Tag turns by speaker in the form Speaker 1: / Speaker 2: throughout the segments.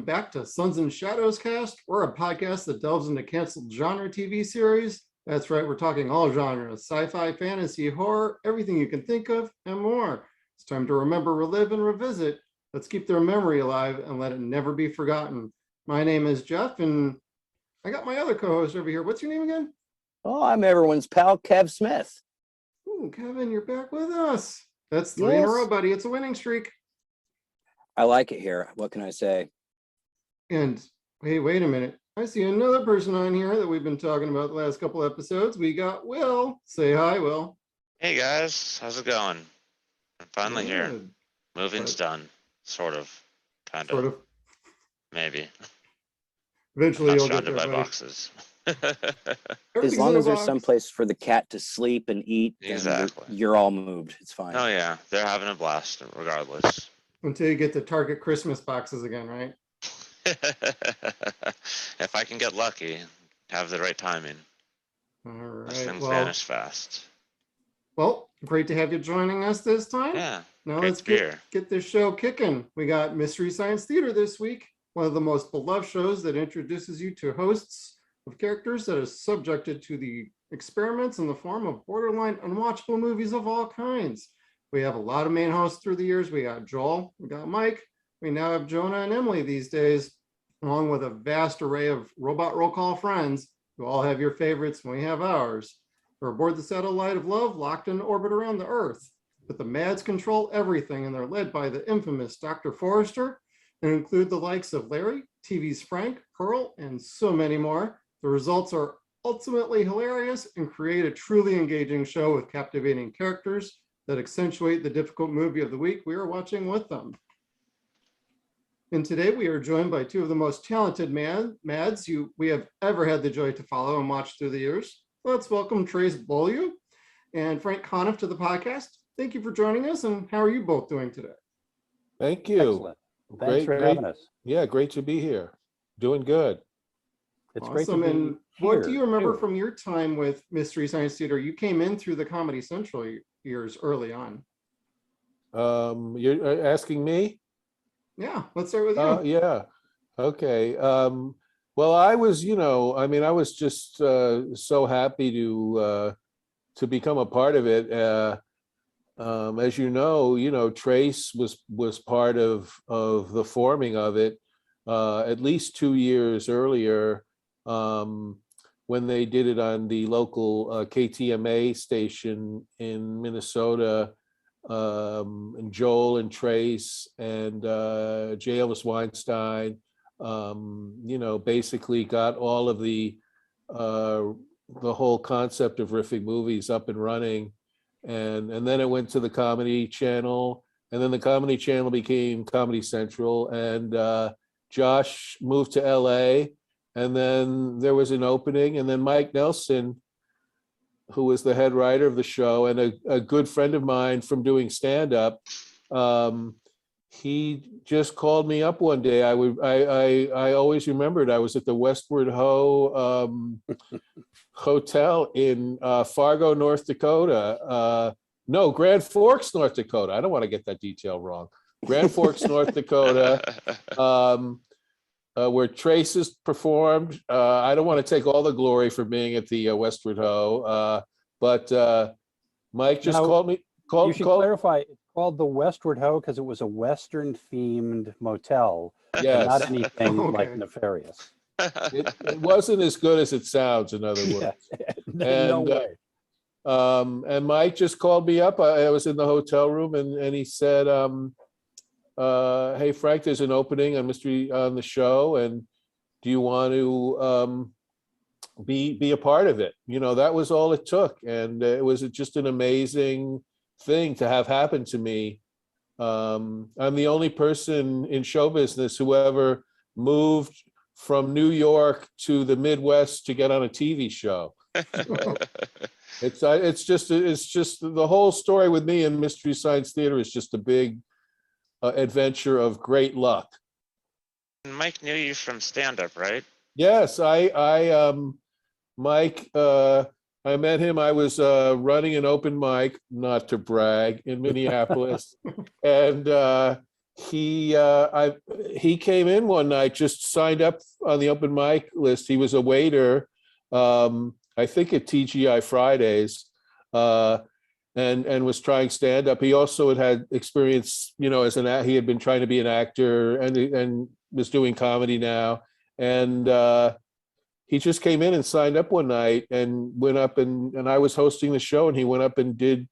Speaker 1: Back to Sons and Shadows Cast. We're a podcast that delves into canceled genre TV series. That's right, we're talking all genres, sci-fi, fantasy, horror, everything you can think of, and more. It's time to remember, relive, and revisit. Let's keep their memory alive and let it never be forgotten. My name is Jeff, and I got my other co-host over here. What's your name again?
Speaker 2: Oh, I'm everyone's pal, Kev Smith.
Speaker 1: Ooh, Kevin, you're back with us. That's three in a row, buddy. It's a winning streak.
Speaker 2: I like it here. What can I say?
Speaker 1: And hey, wait a minute. I see another person on here that we've been talking about the last couple episodes. We got Will. Say hi, Will.
Speaker 3: Hey guys, how's it going? I'm finally here. Moving's done. Sort of. Kind of. Maybe.
Speaker 1: Eventually
Speaker 3: I'm
Speaker 1: you'll
Speaker 3: not
Speaker 1: get there,
Speaker 3: surrounded by
Speaker 1: buddy.
Speaker 3: boxes.
Speaker 2: As long as there's some place for the cat to sleep and eat,
Speaker 3: Exactly.
Speaker 2: You're all moved. It's fine.
Speaker 3: Oh yeah, they're having a blast regardless.
Speaker 1: Until you get the Target Christmas boxes again, right?
Speaker 3: If I can get lucky, have the right timing.
Speaker 1: All right.
Speaker 3: Those things vanish fast.
Speaker 1: Well, great to have you joining us this time.
Speaker 3: Yeah.
Speaker 1: Now let's get this show kicking. We got Mystery Science Theater this week, one of the most beloved shows that introduces you to hosts of characters that are subjected to the experiments in the form of borderline unwatchable movies of all kinds. We have a lot of main hosts through the years. We got Joel, we got Mike, we now have Jonah and Emily these days, along with a vast array of robot roll call friends who all have your favorites and we have ours. They're aboard the satellite of love, locked in orbit around the Earth. But the Mads control everything, and they're led by the infamous Dr. Forrester, and include the likes of Larry, TV's Frank, Pearl, and so many more. The results are ultimately hilarious and create a truly engaging show with captivating characters that accentuate the difficult movie of the week we are watching with them. And today we are joined by two of the most talented Mads we have ever had the joy to follow and watch through the years. Let's welcome Trace Beaulieu and Frank Conniff to the podcast. Thank you for joining us, and how are you both doing today?
Speaker 4: Thank you.
Speaker 5: Excellent. Thanks for having us.
Speaker 4: Yeah, great to be here. Doing good.
Speaker 5: It's
Speaker 1: awesome.
Speaker 5: Great to be
Speaker 1: and
Speaker 5: here.
Speaker 1: What do you remember from your time with Mystery Science Theater? You came in through the Comedy Central years early on.
Speaker 4: You're asking me?
Speaker 1: Yeah, let's start with you.
Speaker 4: Yeah. Okay. Well, I was, I was just so happy to become a part of it. As you know, Trace was part of the forming of it at least 2 years earlier, when they did it on the local KTMA station in Minnesota. And Joel and Trace and J. Elvis Weinstein, basically got all of the whole concept of riffing movies up and running. And then it went to the Comedy Channel, and then the Comedy Channel became Comedy Central, and Josh moved to LA, and then there was an opening, and then Mike Nelson, who was the head writer of the show and a good friend of mine from doing stand-up, he just called me up one day. I always remembered I was at the Westward Ho Hotel in Fargo, North Dakota. No, Grand Forks, North Dakota. I don't want to get that detail wrong. Grand Forks, North Dakota, where Traces performed. I don't want to take all the glory for being at the Westward Ho, but Mike just called me.
Speaker 5: You should clarify, it's called the Westward Ho because it was a Western-themed motel, not anything like nefarious.
Speaker 4: It wasn't as good as it sounds, in other words.
Speaker 5: No way.
Speaker 4: And Mike just called me up. I was in the hotel room, and he said, hey, Frank, there's an opening on the show, and do you want to be a part of it? That was all it took, and it was just an amazing thing to have happen to me. I'm the only person in show business who ever moved from New York to the Midwest to get on a TV show. It's just the whole story with me and Mystery Science Theater is just a big adventure of great luck.
Speaker 3: Mike knew you from stand-up, right?
Speaker 4: Yes, Mike, I met him. I was running an open mic, not to brag, in Minneapolis, and he came in one night, just signed up on the open mic list. He was a waiter, I think at TGI Fridays, and was trying stand up. He also had experience, as he had been trying to be an actor and was doing comedy now. And he just came in and signed up one night and went up and I was hosting the show and he went up and did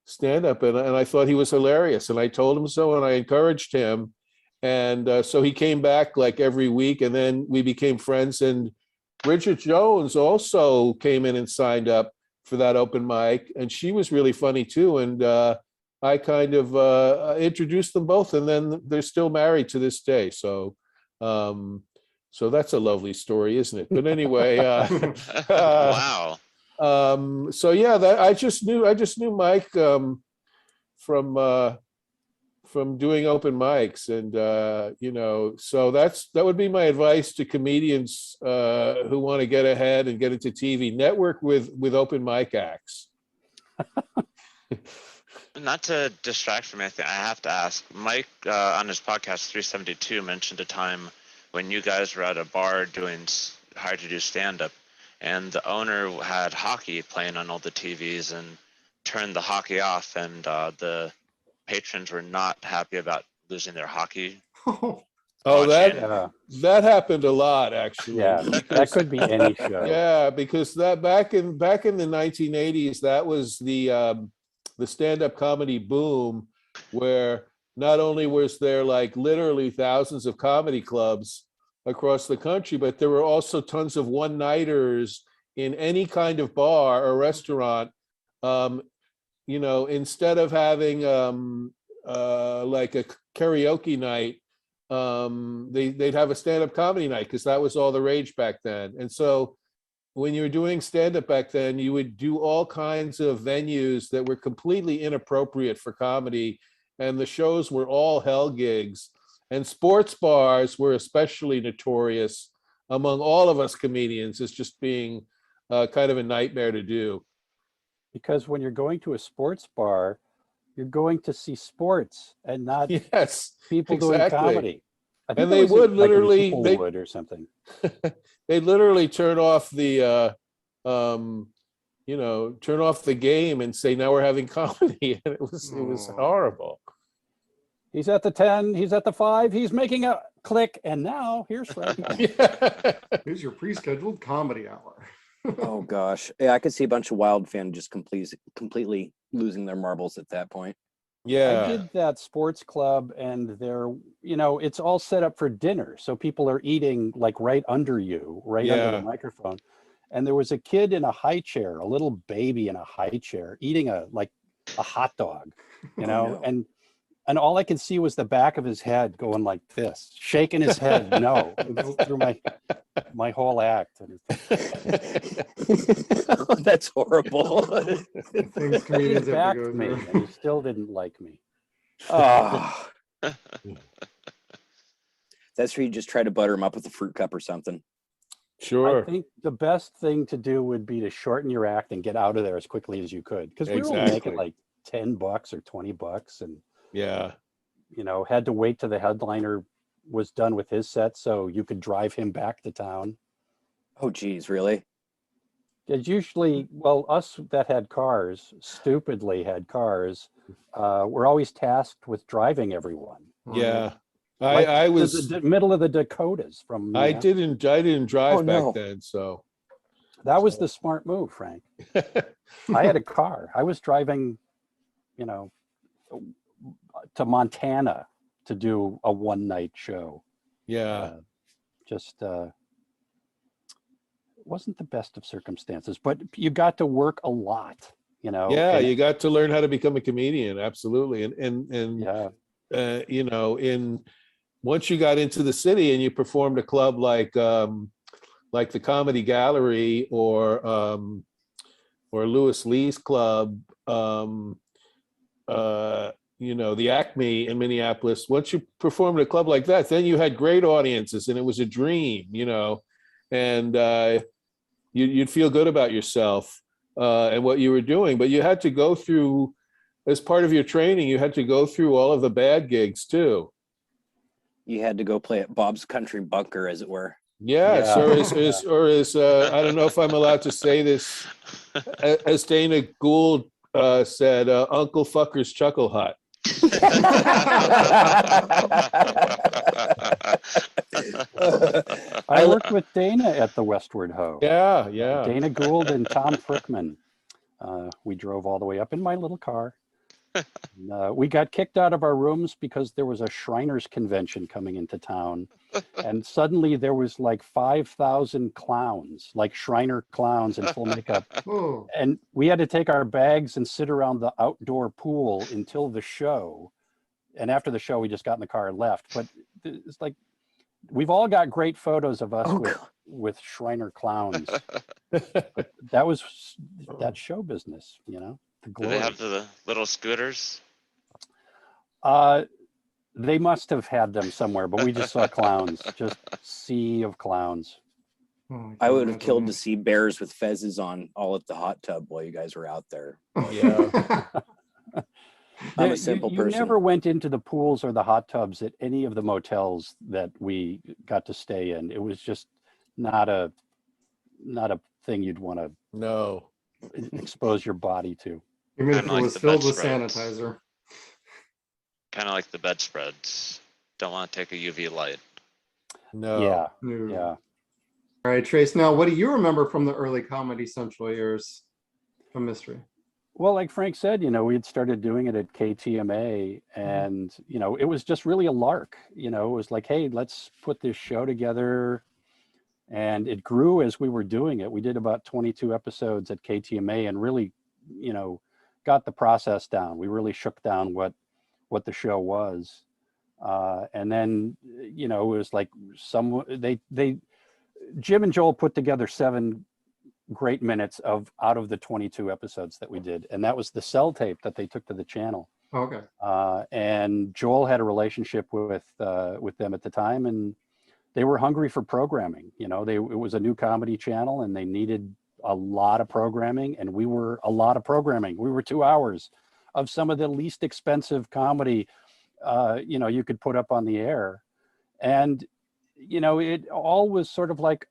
Speaker 4: stand up and I thought he was hilarious and I told him so and I encouraged him. And so he came back like every week and then we became friends. And Bridget Jones also came in and signed up for that open mic and she was really funny too. And I kind of introduced them both and then they're still married to this day. So that's a lovely story, isn't it? But anyway,
Speaker 3: Wow.
Speaker 4: So yeah, that I just knew Mike from doing open mics, and so that would be my advice to comedians who want to get ahead and get into TV. Network with open mic acts.
Speaker 3: Not to distract from anything, I have to ask. Mike on his podcast 372 mentioned a time when you guys were at a bar hired to do stand-up, and the owner had hockey playing on all the TVs and turned the hockey off, and the patrons were not happy about losing their hockey.
Speaker 4: That happened a lot, actually.
Speaker 5: Yeah, that could be any show.
Speaker 4: Yeah, because that back in the 1980s, that was the stand-up comedy boom, where not only was there like literally thousands of comedy clubs across the country, but there were also tons of one-nighters in any kind of bar or restaurant. Instead of having like a karaoke night, they'd have a stand-up comedy night because that was all the rage back then. And so when you were doing stand-up back then, you would do all kinds of venues that were completely inappropriate for comedy, and the shows were all hell gigs. And sports bars were especially notorious among all of us comedians as just being kind of a nightmare to do.
Speaker 5: Because when you're going to a sports bar, you're going to see sports and not people doing comedy.
Speaker 4: And they would literally
Speaker 5: would or something.
Speaker 4: They literally turn off the turn off the game and say, now we're having comedy. And it was horrible.
Speaker 5: He's at the 10, he's at the 5, he's making a click, and now here's Frank.
Speaker 1: Here's your pre-scheduled comedy hour.
Speaker 2: Oh gosh. Yeah, I could see a bunch of Wild fans just completely losing their marbles at that point.
Speaker 4: Yeah.
Speaker 5: I did that sports club, and they're, it's all set up for dinner. So people are eating like right under you, under the microphone. And there was a kid in a high chair, a little baby in a high chair, eating a hot dog, and all I could see was the back of his head going like this, shaking his head. No, through my whole act.
Speaker 2: That's horrible.
Speaker 1: Things comedians
Speaker 5: He
Speaker 1: have to
Speaker 5: backed
Speaker 1: go
Speaker 5: me,
Speaker 1: through.
Speaker 5: and he still didn't like me.
Speaker 2: Oh. That's where you just try to butter him up with a fruit cup or something.
Speaker 4: Sure.
Speaker 5: I think the best thing to do would be to shorten your act and get out of there as quickly as you could, because we were only making like $10 or $20, and had to wait till the headliner was done with his set so you could drive him back to town.
Speaker 2: Oh geez, really?
Speaker 5: It's usually, us that had cars, stupidly had cars, we're always tasked with driving everyone.
Speaker 4: Yeah.
Speaker 5: I was the middle of the Dakotas from
Speaker 4: I didn't drive back then, so
Speaker 5: that was the smart move, Frank. I had a car. I was driving, to Montana to do a one-night show. Wasn't the best of circumstances, but you got to work a lot,
Speaker 4: Yeah, you got to learn how to become a comedian, absolutely. And once you got into the city and you performed a club like the Comedy Gallery or Lewis Lee's club, the Acme in Minneapolis, once you performed at a club like that, then you had great audiences and it was a dream, and you'd feel good about yourself and what you were doing. But you had to go through, as part of your training, you had to go through all of the bad gigs too.
Speaker 2: You had to go play at Bob's Country Bunker, as it were.
Speaker 4: Yes,
Speaker 5: Yeah.
Speaker 4: or as I don't know if I'm allowed to say this, as Dana Gould said, Uncle Fucker's Chuckle Hut.
Speaker 5: I worked with Dana at the Westward Ho.
Speaker 4: Yeah, yeah.
Speaker 5: Dana Gould and Tom Frickman. We drove all the way up in my little car. We got kicked out of our rooms because there was a Shriners convention coming into town. And suddenly there was like 5,000 clowns, like Shriner clowns in full makeup.
Speaker 1: Oh,
Speaker 5: And we had to take our bags and sit around the outdoor pool until the show. And after the show, we just got in the car and left. But it's like, we've all got great photos of us with Shriner clowns. But that's show business, you know. The
Speaker 3: Do
Speaker 5: glory.
Speaker 3: they have the little scooters?
Speaker 5: They must have had them somewhere, but we just saw clowns, just sea of clowns.
Speaker 1: oh,
Speaker 2: I would have killed to
Speaker 1: imagine
Speaker 2: see bears with fezzes on all at the hot tub while you guys were out there.
Speaker 1: that.
Speaker 4: Yeah.
Speaker 2: I'm a simple
Speaker 5: you
Speaker 2: person.
Speaker 5: never went into the pools or the hot tubs at any of the motels that we got to stay in. It was just not a thing you'd want to
Speaker 4: No.
Speaker 5: expose your body to.
Speaker 1: Even if
Speaker 3: Kinda
Speaker 1: it
Speaker 3: like
Speaker 1: was
Speaker 3: the
Speaker 1: filled with
Speaker 3: bedspreads.
Speaker 1: sanitizer.
Speaker 3: Kind of like the bedspreads. Don't want to take a UV light.
Speaker 4: No.
Speaker 5: Yeah,
Speaker 1: No.
Speaker 5: yeah.
Speaker 1: All right, Trace. Now, what do you remember from the early Comedy Central years from Mystery?
Speaker 5: Well, like Frank said, you know, we had started doing it at KTMA, and you know, it was just really a lark. You know, it was like, hey, let's put this show together. And it grew as we were doing it. We did about 22 episodes at KTMA and really, you know, got the process down. We really shook down what the show was. And then, you know, it was like Jim and Joel put together 7 great minutes out of the 22 episodes that we did. And that was the cell tape that they took to the channel.
Speaker 1: Okay.
Speaker 5: And Joel had a relationship with them at the time, and they were hungry for programming. You know, it was a new comedy channel and they needed a lot of programming, and we were a lot of programming. We were 2 hours of some of the least expensive comedy, you know, you could put up on the air. And, you know, it all was sort of like,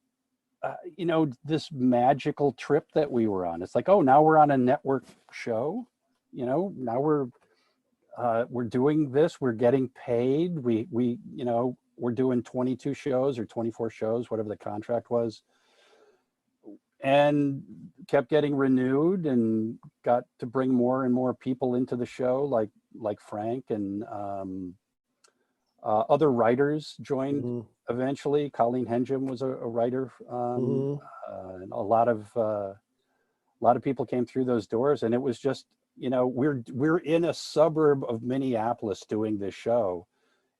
Speaker 5: you know, this magical trip that we were on. It's like, oh, now we're on a network show, you know, now we're doing this, we're getting paid. We, you know, we're doing 22 shows or 24 shows, whatever the contract was, and kept getting renewed and got to bring more and more people into the show, like Frank, and other writers joined eventually. Colleen Henjum was a writer. And a lot of people came through those doors, and it was just, you know, we're in a suburb of Minneapolis doing this show.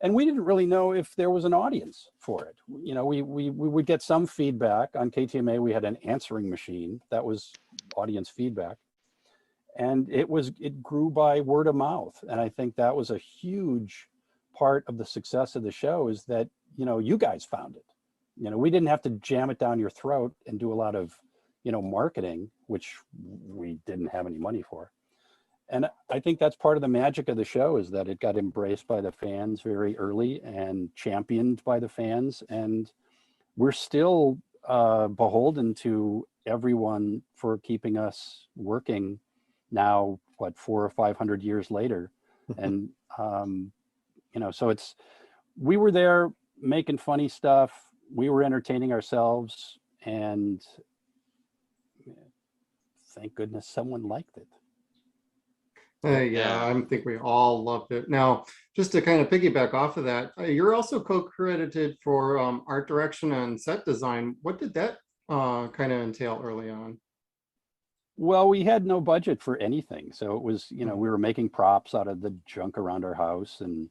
Speaker 5: And we didn't really know if there was an audience for it. You know, we would get some feedback. On KTMA, we had an answering machine that was audience feedback. And it grew by word of mouth. And I think that was a huge part of the success of the show, is that, you know, you guys found it. You know, we didn't have to jam it down your throat and do a lot of, you know, marketing, which we didn't have any money for. And I think that's part of the magic of the show, is that it got embraced by the fans very early and championed by the fans. And we're still beholden to everyone for keeping us working now, what, 400 or 500 years later. And, you know, so we were there making funny stuff. We were entertaining ourselves, and thank goodness someone liked it.
Speaker 1: Yeah, I think we all loved it. Now, just to kind of piggyback off of that, you're also co-credited for art direction and set design. What did that kind of entail early on?
Speaker 5: Well, we had no budget for anything. So it was, you know, we were making props out of the junk around our house. And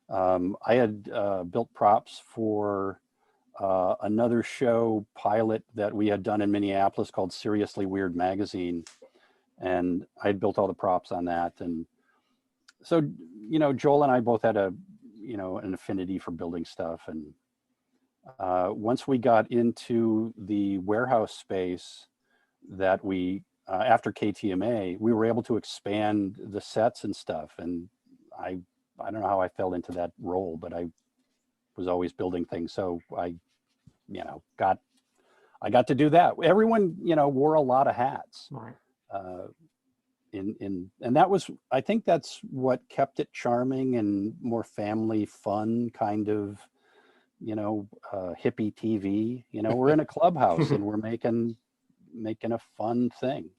Speaker 5: I had built props for another show pilot that we had done in Minneapolis called Seriously Weird Magazine. And I had built all the props on that. And so, you know, Joel and I both had an affinity for building stuff. And once we got into the warehouse space that we, after KTMA, we were able to expand the sets and stuff. And I don't know how I fell into that role, but I was always building things. So I got to do that. Everyone, wore a lot of hats.
Speaker 1: Right.
Speaker 5: And that was, I think that's what kept it charming and more family fun, kind of, hippie TV. We're in a clubhouse and we're making a fun thing.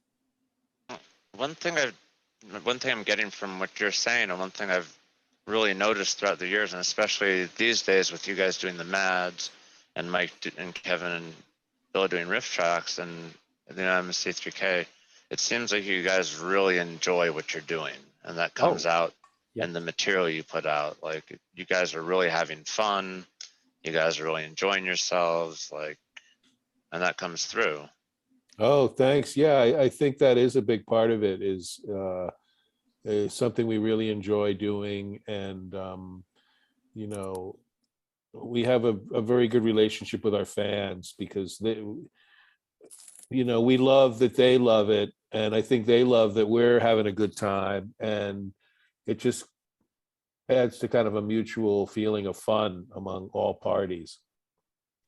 Speaker 3: One thing I'm getting from what you're saying, and one thing I've really noticed throughout the years, and especially these days with you guys doing the Mads and Mike and Kevin and Bill doing riff tracks and MST3K, it seems like you guys really enjoy what you're doing, and that comes out in the material you put out. Like, you guys are really having fun, you guys are really enjoying yourselves, and that comes through.
Speaker 4: Oh, thanks. Yeah, I think that is a big part of it, is something we really enjoy doing. And, we have a very good relationship with our fans, because we love that they love it. And I think they love that we're having a good time. And it just adds to kind of a mutual feeling of fun among all parties.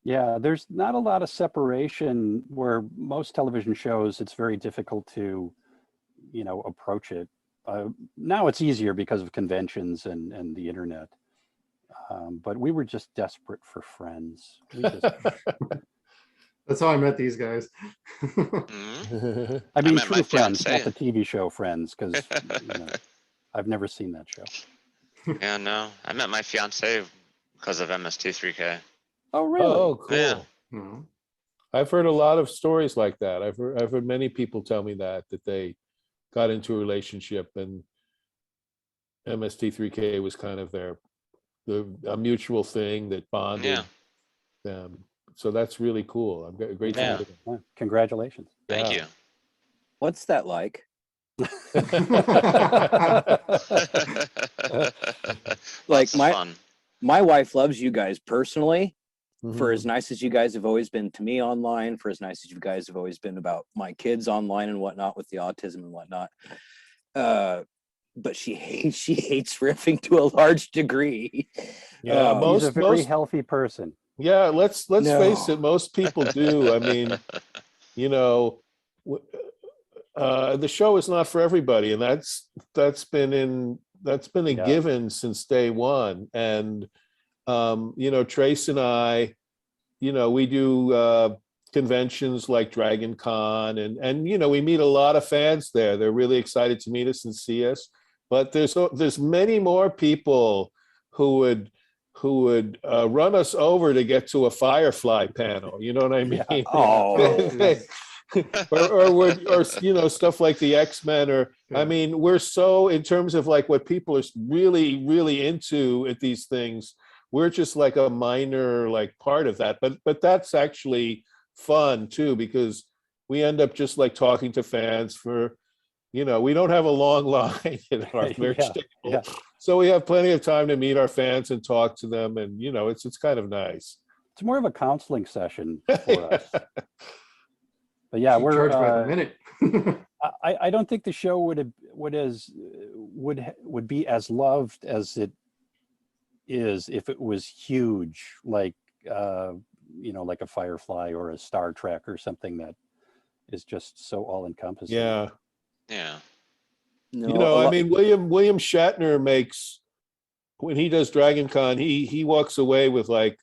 Speaker 5: Yeah, there's not a lot of separation, where most television shows, it's very difficult to, approach it. Now it's easier because of conventions and the internet. But we were just desperate for friends.
Speaker 1: That's how I met these guys.
Speaker 3: Mhm.
Speaker 5: I mean,
Speaker 3: met
Speaker 5: true
Speaker 3: my
Speaker 5: friends, not
Speaker 3: fiancée.
Speaker 5: the TV show Friends, because I've never seen that show.
Speaker 3: Yeah, no, I met my fiance because of MST3K.
Speaker 5: Oh, really?
Speaker 4: Oh, cool.
Speaker 3: Yeah.
Speaker 1: Mhm.
Speaker 4: I've heard a lot of stories like that. I've heard many people tell me that they got into a relationship, and MST3K was kind of a mutual thing that bonded
Speaker 3: Yeah.
Speaker 4: them. So that's really cool. I'm great to
Speaker 3: Yeah.
Speaker 4: hear
Speaker 5: Well, congratulations.
Speaker 3: Thank
Speaker 4: Yeah.
Speaker 3: you.
Speaker 2: What's that like? Like,
Speaker 3: Lots of fun.
Speaker 2: my wife loves you guys personally, for
Speaker 4: Mhm.
Speaker 2: as nice as you guys have always been to me online, for as nice as you guys have always been about my kids online and whatnot, with the autism and whatnot. But she hates riffing to a large degree.
Speaker 4: Yeah,
Speaker 5: He's a very
Speaker 4: most
Speaker 5: healthy person.
Speaker 4: yeah, let's face
Speaker 2: No.
Speaker 4: it, most people do. I mean, w- the show is not for everybody, and that's been a
Speaker 5: Yeah.
Speaker 4: given since day one. And Trace and I, we do conventions like Dragon Con, and we meet a lot of fans there. They're really excited to meet us and see us. But there's many more people who would run us over to get to a Firefly panel. You know what I mean?
Speaker 5: Yeah.
Speaker 2: Oh.
Speaker 4: or stuff like the X-Men, or I mean, we're so, in terms of like what people are really, really into at these things, we're just like a minor like part of that. But that's actually fun too, because we end up just like talking to fans for, we don't have a long line in our merch
Speaker 5: Yeah,
Speaker 4: table.
Speaker 5: yeah.
Speaker 4: So we have plenty of time to meet our fans and talk to them, and it's kind of nice.
Speaker 5: It's more of a counseling session for us. But yeah,
Speaker 1: You
Speaker 5: we're
Speaker 1: charge by the minute.
Speaker 5: I don't think the show would be as loved as it is if it was huge, like like a Firefly or a Star Trek or something that is just so all encompassing.
Speaker 4: Yeah.
Speaker 3: Yeah.
Speaker 2: No,
Speaker 4: I mean, William Shatner makes, when he does Dragon Con, he walks away with like,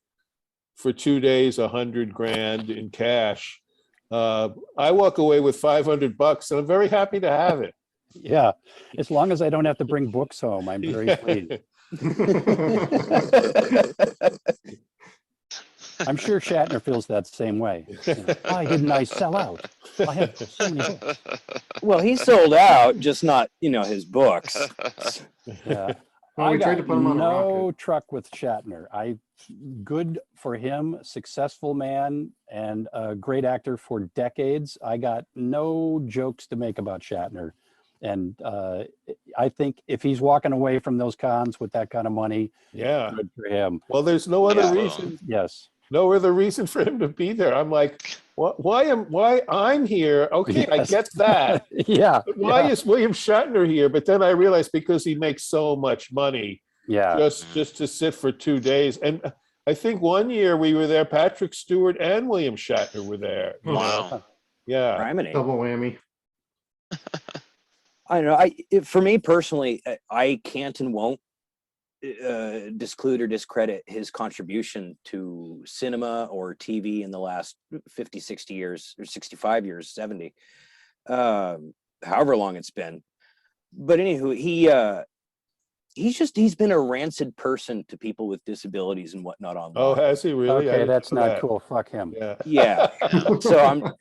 Speaker 4: for 2 days, $100,000 in cash. I walk away with $500, and I'm very happy to have it.
Speaker 5: Yeah, as long as I don't have to bring books home, I'm very pleased. I'm sure Shatner feels that same way. Why didn't I sell out? I have so many books.
Speaker 2: well, he sold out, just not his books.
Speaker 5: Yeah.
Speaker 1: Well, we
Speaker 5: I
Speaker 1: tried
Speaker 5: got
Speaker 1: to put him on a
Speaker 5: no
Speaker 1: rocket.
Speaker 5: truck with Shatner. Good for him, successful man and a great actor for decades. I got no jokes to make about Shatner. And I think if he's walking away from those cons with that kind of money,
Speaker 4: Yeah.
Speaker 5: good for him.
Speaker 4: Well, there's no other
Speaker 3: Yeah.
Speaker 4: reason.
Speaker 5: Yes.
Speaker 4: No other reason for him to be there. I'm like, why I'm here? Okay, I
Speaker 5: Yes.
Speaker 4: get that.
Speaker 5: Yeah.
Speaker 4: But why
Speaker 5: yeah.
Speaker 4: is William Shatner here? But then I realized because he makes so much money,
Speaker 5: Yeah.
Speaker 4: just to sit for 2 days. And I think one year we were there, Patrick Stewart and William Shatner were there. you know?
Speaker 3: Wow.
Speaker 4: Yeah.
Speaker 2: Criminy.
Speaker 1: Double whammy.
Speaker 2: I don't know. For me personally, I can't and won't disclude or discredit his contribution to cinema or TV in the last 50, 60 years, or 65 years, 70, however long it's been. But anywho, he's been a rancid person to people with disabilities and whatnot online.
Speaker 4: Oh, has he really? I
Speaker 5: Okay,
Speaker 4: didn't
Speaker 5: that's
Speaker 4: know
Speaker 5: not
Speaker 4: that.
Speaker 5: cool. Fuck him.
Speaker 4: Yeah.
Speaker 2: Yeah. So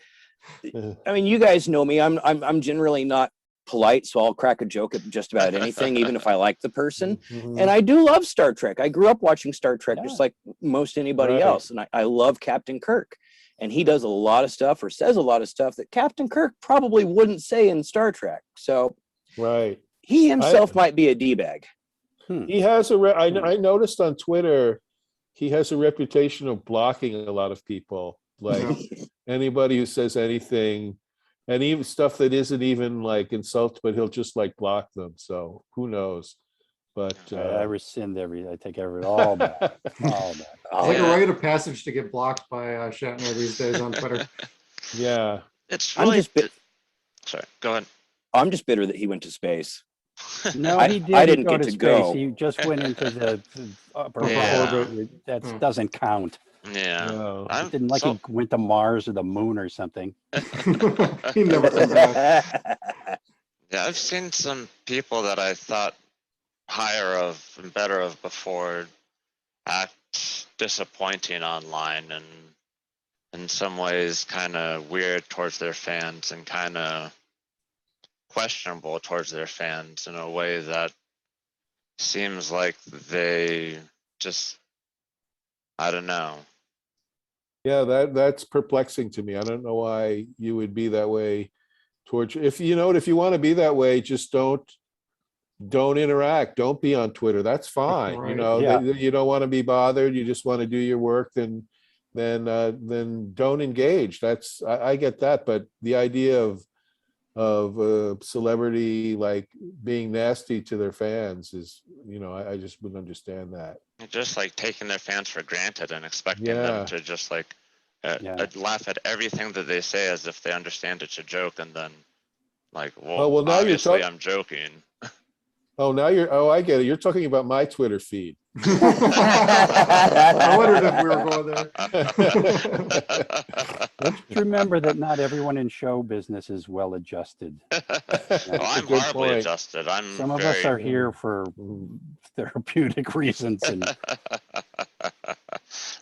Speaker 4: Yeah.
Speaker 2: I mean, you guys know me. I'm generally not polite, so I'll crack a joke at just about anything, even if I like the person.
Speaker 4: Mhm.
Speaker 2: And I do love Star Trek. I grew up watching Star Trek just
Speaker 5: Yeah.
Speaker 2: like most anybody
Speaker 4: Right.
Speaker 2: else. And I love Captain Kirk. And he does a lot of stuff, or says a lot of stuff, that Captain Kirk probably wouldn't say in Star Trek. So
Speaker 4: Right.
Speaker 2: he himself might be a D-bag.
Speaker 4: He has I noticed on Twitter, he has a reputation of blocking a lot of people. Like anybody who says anything, and even stuff that isn't even like insult, but he'll just like block them. So who knows? But
Speaker 5: I rescind I take all back. All back.
Speaker 1: It's like
Speaker 3: Yeah.
Speaker 1: a rite of passage to get blocked by Shatner these days on Twitter.
Speaker 4: yeah.
Speaker 3: It's
Speaker 2: I'm
Speaker 3: really.
Speaker 2: just
Speaker 3: Sorry, go ahead.
Speaker 2: I'm just bitter that he went to space.
Speaker 5: No,
Speaker 2: I
Speaker 5: he didn't
Speaker 2: didn't
Speaker 5: go
Speaker 2: get
Speaker 5: to
Speaker 2: to
Speaker 5: space.
Speaker 2: go.
Speaker 5: He just went into the upper
Speaker 3: Yeah.
Speaker 5: orbit. That
Speaker 1: Yeah.
Speaker 5: doesn't count.
Speaker 3: Yeah.
Speaker 4: No.
Speaker 5: It didn't like he went to Mars or the moon or something.
Speaker 1: He never come back.
Speaker 3: Yeah, I've seen some people that I thought higher of and better of before act disappointing online, and in some ways kind of weird towards their fans and kind of questionable towards their fans in a way that seems like they just, I don't know.
Speaker 4: Yeah, that's perplexing to me. I don't know why you would be that way towards, if you want to be that way, just don't interact. Don't be on Twitter. That's fine.
Speaker 1: Right.
Speaker 5: Yeah.
Speaker 4: You don't want to be bothered. You just want to do your work. Then don't engage. I get that. But the idea of a celebrity like being nasty to their fans is, I just wouldn't understand that.
Speaker 3: Just like taking their fans for granted and expecting
Speaker 4: Yeah.
Speaker 3: them to just like
Speaker 5: Yeah.
Speaker 3: laugh at everything that they say as if they understand it's a joke, and then like,
Speaker 4: Oh, well, now you're
Speaker 3: obviously
Speaker 4: talk-
Speaker 3: I'm joking.
Speaker 4: I get it. You're talking about my Twitter feed.
Speaker 1: I wondered if we were going there.
Speaker 5: Let's remember that not everyone in show business is well adjusted.
Speaker 3: Oh, I'm
Speaker 4: good
Speaker 3: horribly
Speaker 4: point.
Speaker 3: adjusted. I'm
Speaker 5: Some of
Speaker 3: very,
Speaker 5: us are here for therapeutic reasons, and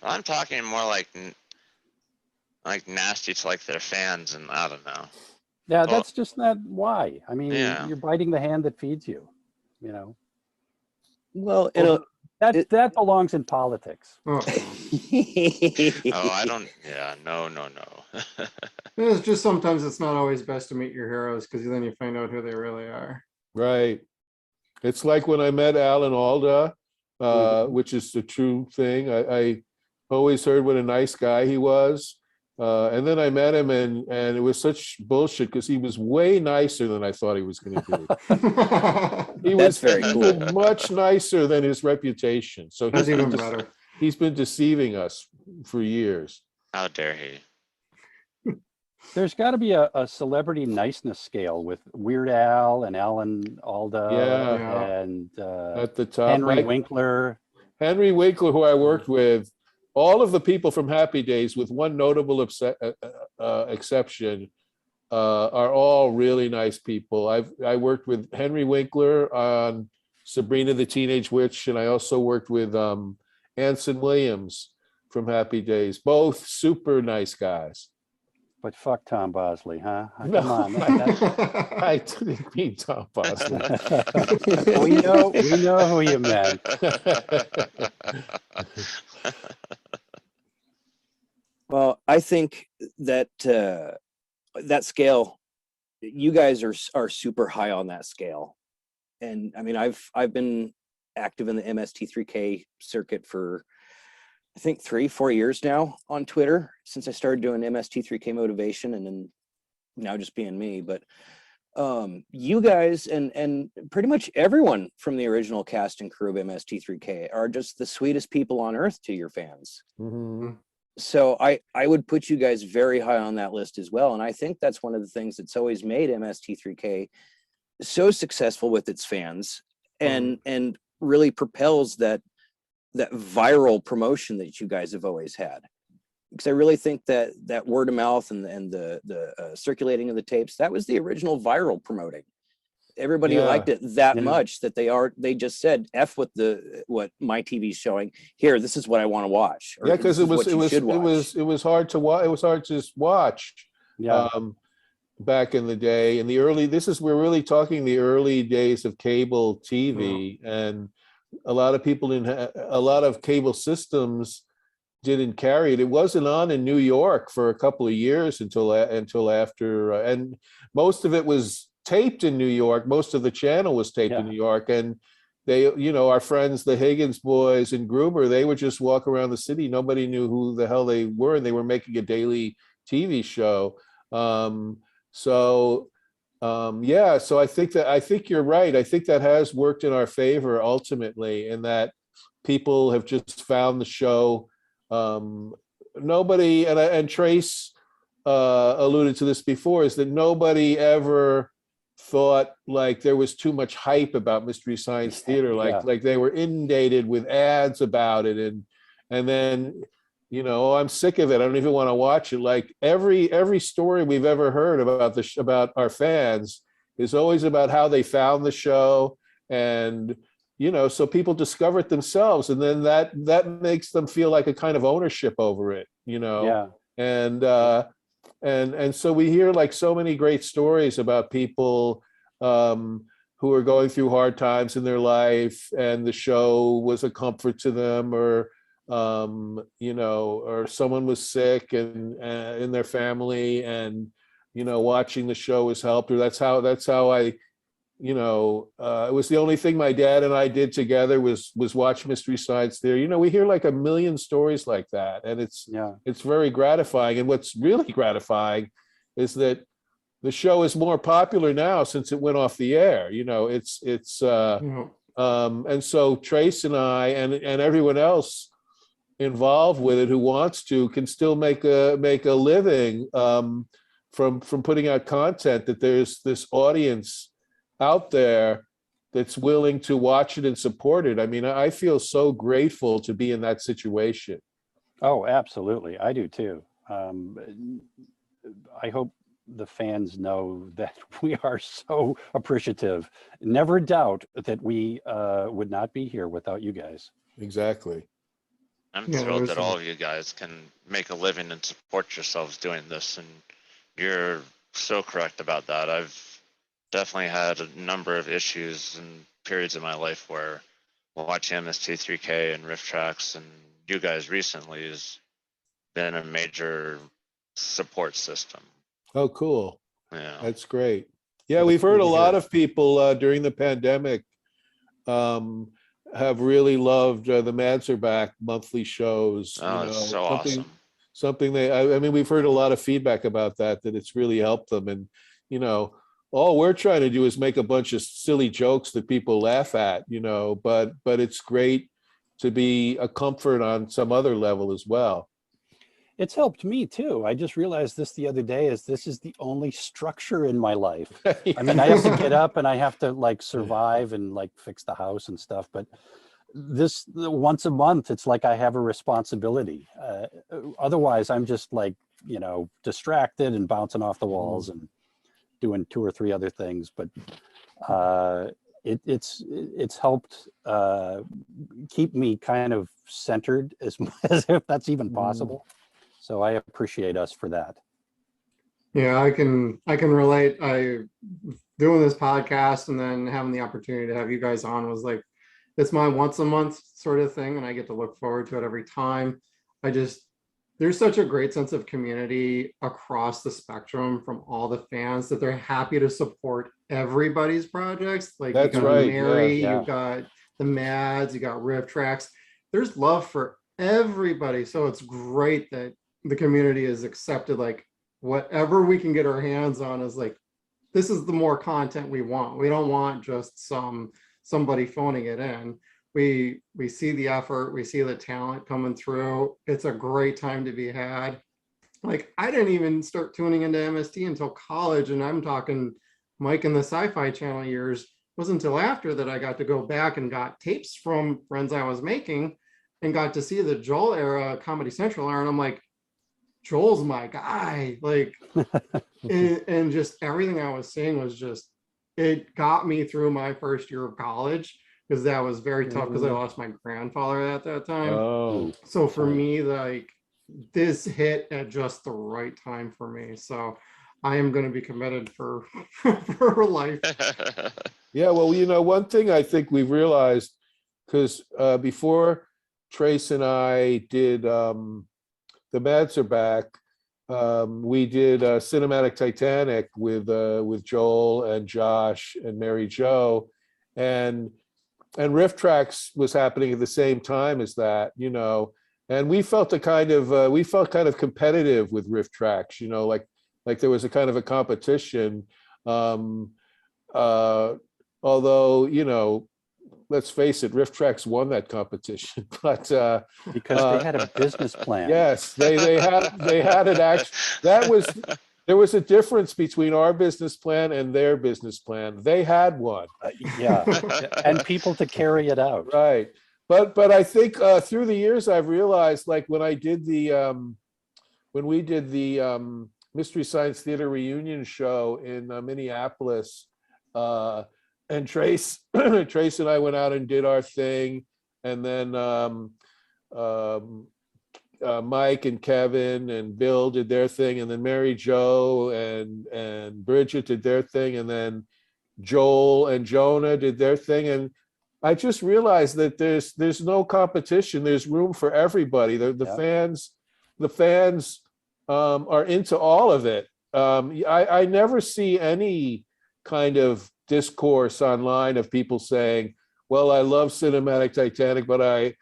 Speaker 3: I'm talking more like nasty to like their fans, and I don't know.
Speaker 5: yeah, that's just not why. I mean,
Speaker 3: Yeah.
Speaker 5: you're biting the hand that feeds you.
Speaker 2: Well,
Speaker 5: That belongs in politics.
Speaker 1: Oh,
Speaker 3: Oh, I don't. Yeah, no.
Speaker 1: it's just sometimes it's not always best to meet your heroes, because then you find out who they really are.
Speaker 4: Right. It's like when I met Alan Alda, which is the true thing. I always heard what a nice guy he was. And then I met him, and it was such bullshit because he was way nicer than I thought he was going to be. He
Speaker 2: That's
Speaker 4: was
Speaker 2: very cool.
Speaker 4: much nicer than his reputation. So
Speaker 1: That's even better.
Speaker 4: he's been deceiving us for years.
Speaker 3: How dare he?
Speaker 5: There's got to be a celebrity niceness scale with Weird Al and Alan Alda
Speaker 1: Yeah.
Speaker 5: and
Speaker 4: At the top,
Speaker 5: Henry
Speaker 4: Mike-
Speaker 5: Winkler.
Speaker 4: Henry Winkler, who I worked with, all of the people from Happy Days, with one notable exception, are all really nice people. I worked with Henry Winkler on Sabrina the Teenage Witch, and I also worked with Anson Williams from Happy Days. Both super nice guys.
Speaker 5: But fuck Tom Bosley, huh?
Speaker 4: No,
Speaker 5: Come on.
Speaker 4: I didn't mean Tom Bosley.
Speaker 5: we know who you meant.
Speaker 2: Well, I think that that scale, you guys are super high on that scale, and I mean, I've been active in the MST3K circuit for I think 3-4 years now on Twitter since I started doing MST3K motivation, and then now just being me. But You guys and pretty much everyone from the original cast and crew of MST3K are just the sweetest people on earth to your fans.
Speaker 4: Mhm.
Speaker 2: So I would put you guys very high on that list as well. And I think that's one of the things that's always made MST3K so successful with its fans and really propels that viral promotion that you guys have always had. Because I really think that word of mouth and the circulating of the tapes, that was the original viral promoting. Everybody liked it that much that they just said, F what my TV's showing. Here, this is what I want to watch.
Speaker 4: Yeah, because it was hard to watch. It was hard to watch.
Speaker 5: Yeah.
Speaker 4: Back in the day, in the early, we're really talking the early days of cable TV, and a lot of people a lot of cable systems didn't carry it. It wasn't on in New York for a couple of years until after, and most of it was taped in New York. Most of the channel was taped in New York, and they, our friends, the Higgins boys and Gruber, they would just walk around the city. Nobody knew who the hell they were, and they were making a daily TV show. So I think you're right. I think that has worked in our favor ultimately, in that people have just found the show. Nobody, and Trace alluded to this before, is that nobody ever thought like there was too much hype about Mystery Science Theater, like they were inundated with ads about it, and then I'm sick of it, I don't even want to watch it. Like every story we've ever heard about our fans is always about how they found the show, and so people discover it themselves, and then that makes them feel like a kind of ownership over it, and so we hear like so many great stories about people who are going through hard times in their life, and the show was a comfort to them, or or someone was sick and in their family, and watching the show has helped. Or that's how I, it was the only thing my dad and I did together was watch Mystery Science Theater. We hear like a million stories like that, and it's very gratifying. And what's really gratifying is that the show is more popular now since it went off the air. And so Trace and I and everyone else involved with it who wants to can still make a living from putting out content, that there's this audience out there that's willing to watch it and support it. I mean, I feel so grateful to be in that situation.
Speaker 5: Oh, absolutely. I do too. I hope the fans know that we are so appreciative. Never doubt that we would not be here without you guys.
Speaker 4: Exactly.
Speaker 3: I'm thrilled that all of you guys can make a living and support yourselves doing this, and you're so correct about that. I've definitely had a number of issues and periods in my life where watching MST3K and Riff Tracks and you guys recently has been a major support system.
Speaker 4: Oh, cool.
Speaker 3: Yeah,
Speaker 4: that's great. Yeah, we've heard a lot of people during the pandemic have really loved the Manzerback monthly shows.
Speaker 3: Oh, it's so awesome.
Speaker 4: Something I mean, we've heard a lot of feedback about that it's really helped them. And, all we're trying to do is make a bunch of silly jokes that people laugh at, but it's great to be a comfort on some other level as well.
Speaker 5: It's helped me too. I just realized this the other day, this is the only structure in my life. I mean, I have to get up and I have to like survive and like fix the house and stuff, but this once a month, it's like I have a responsibility. Otherwise I'm just like, distracted and bouncing off the walls and doing 2 or 3 other things. But it's helped keep me kind of centered as if that's even possible. So I appreciate us for that.
Speaker 1: Yeah, I can relate. I doing this podcast and then having the opportunity to have you guys on was like, it's my once a month sort of thing, and I get to look forward to it every time. There's such a great sense of community across the spectrum from all the fans that they're happy to support everybody's projects. Like
Speaker 4: that's
Speaker 1: you got
Speaker 4: right.
Speaker 1: Mary, you got the Mads, you got Riff Tracks. There's love for everybody. So it's great that the community is accepted, like whatever we can get our hands on is like this is the more content we want. We don't want just somebody phoning it in. We see the effort, we see the talent coming through. It's a great time to be had. Like, I didn't even start tuning into MST until college, and I'm talking Mike and the Sci-Fi Channel years. It wasn't until after that I got to go back and got tapes from friends I was making and got to see the Joel era, Comedy Central era, and I'm like, Joel's my guy. Like, and just everything I was saying was just, it got me through my first year of college, because that was very tough because I lost my grandfather at that time.
Speaker 4: Oh,
Speaker 1: So for me, like, this hit at just the right time for me. So I am going to be committed for for life.
Speaker 4: yeah. Well, you know, one thing I think we've realized, because before Trace and I did The Mads Are Back, we did Cinematic Titanic with Joel and Josh and Mary Jo, and Riff Tracks was happening at the same time as that, you know, and we felt kind of competitive with Riff Tracks, you know, like there was a kind of a competition, although, you know, let's face it, Riff Tracks won that competition, but
Speaker 5: because they had a business plan.
Speaker 4: yes, they had an act. There was a difference between our business plan and their business plan. They had one.
Speaker 5: Yeah, and people to carry it out.
Speaker 4: Right. But I think through the years I've realized, like when we did the Mystery Science Theater reunion show in Minneapolis, and Trace and I went out and did our thing, and then Mike and Kevin and Bill did their thing, and then Mary Jo and Bridget did their thing, and then Joel and Jonah did their thing, and I just realized that there's no competition. There's room for everybody. The fans are into all of it. I never see any kind of discourse online of people saying, well, I love Cinematic Titanic, but I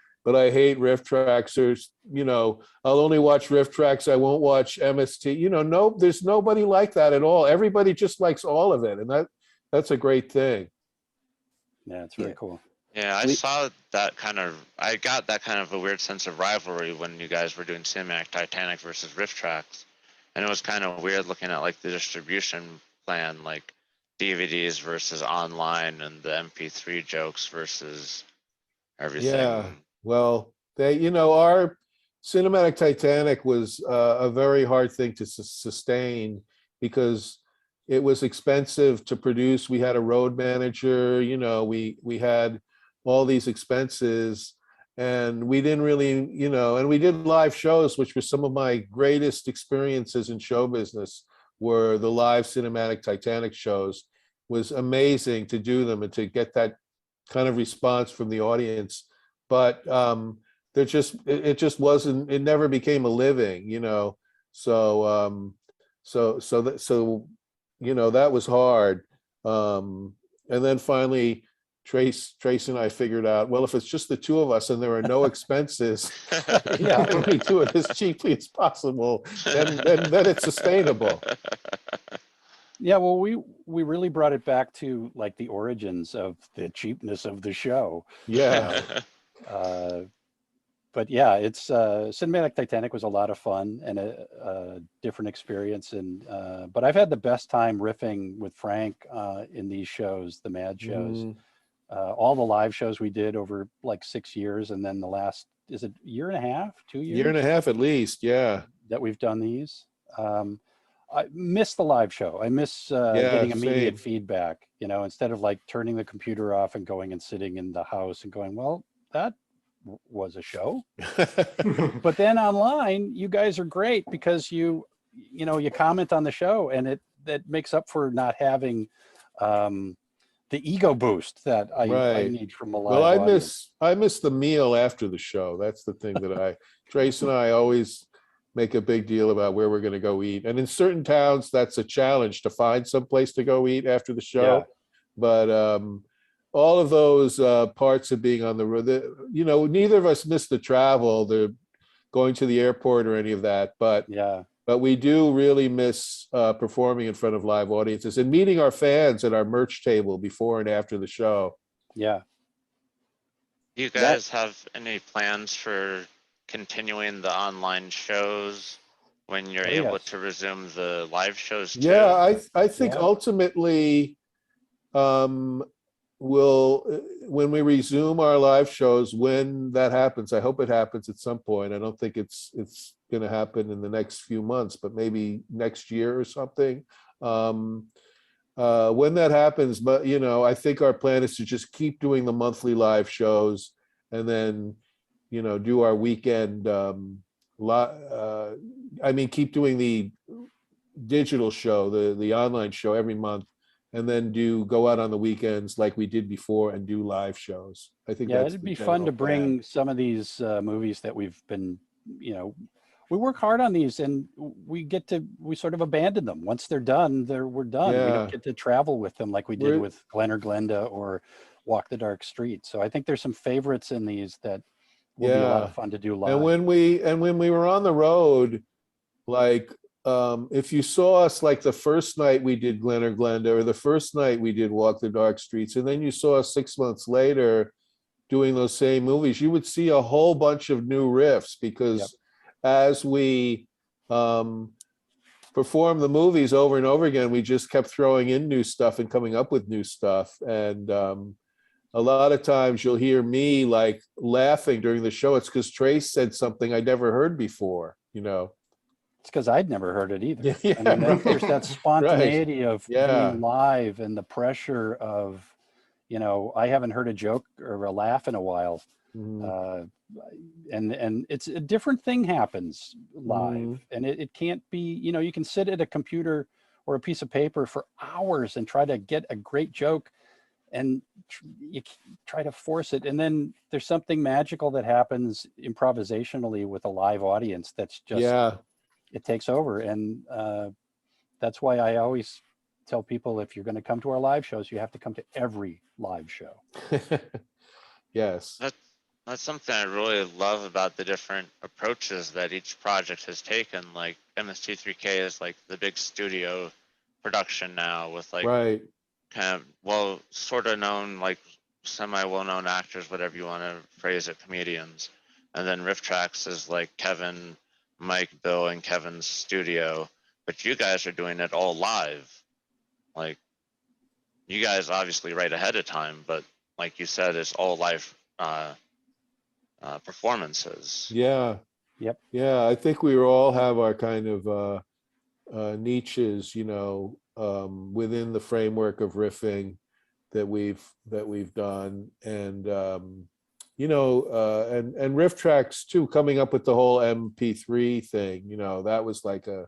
Speaker 4: hate Riff Tracks, or, you know, I'll only watch Riff Tracks, I won't watch MST. You know, no, there's nobody like that at all. Everybody just likes all of it, and that's a great thing.
Speaker 5: Yeah, it's very cool.
Speaker 3: Yeah, I got that kind of a weird sense of rivalry when you guys were doing Cinematic Titanic versus Riff Tracks. And it was kind of weird looking at like the distribution plan, like DVDs versus online and the MP3 jokes versus everything.
Speaker 4: Yeah, well, our Cinematic Titanic was a very hard thing to sustain because it was expensive to produce. We had a road manager, you know, we had all these expenses, and we didn't really, you know, and we did live shows, which were some of my greatest experiences in show business, were the live Cinematic Titanic shows. Was amazing to do them and to get that kind of response from the audience. But it just wasn't, it never became a living, you know. So you know, that was hard. And then finally Trace and I figured out, well, if it's just the two of us and there are no expenses, yeah, and we do it as cheaply as possible, then it's sustainable.
Speaker 5: Yeah, well, we really brought it back to like the origins of the cheapness of the show.
Speaker 4: Yeah.
Speaker 5: But yeah, it's Cinematic Titanic was a lot of fun and a different experience. And but I've had the best time riffing with Frank in these shows, the Mad shows. All the live shows we did over like 6 years, and then the last, is it year and a half, 2 years?
Speaker 4: Year and a half at least, yeah.
Speaker 5: That we've done these. I miss the live show. I miss getting immediate feedback, you know, instead of like turning the computer off and going and sitting in the house and going, well, that was a show. But then online, you guys are great because you comment on the show, and that makes up for not having the ego boost that I need from a live audience.
Speaker 4: I miss the meal after the show. That's the thing that Trace and I always make a big deal about where we're going to go eat. And in certain towns, that's a challenge to find some place to go eat after the show. Yeah. But all of those parts of being on the road, neither of us miss the travel, the going to the airport or any of that. But but we do really miss performing in front of live audiences and meeting our fans at our merch table before and after the show.
Speaker 5: Yeah.
Speaker 3: Do you guys have any plans for continuing the online shows when you're
Speaker 5: Oh,
Speaker 3: able
Speaker 5: yes.
Speaker 3: to resume the live shows too?
Speaker 4: Yeah, I think
Speaker 5: Yeah.
Speaker 4: ultimately we'll when we resume our live shows, when that happens, I hope it happens at some point. I don't think it's going to happen in the next few months, but maybe next year or something. When that happens, but I think our plan is to just keep doing the monthly live shows and then do our weekend keep doing the digital show, the online show every month, and then go out on the weekends like we did before and do live shows. I think
Speaker 5: Yeah,
Speaker 4: that's
Speaker 5: it'd
Speaker 4: the
Speaker 5: be fun to
Speaker 4: general plan.
Speaker 5: bring some of these movies that we've been, we work hard on these, and we sort of abandon them. Once they're done, we're done. We
Speaker 4: Yeah.
Speaker 5: don't get to travel with them like we did
Speaker 4: We're-
Speaker 5: with Glen or Glenda or Walk the Dark Street. So I think there's some favorites in these that will be a lot of fun to do live.
Speaker 4: And when we were on the road, like if you saw us like the first night we did Glen or Glenda, or the first night we did Walk the Dark Streets, and then you saw us 6 months later doing those same movies, you would see a whole bunch of new riffs, because as we perform the movies over and over again, we just kept throwing in new stuff and coming up with new stuff. And a lot of times you'll hear me like laughing during the show. It's because Trace said something I never heard before,
Speaker 5: It's because I'd never heard it either.
Speaker 4: Yeah,
Speaker 5: I mean,
Speaker 4: right.
Speaker 5: there's that spontaneity of
Speaker 4: Yeah.
Speaker 5: being live and the pressure of, I haven't heard a joke or a laugh in a while.
Speaker 4: Mhm.
Speaker 5: And it's a different thing happens live,
Speaker 4: Mhm.
Speaker 5: and it can't be, you can sit at a computer or a piece of paper for hours and try to get a great joke, and you try to force it, and then there's something magical that happens improvisationally with a live audience that's just,
Speaker 4: Yeah.
Speaker 5: it takes over. And that's why I always tell people, if you're going to come to our live shows, you have to come to every live show.
Speaker 4: Yes.
Speaker 3: That's something I really love about the different approaches that each project has taken. Like MST3K is like the big studio production now with like
Speaker 4: Right.
Speaker 3: kind of sort of known, like semi well-known actors, whatever you want to phrase it, comedians. And then Riff Tracks is like Kevin, Mike, Bill, and Kevin's studio. But you guys are doing it all live. Like you guys obviously write ahead of time, but like you said, it's all live performances.
Speaker 4: Yeah.
Speaker 5: Yep.
Speaker 4: Yeah. I think we all have our kind of niches, within the framework of riffing that we've done. And and Riff Tracks too, coming up with the whole MP3 thing, that was like a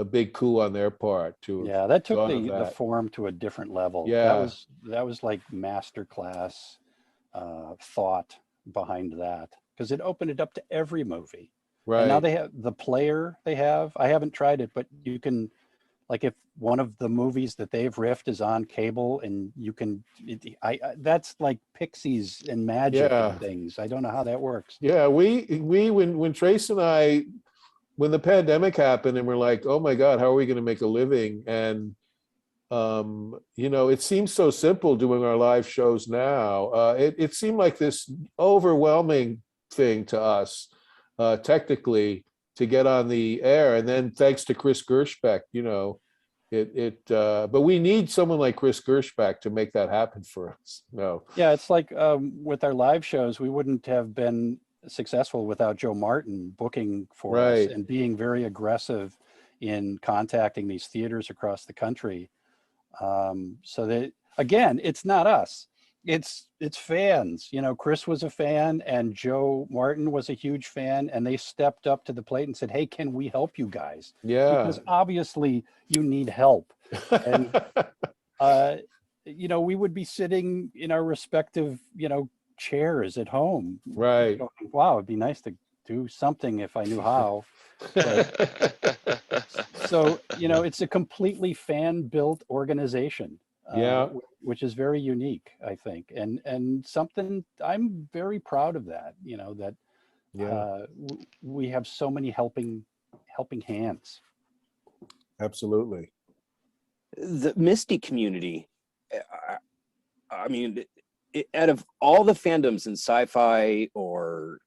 Speaker 4: big coup on their part too.
Speaker 5: Yeah, that took
Speaker 4: thought of
Speaker 5: the
Speaker 4: that.
Speaker 5: form to a different level.
Speaker 4: Yeah.
Speaker 5: That was like masterclass thought behind that, because it opened it up to every movie. And now
Speaker 4: Right.
Speaker 5: they have the player they have. I haven't tried it, but you can, like, if one of the movies that they've riffed is on cable, and you can, that's like pixies and magic
Speaker 4: Yeah.
Speaker 5: and things. I don't know how that works.
Speaker 4: Yeah, when Trace and I, when the pandemic happened and we're like, oh my God, how are we going to make a living? And it seems so simple doing our live shows now. It seemed like this overwhelming thing to us, technically, to get on the air. And then thanks to Chris Gershbeck, but we need someone like Chris Gershbeck to make that happen for us. No.
Speaker 5: Yeah, it's like with our live shows, we wouldn't have been successful without Joe Martin booking for us
Speaker 4: Right.
Speaker 5: and being very aggressive in contacting these theaters across the country. So that, again, it's not us, it's fans. Chris was a fan and Joe Martin was a huge fan, and they stepped up to the plate and said, hey, can we help you guys?
Speaker 4: Yeah.
Speaker 5: Because obviously you need help. And we would be sitting in our respective chairs at home,
Speaker 4: Right.
Speaker 5: going, wow, it'd be nice to do something if I knew how. So it's a completely fan-built organization,
Speaker 4: Yeah.
Speaker 5: which is very unique, I think, and something I'm very proud of that. That
Speaker 4: Yeah.
Speaker 5: we have so many helping helping hands.
Speaker 4: Absolutely.
Speaker 2: The Misty community, I mean, out of all the fandoms in sci-fi or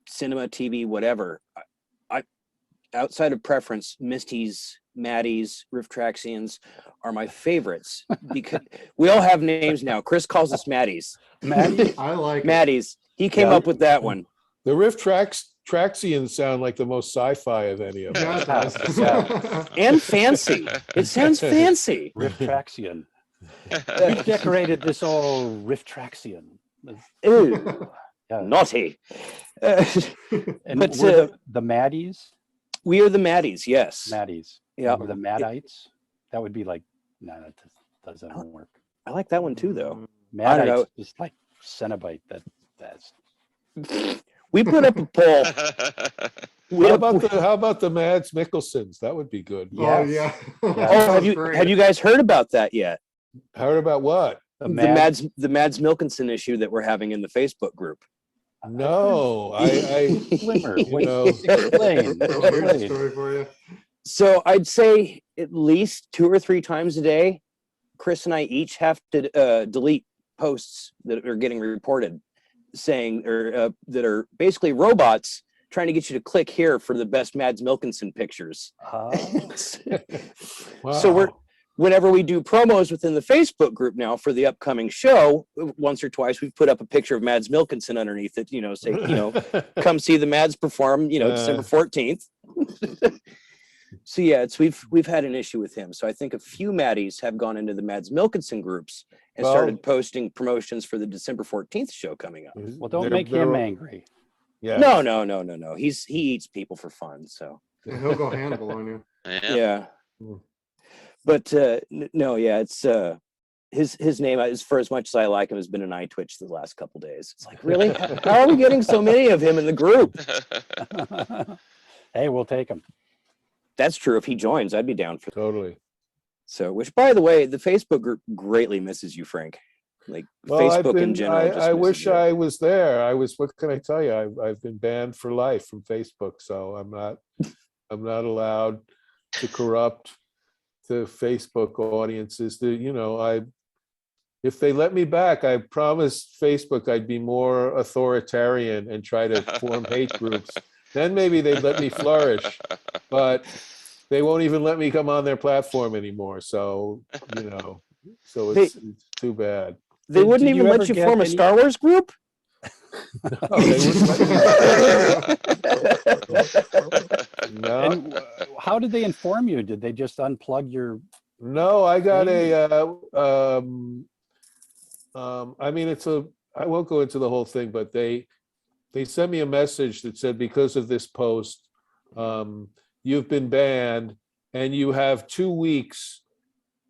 Speaker 2: cinema, TV, whatever, I outside of preference, Misty's, Maddie's, Riftraxians are my favorites because we all have names now. Chris calls us Maddies.
Speaker 5: Maddie,
Speaker 1: I like it.
Speaker 2: Maddies. He came
Speaker 5: Yeah.
Speaker 2: up with that one.
Speaker 4: The Traxians sound like the most sci-fi of any of
Speaker 1: Yeah,
Speaker 4: them.
Speaker 1: it does.
Speaker 5: Yeah.
Speaker 2: And fancy. It sounds fancy.
Speaker 5: Riftraxian. We decorated this all Riftraxian.
Speaker 2: Ew,
Speaker 5: Yeah.
Speaker 2: naughty.
Speaker 5: And
Speaker 2: But,
Speaker 5: we're the Maddies.
Speaker 2: We are the Maddies, yes.
Speaker 5: Maddies.
Speaker 2: Yeah.
Speaker 5: Or the Maddites. That would be like, no, that doesn't work.
Speaker 2: I like that one too, though. I don't know.
Speaker 5: Maddites is like Cenobite. That's
Speaker 2: We put up a poll.
Speaker 4: How about the Mads Mikkelsens? That would be good.
Speaker 1: Oh,
Speaker 5: Yes.
Speaker 1: yeah.
Speaker 2: Oh, have you guys heard about that yet?
Speaker 4: Heard about what?
Speaker 5: the
Speaker 2: The
Speaker 5: Mad.
Speaker 2: Mads Milkinson issue that we're having in the Facebook group.
Speaker 4: No, I
Speaker 5: Glimmer.
Speaker 4: you
Speaker 5: Wait,
Speaker 4: know.
Speaker 5: explain.
Speaker 1: Here's a
Speaker 5: Explain.
Speaker 1: story for you.
Speaker 2: So I'd say at least 2 or 3 times a day, Chris and I each have to delete posts that are getting reported saying or that are basically robots trying to get you to click here for the best Mads Milkinson pictures.
Speaker 4: Wow.
Speaker 2: So whenever we do promos within the Facebook group now for the upcoming show, once or twice we've put up a picture of Mads Milkinson underneath it, say, come see the Mads perform, December 14th. So yeah, we've had an issue with him. So I think a few Maddies have gone into the Mads Milkinson groups and started posting promotions for the December 14th show coming up.
Speaker 5: Well, don't make him angry.
Speaker 4: Yeah.
Speaker 2: No. He eats people for fun. So
Speaker 1: Yeah, he'll go Hannibal on you.
Speaker 2: yeah. But no, yeah, it's his name, as for as much as I like him, has been an eye twitch the last couple days. It's like, really? How are we getting so many of him in the group?
Speaker 5: Hey, we'll take him.
Speaker 2: That's true. If he joins, I'd be down for that.
Speaker 4: Totally.
Speaker 2: So, which, by the way, the Facebook group greatly misses you, Frank. Like Facebook in general. just
Speaker 4: I
Speaker 2: misses
Speaker 4: wish
Speaker 2: you.
Speaker 4: I was there. What can I tell you? I've been banned for life from Facebook, so I'm not allowed to corrupt the Facebook audiences. If they let me back, I promised Facebook I'd be more authoritarian and try to form hate groups. Then maybe they'd let me flourish, but they won't even let me come on their platform anymore. So, it's too bad.
Speaker 2: They
Speaker 5: Did
Speaker 2: wouldn't
Speaker 5: you
Speaker 2: even let
Speaker 5: ever
Speaker 2: you
Speaker 5: get
Speaker 2: form a
Speaker 5: any-
Speaker 2: Star Wars group?
Speaker 4: No, they wouldn't let me. No.
Speaker 5: And how did they inform you? Did they just unplug your?
Speaker 4: No, I got I won't go into the whole thing, but they sent me a message that said, because of this post, you've been banned and you have 2 weeks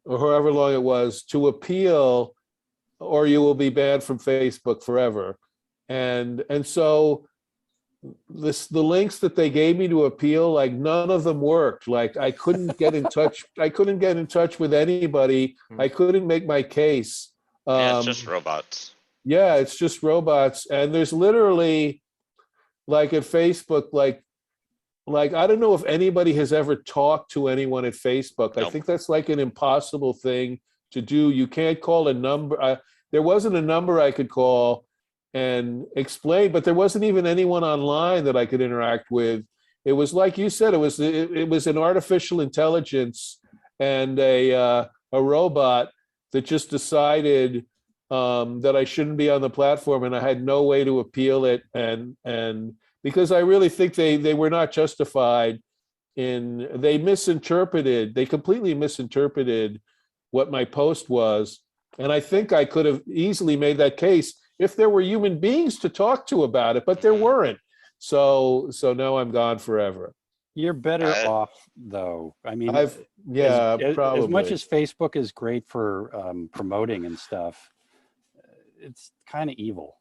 Speaker 4: or however long it was to appeal, or you will be banned from Facebook forever. And so the links that they gave me to appeal, like none of them worked. Like I couldn't get in touch. I couldn't get in touch with anybody. I couldn't make my case.
Speaker 3: Yeah, it's just robots.
Speaker 4: Yeah, it's just robots. And there's literally, like at Facebook, like I don't know if anybody has ever talked to anyone at Facebook. I
Speaker 3: Nope.
Speaker 4: think that's like an impossible thing to do. You can't call a number. There wasn't a number I could call and explain, but there wasn't even anyone online that I could interact with. It was like you said, it was an artificial intelligence and a robot that just decided that I shouldn't be on the platform, and I had no way to appeal it. And because I really think they were not justified they completely misinterpreted what my post was. And I think I could have easily made that case if there were human beings to talk to about it, but there weren't. So now I'm gone forever.
Speaker 5: You're better off though. I mean,
Speaker 4: Probably.
Speaker 5: as much as Facebook is great for promoting and stuff, it's kind of evil.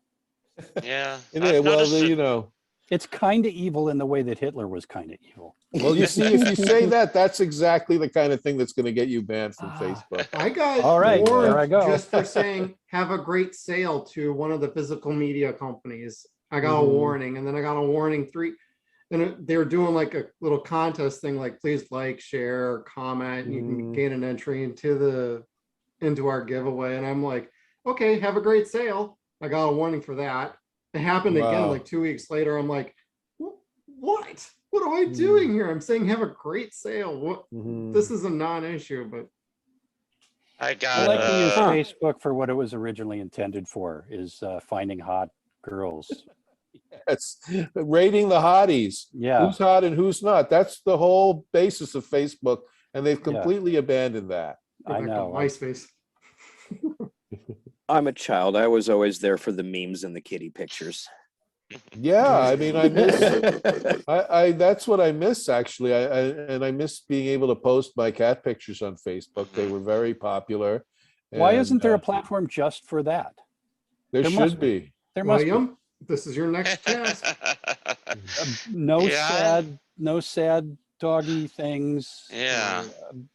Speaker 3: Yeah.
Speaker 4: Yeah,
Speaker 3: I've
Speaker 4: well,
Speaker 3: noticed it.
Speaker 5: It's kind of evil in the way that Hitler was kind of evil.
Speaker 4: Well, you see, if you say that, that's exactly the kind of thing that's going to get you banned from Facebook.
Speaker 1: I got
Speaker 5: All right,
Speaker 1: warned
Speaker 5: there I go.
Speaker 1: just for saying have a great sale to one of the physical media companies. I got a warning, and then I got a warning 3. and they were doing like a little contest thing, like please like, share, comment, and you can gain an entry into our giveaway. And I'm like, okay, have a great sale. I got a warning for that. It happened again
Speaker 4: Wow.
Speaker 1: like 2 weeks later. I'm like, what? What am I doing here? I'm saying have a great sale. What? This is a non-issue, but
Speaker 3: I
Speaker 5: I
Speaker 3: got
Speaker 5: like to use
Speaker 2: Huh.
Speaker 5: Facebook for what it was originally intended for, is finding hot girls.
Speaker 4: It's rating the hotties.
Speaker 5: Yeah.
Speaker 4: Who's hot and who's not. That's the whole basis of Facebook, and they've
Speaker 5: Yeah.
Speaker 4: completely abandoned that.
Speaker 1: go
Speaker 5: I
Speaker 1: back to
Speaker 5: know.
Speaker 1: MySpace.
Speaker 2: I'm a child. I was always there for the memes and the kitty pictures.
Speaker 4: Yeah, I mean, I miss. I that's what I miss actually. I miss being able to post my cat pictures on Facebook. They were very popular.
Speaker 5: Why
Speaker 4: and,
Speaker 5: isn't there a platform just for that?
Speaker 4: There
Speaker 5: there must
Speaker 4: should be.
Speaker 5: There must be.
Speaker 1: William, this is your next task.
Speaker 5: No
Speaker 3: Yeah.
Speaker 5: sad doggy things.
Speaker 3: Yeah.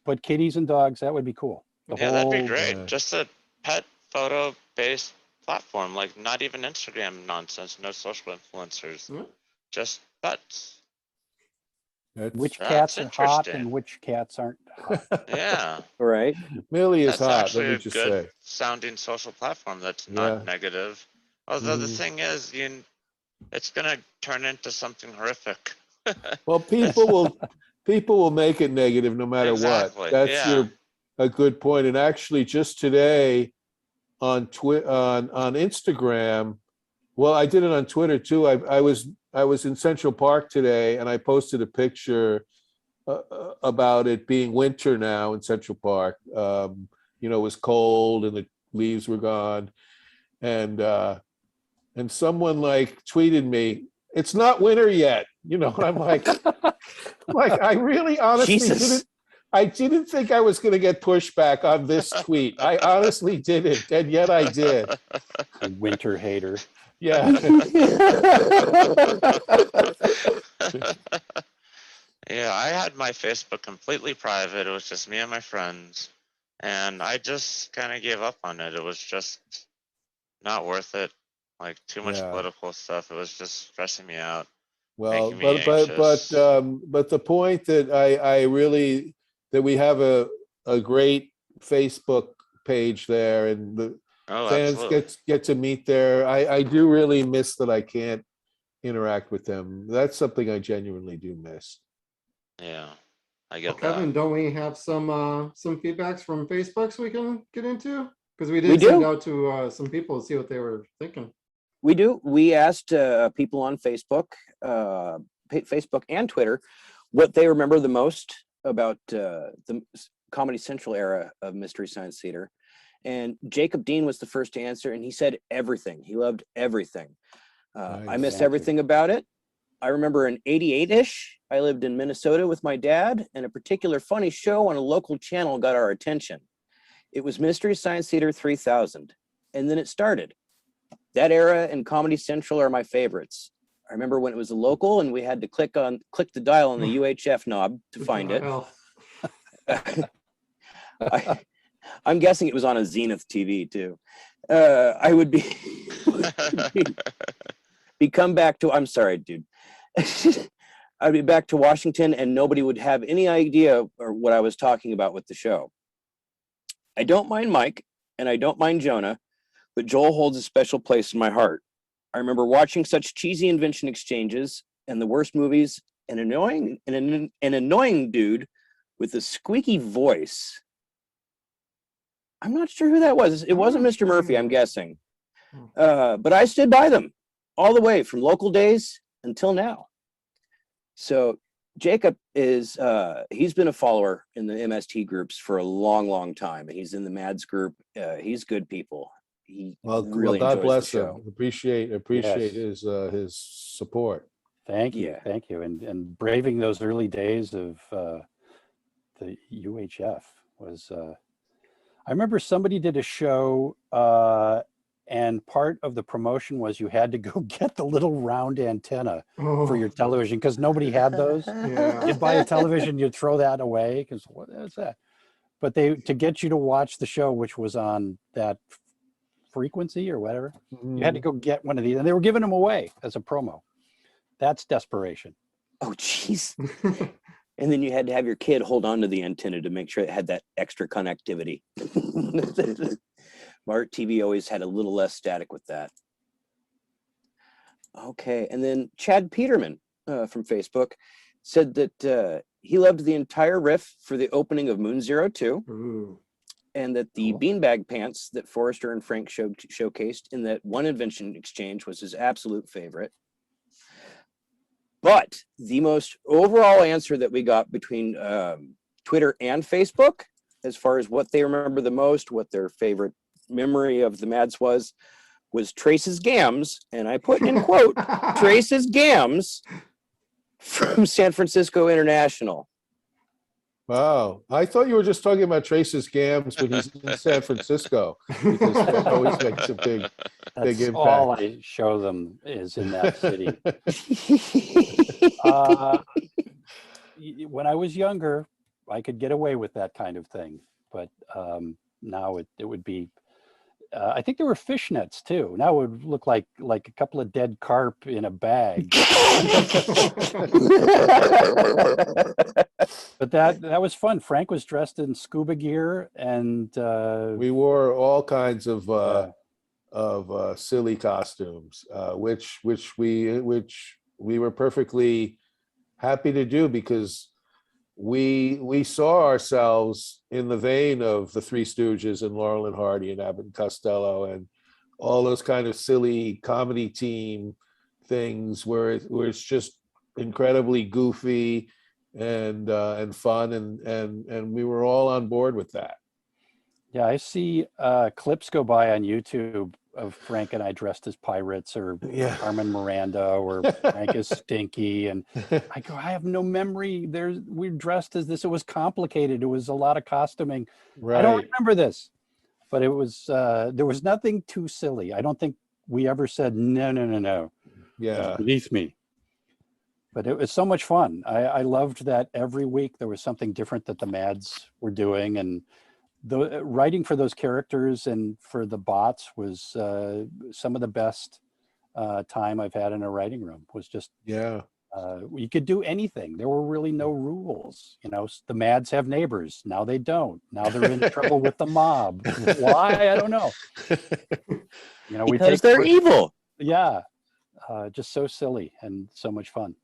Speaker 5: But kitties and dogs, that would be cool.
Speaker 3: Yeah, that'd be great.
Speaker 4: Yeah.
Speaker 3: Just a pet photo based platform, like not even Instagram nonsense, no social influencers,
Speaker 1: Hmm?
Speaker 3: just pets.
Speaker 5: Which
Speaker 3: That's
Speaker 5: cats are hot
Speaker 3: interesting.
Speaker 5: and which cats aren't hot.
Speaker 3: Yeah,
Speaker 2: Right?
Speaker 4: Millie is
Speaker 3: that's
Speaker 4: hot.
Speaker 3: actually
Speaker 4: Let me
Speaker 3: a
Speaker 4: just
Speaker 3: good
Speaker 4: say.
Speaker 3: sounding social platform that's
Speaker 4: Yeah.
Speaker 3: not negative. Although the
Speaker 4: Mhm.
Speaker 3: thing is, it's gonna turn into something horrific.
Speaker 4: Well, people will make it negative no matter
Speaker 3: Exactly,
Speaker 4: what. That's
Speaker 3: yeah.
Speaker 4: a good point. And actually, just today on Instagram, well, I did it on Twitter too. I was in Central Park today, and I posted a picture about it being winter now in Central Park. It was cold and the leaves were gone, and someone like tweeted me, "It's not winter yet." And I'm like, I really honestly
Speaker 2: Jesus.
Speaker 4: I didn't think I was going to get pushback on this tweet. I honestly didn't, and yet I did.
Speaker 5: A winter hater.
Speaker 4: Yeah.
Speaker 3: Yeah, I had my Facebook completely private. It was just me and my friends. And I just kind of gave up on it. It was just not worth it. Like too much
Speaker 4: Yeah.
Speaker 3: political stuff. It was just stressing me out,
Speaker 4: Well,
Speaker 3: making me anxious.
Speaker 4: but the point that I really that we have a great Facebook page there, and the
Speaker 3: Oh,
Speaker 4: fans
Speaker 3: absolutely.
Speaker 4: get to meet there. I do really miss that I can't interact with them. That's something I genuinely do miss.
Speaker 3: Yeah, I
Speaker 1: Well,
Speaker 3: get
Speaker 1: Kevin,
Speaker 3: that.
Speaker 1: don't we have some feedbacks from Facebooks we can get into? Because we
Speaker 2: We
Speaker 1: did send
Speaker 2: do.
Speaker 1: out to some people to see what they were thinking.
Speaker 2: We do. We asked people on Facebook, Facebook and Twitter, what they remember the most about the Comedy Central era of Mystery Science Theater. And Jacob Dean was the first to answer, and he said everything. He loved everything. I
Speaker 4: Nice.
Speaker 2: miss
Speaker 5: Thank you.
Speaker 2: everything about it. I remember in 88-ish, I lived in Minnesota with my dad, and a particular funny show on a local channel got our attention. It was Mystery Science Theater 3000, and then it started. That era and Comedy Central are my favorites. I remember when it was a local and we had to click the dial on the UHF knob to find it.
Speaker 1: Well,
Speaker 2: I'm guessing it was on a Zenith TV too. I would be come back to, I'm sorry, dude. I'd be back to Washington and nobody would have any idea or what I was talking about with the show. I don't mind Mike and I don't mind Jonah, but Joel holds a special place in my heart. I remember watching such cheesy invention exchanges and the worst movies, an annoying dude with a squeaky voice. I'm not sure who that was. It wasn't Mr. Murphy, I'm guessing. But I stood by them all the way from local days until now. So Jacob is, he's been a follower in the MST groups for a long, long time. He's in the Mads group. He's good people. He really
Speaker 4: God
Speaker 2: enjoys
Speaker 4: bless
Speaker 2: the
Speaker 4: him.
Speaker 2: show.
Speaker 4: Appreciate
Speaker 5: Yes.
Speaker 4: his support.
Speaker 5: Thank you.
Speaker 2: Yeah.
Speaker 5: Thank you. And braving those early days of the UHF was, I remember somebody did a show and part of the promotion was you had to go get the little round antenna for your television because nobody had those.
Speaker 1: Yeah.
Speaker 5: You'd buy a television, you'd throw that away because what is that? But to get you to watch the show, which was on that frequency or whatever, you had to go get one of these, and they were giving them away as a promo. That's desperation.
Speaker 2: Oh, jeez. And then you had to have your kid hold on to the antenna to make sure it had that extra connectivity. Smart TV always had a little less static with that. Okay, and then Chad Peterman from Facebook said that he loved the entire riff for the opening of Moon 02,
Speaker 1: Ooh.
Speaker 2: and that the
Speaker 1: Cool.
Speaker 2: beanbag pants that Forrester and Frank showcased in that one invention exchange was his absolute favorite. But the most overall answer that we got between Twitter and Facebook, as far as what they remember the most, what their favorite memory of the Mads was Trace's Gams, and I put in quote, Trace's Gams from San Francisco International.
Speaker 4: Wow. I thought you were just talking about Trace's Gams when he's in San Francisco, because that always makes a big
Speaker 5: That's
Speaker 4: impact.
Speaker 5: all I show them is in that city. When I was younger, I could get away with that kind of thing, but now it would be. I think there were fishnets too. Now it would look like a couple of dead carp in a bag. But that was fun. Frank was dressed in scuba gear, and
Speaker 4: We wore all kinds of
Speaker 5: yeah.
Speaker 4: silly costumes, which we were perfectly happy to do, because we saw ourselves in the vein of the Three Stooges and Laurel and Hardy and Abbott and Costello and all those kind of silly comedy team things where it's just incredibly goofy and fun, and we were all on board with that.
Speaker 5: Yeah, I see clips go by on YouTube of Frank and I dressed as pirates, or
Speaker 4: Yeah.
Speaker 5: Carmen Miranda, or Frank is Stinky, and I go, I have no memory. We're dressed as this. It was complicated. It was a lot of costuming. I don't
Speaker 4: Right.
Speaker 5: remember this, but it was there was nothing too silly. I don't think we ever said no.
Speaker 4: Yeah.
Speaker 5: It's beneath me. But it was so much fun. I loved that every week there was something different that the Mads were doing, and the writing for those characters and for the bots was some of the best time I've had in a writing room. Was just
Speaker 4: Yeah.
Speaker 5: you could do anything. There were really no rules. You know, the Mads have neighbors. Now they don't. Now they're in trouble with the mob. Why? I don't know. You know,
Speaker 2: Because they're evil.
Speaker 5: Yeah, just so silly and so much fun.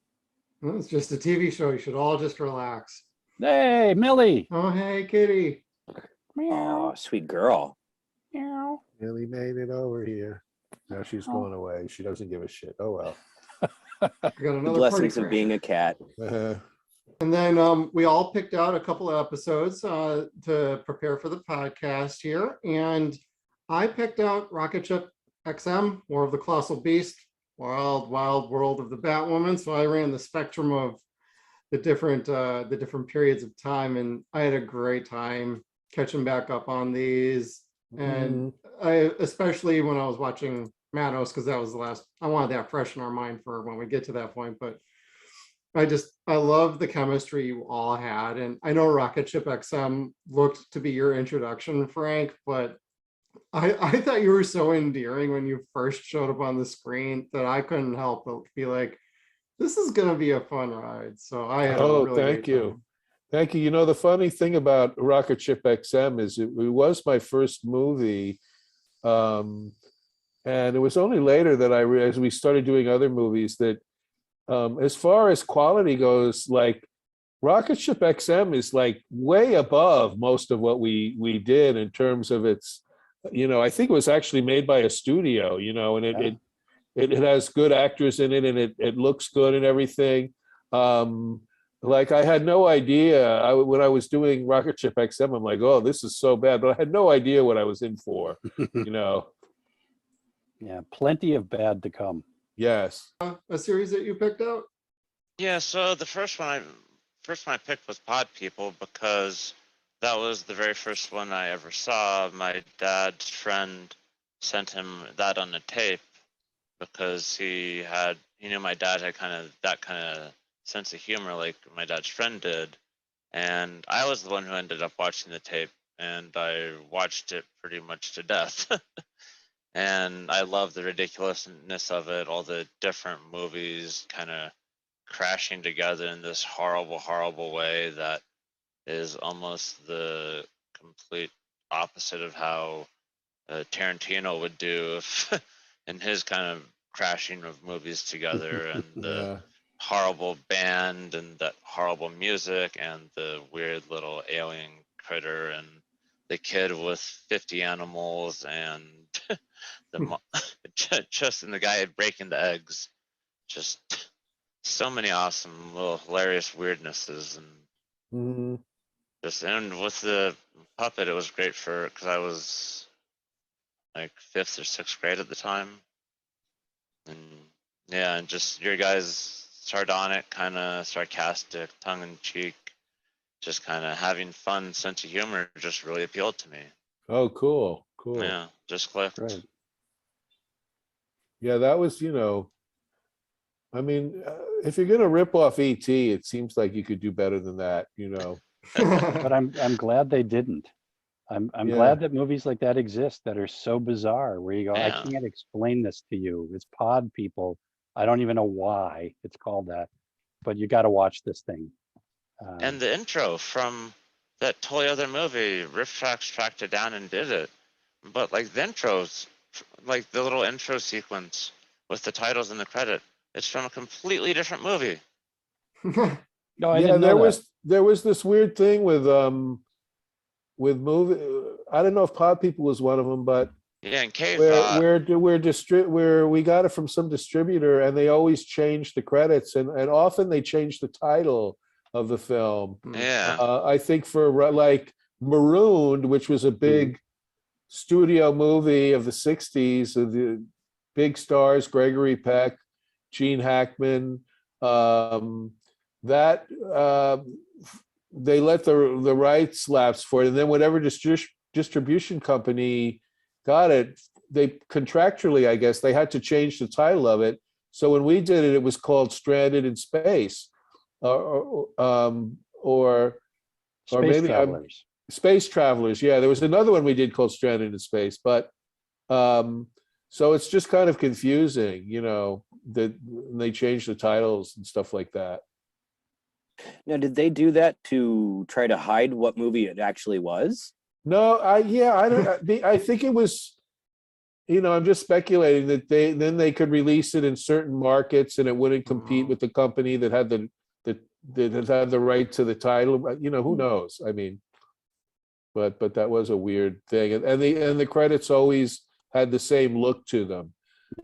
Speaker 1: Well, it's just a TV show. You should all just relax.
Speaker 5: Hey, Millie.
Speaker 1: Oh, hey, kitty.
Speaker 2: Oh, sweet girl.
Speaker 5: Meow.
Speaker 4: Really made it over here. Now she's going away. She doesn't give a shit. Oh well.
Speaker 1: We got
Speaker 2: The
Speaker 1: another
Speaker 2: blessings
Speaker 1: party
Speaker 2: of being a cat.
Speaker 1: And then we all picked out a couple of episodes to prepare for the podcast here. And I picked out Rocket Ship XM, War of the Colossal Beast, Wild World of the Batwoman. So I ran the spectrum of the different periods of time, and I had a great time catching back up on these. And I, especially when I was watching Manos, because that was the last, I wanted that fresh in our mind for when we get to that point. But I love the chemistry you all had. And I know Rocket Ship XM looked to be your introduction, Frank, but I thought you were so endearing when you first showed up on the screen that I couldn't help but be like, this is going to be a fun ride. So I had a really
Speaker 4: thank
Speaker 1: great
Speaker 4: you.
Speaker 1: time.
Speaker 4: Thank you. You know, the funny thing about Rocket Ship XM is it was my first movie. And it was only later that I realized, we started doing other movies, that as far as quality goes, like Rocket Ship XM is like way above most of what we did in terms of its, you know, I think it was actually made by a studio, you know, and it has good actors in it, and it looks good and everything. Like I had no idea when I was doing Rocket Ship XM, I'm like, oh, this is so bad, but I had no idea what I was in for, you know.
Speaker 5: Yeah, plenty of bad to come.
Speaker 4: Yes.
Speaker 1: A series that you picked out?
Speaker 3: Yeah, so the first one I picked was Pod People, because that was the very first one I ever saw. My dad's friend sent him that on a tape because he knew my dad had that kind of sense of humor like my dad's friend did. And I was the one who ended up watching the tape, and I watched it pretty much to death. And I love the ridiculousness of it, all the different movies kind of crashing together in this horrible, horrible way that is almost the complete opposite of how Tarantino would do if in his kind of crashing of movies together, and the
Speaker 4: Yeah.
Speaker 3: horrible band and that horrible music and the weird little alien critter and the kid with 50 animals and just and the guy breaking the eggs. Just so many awesome little hilarious weirdnesses, and
Speaker 4: Mhm.
Speaker 3: just, and with the puppet, it was great because I was like 5th or 6th grade at the time, and yeah, and just your guys' sardonic, kind of sarcastic, tongue-in-cheek, just kind of having fun sense of humor just really appealed to me.
Speaker 4: Oh, cool. Cool.
Speaker 3: Yeah, just clicked.
Speaker 5: Right.
Speaker 4: Yeah, that was, I mean, if you're gonna rip off ET, it seems like you could do better than that,
Speaker 5: But I'm glad they didn't. I'm
Speaker 4: Yeah.
Speaker 5: glad that movies like that exist that are so bizarre where you go, I
Speaker 3: Yeah.
Speaker 5: can't explain this to you. It's pod people. I don't even know why it's called that, but you got to watch this thing.
Speaker 3: And the intro from that totally other movie, Riff Tracks tracked it down and did it. But like the intros, like the little intro sequence with the titles and the credit, it's from a completely different movie.
Speaker 5: No, I
Speaker 4: Yeah,
Speaker 5: didn't know that.
Speaker 4: there was this weird thing with movie. I don't know if Pod People was one of them, but
Speaker 3: Yeah, and Cave,
Speaker 4: where we got it from some distributor, and they always change the credits, and often they change the title of the film.
Speaker 3: yeah,
Speaker 4: I think for like Marooned, which was a big studio movie of the 60s, of the big stars, Gregory Peck, Gene Hackman, that they let the rights lapse for it, and then whatever distribution company got it, they contractually, I guess, they had to change the title of it. So when we did it, it was called Stranded in Space, or
Speaker 5: Space
Speaker 4: maybe
Speaker 5: Travelers.
Speaker 4: Space Travelers. Yeah, there was another one we did called Stranded in Space, but so it's just kind of confusing, that they changed the titles and stuff like that.
Speaker 2: Now, did they do that to try to hide what movie it actually was?
Speaker 4: No, I don't. I think it was, I'm just speculating that they could release it in certain markets and it wouldn't compete with the company that had the right to the title. Who knows? I mean, but that was a weird thing, and the credits always had the same look to them.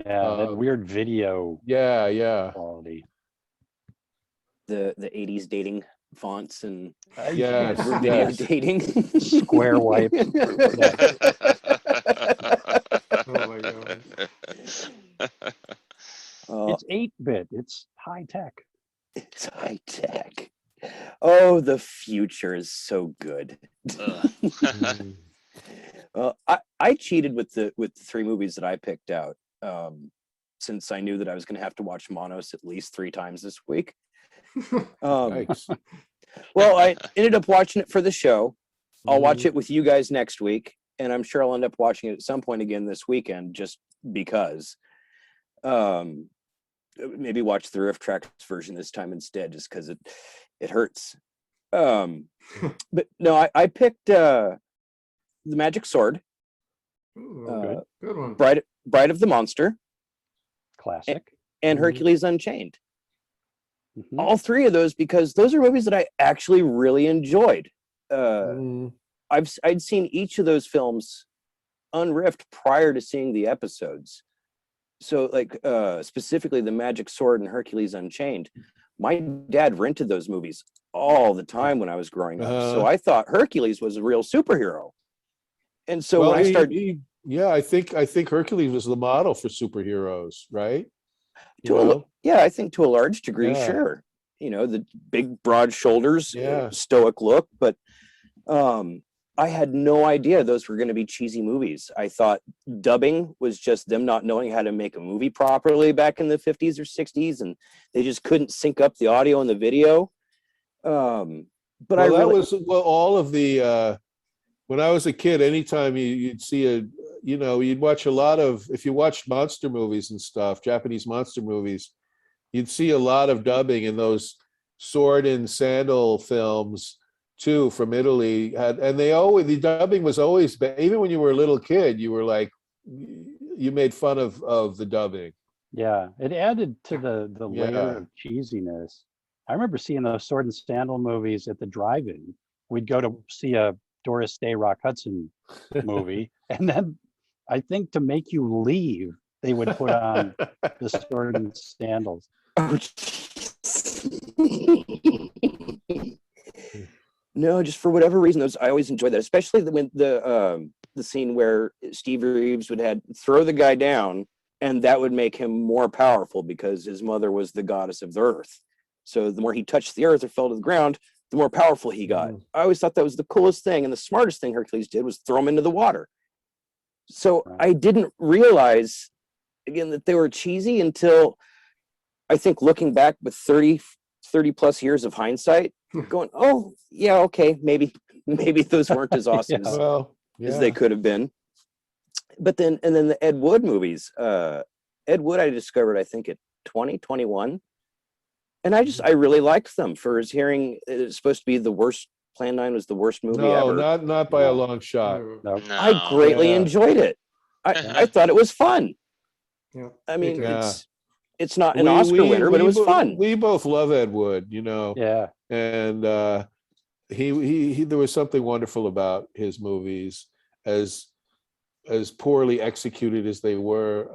Speaker 5: Yeah, that weird video
Speaker 4: Yeah.
Speaker 5: quality.
Speaker 2: The 80s dating fonts and
Speaker 4: Yes.
Speaker 2: we're video
Speaker 4: Yes.
Speaker 2: dating.
Speaker 5: Square wipe.
Speaker 1: Oh my god.
Speaker 5: It's 8-bit. It's high tech.
Speaker 2: It's high tech. Oh, the future is so good. Well, I cheated with the 3 movies that I picked out, since I knew that I was going to have to watch Manos at least 3 times this week.
Speaker 4: Nice.
Speaker 2: Well, I ended up watching it for the show. I'll watch it with you guys next week, and I'm sure I'll end up watching it at some point again this weekend, just because. Maybe watch the Riff Tracks version this time instead, just because it hurts. But no, I picked The Magic Sword,
Speaker 1: Ooh, good one.
Speaker 2: Bride of the Monster,
Speaker 5: Classic.
Speaker 2: and Hercules Unchained.
Speaker 5: Mhm.
Speaker 2: All 3 of those, because those are movies that I actually really enjoyed. I'd seen each of those films unriffed prior to seeing the episodes. So like specifically The Magic Sword and Hercules Unchained, my dad rented those movies all the time when I was growing up. So I thought Hercules was a real superhero. And so when I started,
Speaker 4: I think Hercules was the model for superheroes, right?
Speaker 2: I think to a large degree,
Speaker 4: Yeah.
Speaker 2: sure. The big broad shoulders,
Speaker 4: Yeah.
Speaker 2: stoic look, but I had no idea those were going to be cheesy movies. I thought dubbing was just them not knowing how to make a movie properly back in the 50s or 60s, and they just couldn't sync up the audio and the video. But
Speaker 4: all of the when I was a kid, anytime you'd see you'd watch a lot of, if you watched monster movies and stuff, Japanese monster movies, you'd see a lot of dubbing in those sword and sandal films too from Italy. And the dubbing was always, even when you were a little kid, you were like, you made fun of the dubbing.
Speaker 5: Yeah, it added to the layer
Speaker 4: Yeah.
Speaker 5: of cheesiness. I remember seeing those sword and sandal movies at the drive-in. We'd go to see a Doris Day Rock Hudson movie, and then I think to make you leave, they would put on the sword and sandals.
Speaker 2: Oh, no, just for whatever reason, I always enjoyed that, especially when the scene where Steve Reeves would throw the guy down, and that would make him more powerful because his mother was the goddess of the earth. So the more he touched the earth or fell to the ground, the more powerful he got. I always thought that was the coolest thing, and the smartest thing Hercules did was throw him into the water. So I didn't realize, again, that they were cheesy until I think looking back with 30 plus years of hindsight, going, oh, yeah, okay, maybe those weren't as awesome as they could have been. But then the Ed Wood movies, Ed Wood I discovered, I think, at 2021. And I really liked them for his hearing. It's supposed to be the worst. Plan 9 was the worst movie ever.
Speaker 4: Not by a long shot.
Speaker 5: No.
Speaker 3: No.
Speaker 2: I greatly enjoyed it. I thought it was fun.
Speaker 1: Yeah.
Speaker 2: I mean,
Speaker 4: Yeah.
Speaker 2: it's not an Oscar winner, but it was fun.
Speaker 4: We both love Ed Wood, you know.
Speaker 5: Yeah.
Speaker 4: And he there was something wonderful about his movies, as poorly executed as they were.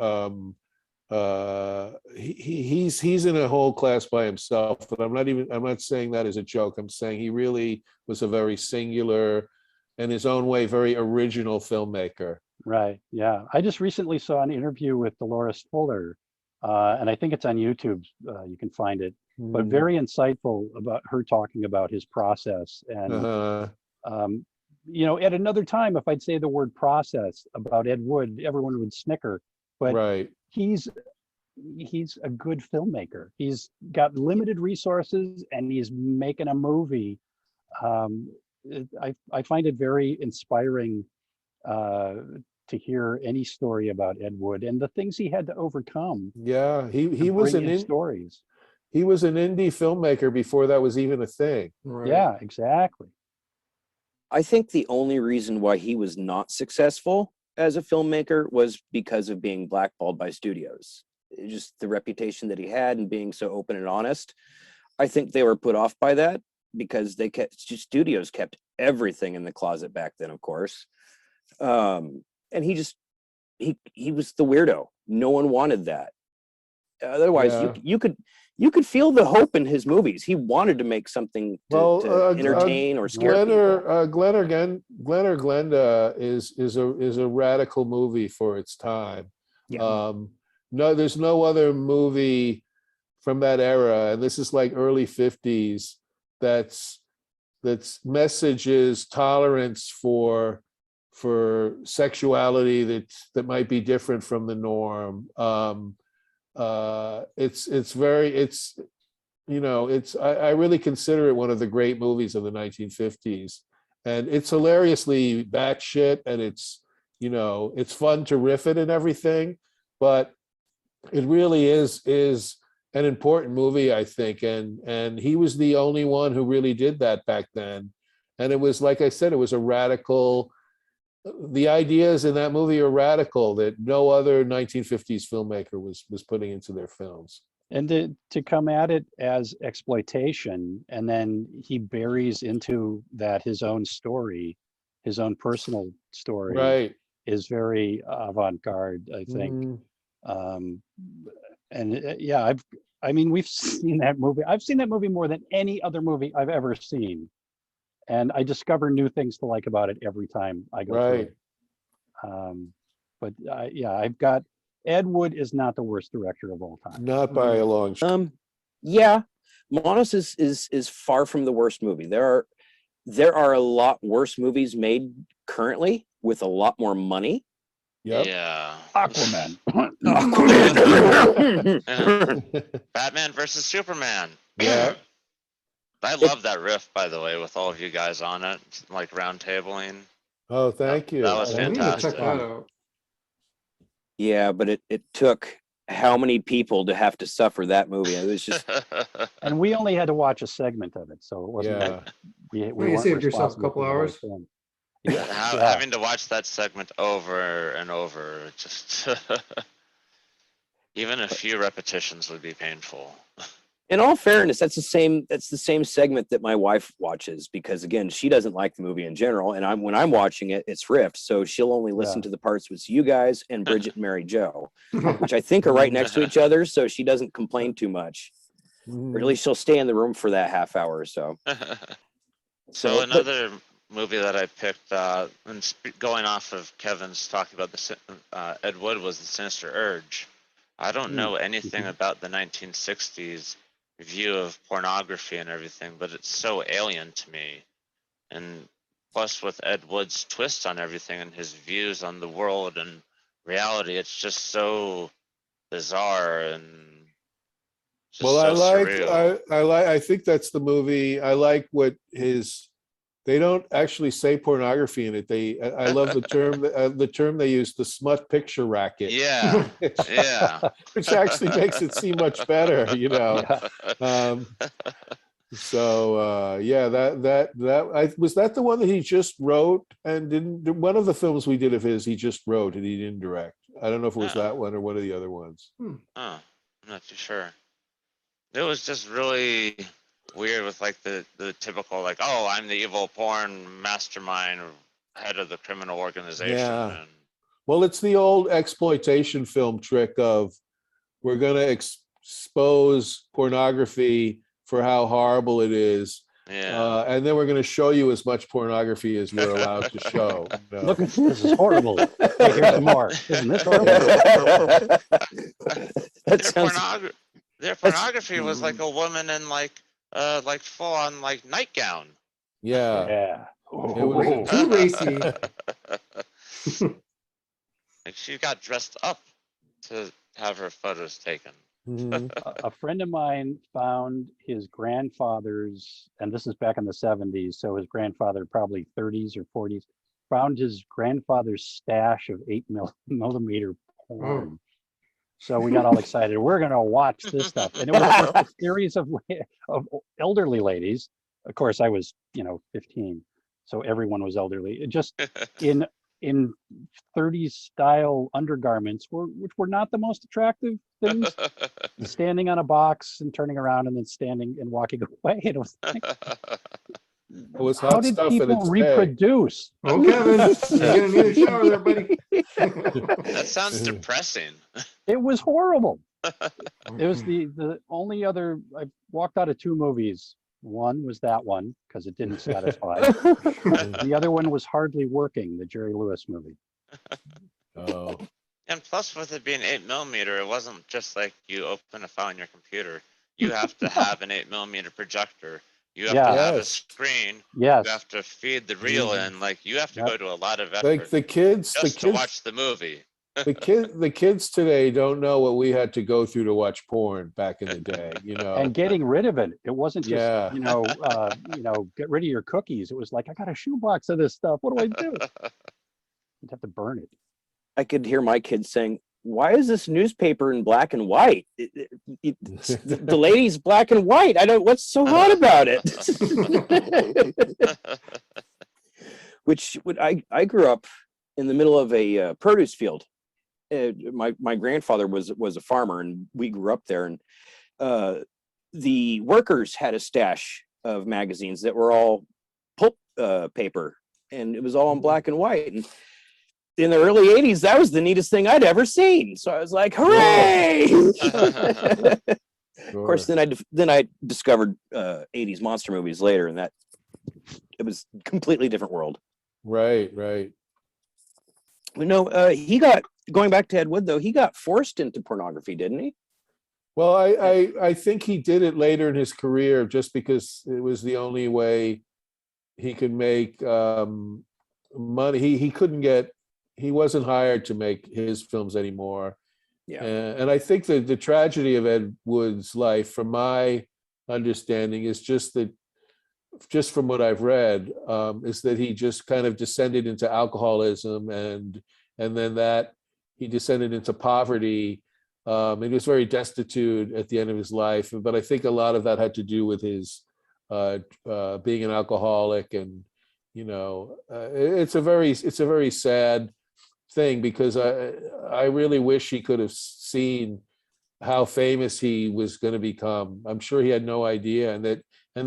Speaker 4: He's in a whole class by himself, and I'm not saying that as a joke. I'm saying he really was a very singular, in his own way, very original filmmaker.
Speaker 5: Right. Yeah. I just recently saw an interview with Dolores Fuller, and I think it's on YouTube. You can find it, but very insightful about her talking about his process. And, you know, at another time, if I'd say the word process about Ed Wood, everyone would snicker, but he's a good filmmaker. He's got limited resources and he's making a movie. I find it very inspiring to hear any story about Ed Wood and the things he had to overcome.
Speaker 4: Yeah, he was
Speaker 5: stories.
Speaker 4: He was an indie filmmaker before that was even a thing.
Speaker 1: Right.
Speaker 5: Yeah, exactly.
Speaker 2: I think the only reason why he was not successful as a filmmaker was because of being blackballed by studios. Just the reputation that he had and being so open and honest. I think they were put off by that because studios kept everything in the closet back then, of course. And he was the weirdo. No one wanted that. Otherwise, you could feel the hope in his movies. He wanted to make something to entertain or scare people.
Speaker 4: Glen or Glenda is a radical movie for its time.
Speaker 2: Yeah.
Speaker 4: No, there's no other movie from that era, and this is like early 50s, that's messages tolerance for sexuality that might be different from the norm. I really consider it one of the great movies of the 1950s, and it's hilariously batshit, and it's fun to riff it and everything, but it really is an important movie, I think, and he was the only one who really did that back then. And it was, like I said, it was a radical. The ideas in that movie are radical that no other 1950s filmmaker was putting into their films.
Speaker 5: And to come at it as exploitation, and then he buries into that his own story, his own personal story,
Speaker 4: right,
Speaker 5: is very avant-garde, I think. We've seen that movie. I've seen that movie more than any other movie I've ever seen. And I discover new things to like about it every time I go through it. I've got Ed Wood is not the worst director of all time.
Speaker 4: Not by a long shot.
Speaker 2: Yeah, Manos is far from the worst movie. There are a lot worse movies made currently with a lot more money.
Speaker 4: Yep.
Speaker 3: Yeah.
Speaker 5: Aquaman.
Speaker 3: Batman versus Superman.
Speaker 4: Yeah.
Speaker 3: I love that riff, by the way, with all of you guys on it, like round tabling.
Speaker 4: Oh, thank you.
Speaker 3: That was
Speaker 1: I need to check
Speaker 3: fantastic.
Speaker 1: that out.
Speaker 2: Yeah, but it took how many people to have to suffer that movie. It was just
Speaker 5: And we only had to watch a segment of it, so it wasn't
Speaker 4: Yeah.
Speaker 5: like we
Speaker 1: Well, you
Speaker 5: weren't
Speaker 1: saved yourself a
Speaker 5: responsible
Speaker 1: couple
Speaker 5: for the whole
Speaker 1: hours.
Speaker 5: thing.
Speaker 3: Having to watch that segment over and over, just even a few repetitions would be painful.
Speaker 2: in all fairness, that's the same segment that my wife watches, because again, she doesn't like the movie in general, and when I'm watching it, it's riffed, so she'll only listen to the parts with you guys and Bridget and Mary Jo, which I think are right next to each other, so she doesn't complain too much, or at least she'll stay in the room for that half hour or so.
Speaker 3: So another movie that I picked, going off of Kevin's talking about Ed Wood, was The Sinister Urge. I don't know anything about the 1960s view of pornography and everything, but it's so alien to me. And plus with Ed Wood's twist on everything and his views on the world and reality, it's just so bizarre and just
Speaker 4: Well,
Speaker 3: so surreal.
Speaker 4: I think that's the movie. I like what they don't actually say pornography in it. I love the term they use, the smut picture racket.
Speaker 3: Yeah, yeah.
Speaker 4: Which actually makes it seem much better, you know. Yeah, was that the one that he just wrote and didn't. One of the films we did of his, he just wrote and he didn't direct. I don't know if it was that one or one of the other ones.
Speaker 3: I'm not too sure. It was just really weird with like the typical like, oh, I'm the evil porn mastermind or head of the criminal organization.
Speaker 4: Yeah.
Speaker 3: And
Speaker 4: well, it's the old exploitation film trick of we're going to expose pornography for how horrible it is.
Speaker 3: yeah.
Speaker 4: And then we're going to show you as much pornography as we're allowed to show. You know?
Speaker 5: Look, this is horrible. Hey, here's some more. Isn't this horrible?
Speaker 3: Their pornography was like a woman in like full on like nightgown.
Speaker 4: Yeah.
Speaker 5: Yeah.
Speaker 4: It was
Speaker 1: Too racy.
Speaker 3: Like she got dressed up to have her photos taken.
Speaker 4: Mhm.
Speaker 5: A friend of mine found his grandfather's, and this is back in the 70s, so his grandfather probably 30s or 40s, found his grandfather's stash of 8mm porn. So we got all excited. We're going to watch this stuff. And it was a series of elderly ladies. Of course, I was, 15. So everyone was elderly. Just in 30s style undergarments, which were not the most attractive things. Standing on a box and turning around and then standing and walking away. And it was like,
Speaker 4: It was
Speaker 5: how
Speaker 4: hot
Speaker 5: did
Speaker 4: stuff in
Speaker 5: people
Speaker 4: its day.
Speaker 5: reproduce?
Speaker 1: Oh, Kevin, you're gonna need a shower there, buddy.
Speaker 3: That sounds depressing.
Speaker 5: It was horrible. It was the only other, I walked out of 2 movies. One was that one because it didn't satisfy. The other one was Hardly Working, the Jerry Lewis movie.
Speaker 4: Oh.
Speaker 3: And plus, with it being 8mm, it wasn't just like you open a file on your computer. You have to have an 8mm projector. You have to have a screen.
Speaker 5: Yes.
Speaker 3: You have to feed the reel in. Like you have to go to a lot of effort
Speaker 4: Like the kids
Speaker 3: to watch the movie.
Speaker 4: the kids today don't know what we had to go through to watch porn back in the day,
Speaker 5: And getting rid of it. It wasn't just,
Speaker 4: Yeah.
Speaker 5: get rid of your cookies. It was like, I got a shoebox of this stuff. What do I do? You'd have to burn it.
Speaker 2: I could hear my kids saying, why is this newspaper in black and white? The lady's black and white. What's so hot about it? I grew up in the middle of a produce field. My grandfather was a farmer, and we grew up there. And the workers had a stash of magazines that were all pulp paper, and it was all in black and white. And in the early 80s, that was the neatest thing I'd ever seen. So I was like, hooray! Of course, then I discovered 80s monster movies later, and that it was a completely different world.
Speaker 4: Right.
Speaker 2: No, going back to Ed Wood, though, he got forced into pornography, didn't he?
Speaker 4: Well, I think he did it later in his career just because it was the only way he could make money. He wasn't hired to make his films anymore.
Speaker 2: Yeah.
Speaker 4: And I think that the tragedy of Ed Wood's life, from my understanding, is just from what I've read, is that he just kind of descended into alcoholism, and then that he descended into poverty, He was very destitute at the end of his life, but I think a lot of that had to do with his being an alcoholic, and it's a very sad thing, because I really wish he could have seen how famous he was going to become. I'm sure he had no idea, and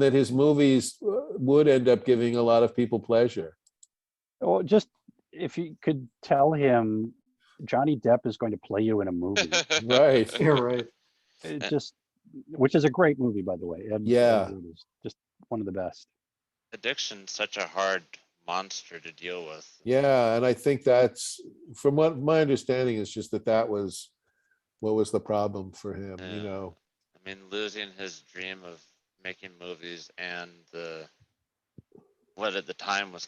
Speaker 4: that his movies would end up giving a lot of people pleasure.
Speaker 5: Well, just if you could tell him Johnny Depp is going to play you in a movie,
Speaker 4: Right.
Speaker 1: You're right.
Speaker 5: it just, which is a great movie, by the way.
Speaker 4: Yeah.
Speaker 5: Ed Wood is just one of the best.
Speaker 3: Addiction's such a hard monster to deal with.
Speaker 4: Yeah, and I think that's, from what my understanding is, just that was what was the problem for him.
Speaker 3: Yeah. I mean, losing his dream of making movies and what at the time was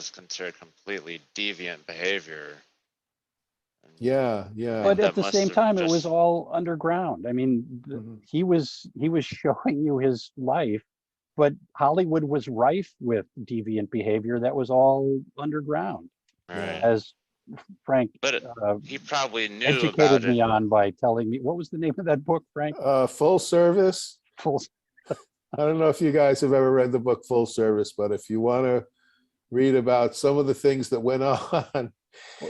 Speaker 3: considered completely deviant behavior. And
Speaker 4: Yeah.
Speaker 5: But
Speaker 3: that
Speaker 5: at the
Speaker 3: must
Speaker 5: same
Speaker 3: have
Speaker 5: time, it was
Speaker 3: just-
Speaker 5: all underground. I mean,
Speaker 1: Mhm.
Speaker 5: he was showing you his life, but Hollywood was rife with deviant behavior that was all underground,
Speaker 3: Right.
Speaker 5: as Frank
Speaker 3: But he probably knew
Speaker 5: educated
Speaker 3: about
Speaker 5: me
Speaker 3: it.
Speaker 5: on by telling me, what was the name of that book, Frank?
Speaker 4: Full Service.
Speaker 5: Full-
Speaker 4: I don't know if you guys have ever read the book Full Service, but if you want to read about some of the things that went on,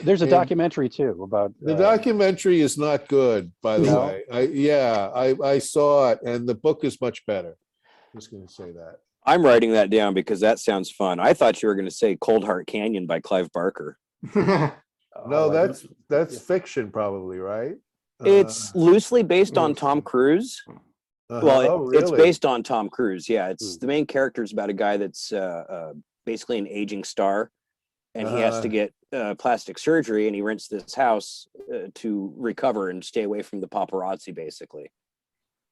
Speaker 5: There's a
Speaker 4: And-
Speaker 5: documentary too about
Speaker 4: the documentary is not good, by the
Speaker 5: No?
Speaker 4: way. I saw it, and the book is much better. I'm just going to say that.
Speaker 2: I'm writing that down because that sounds fun. I thought you were going to say Cold Heart Canyon by Clive Barker.
Speaker 4: No,
Speaker 5: Oh, I don't-
Speaker 4: that's fiction, probably, right?
Speaker 2: It's loosely based on Tom Cruise. Well, it's
Speaker 4: really?
Speaker 2: based on Tom Cruise. Yeah, it's the main character is about a guy that's basically an aging star, and he has to get plastic surgery, and he rents this house to recover and stay away from the paparazzi, basically.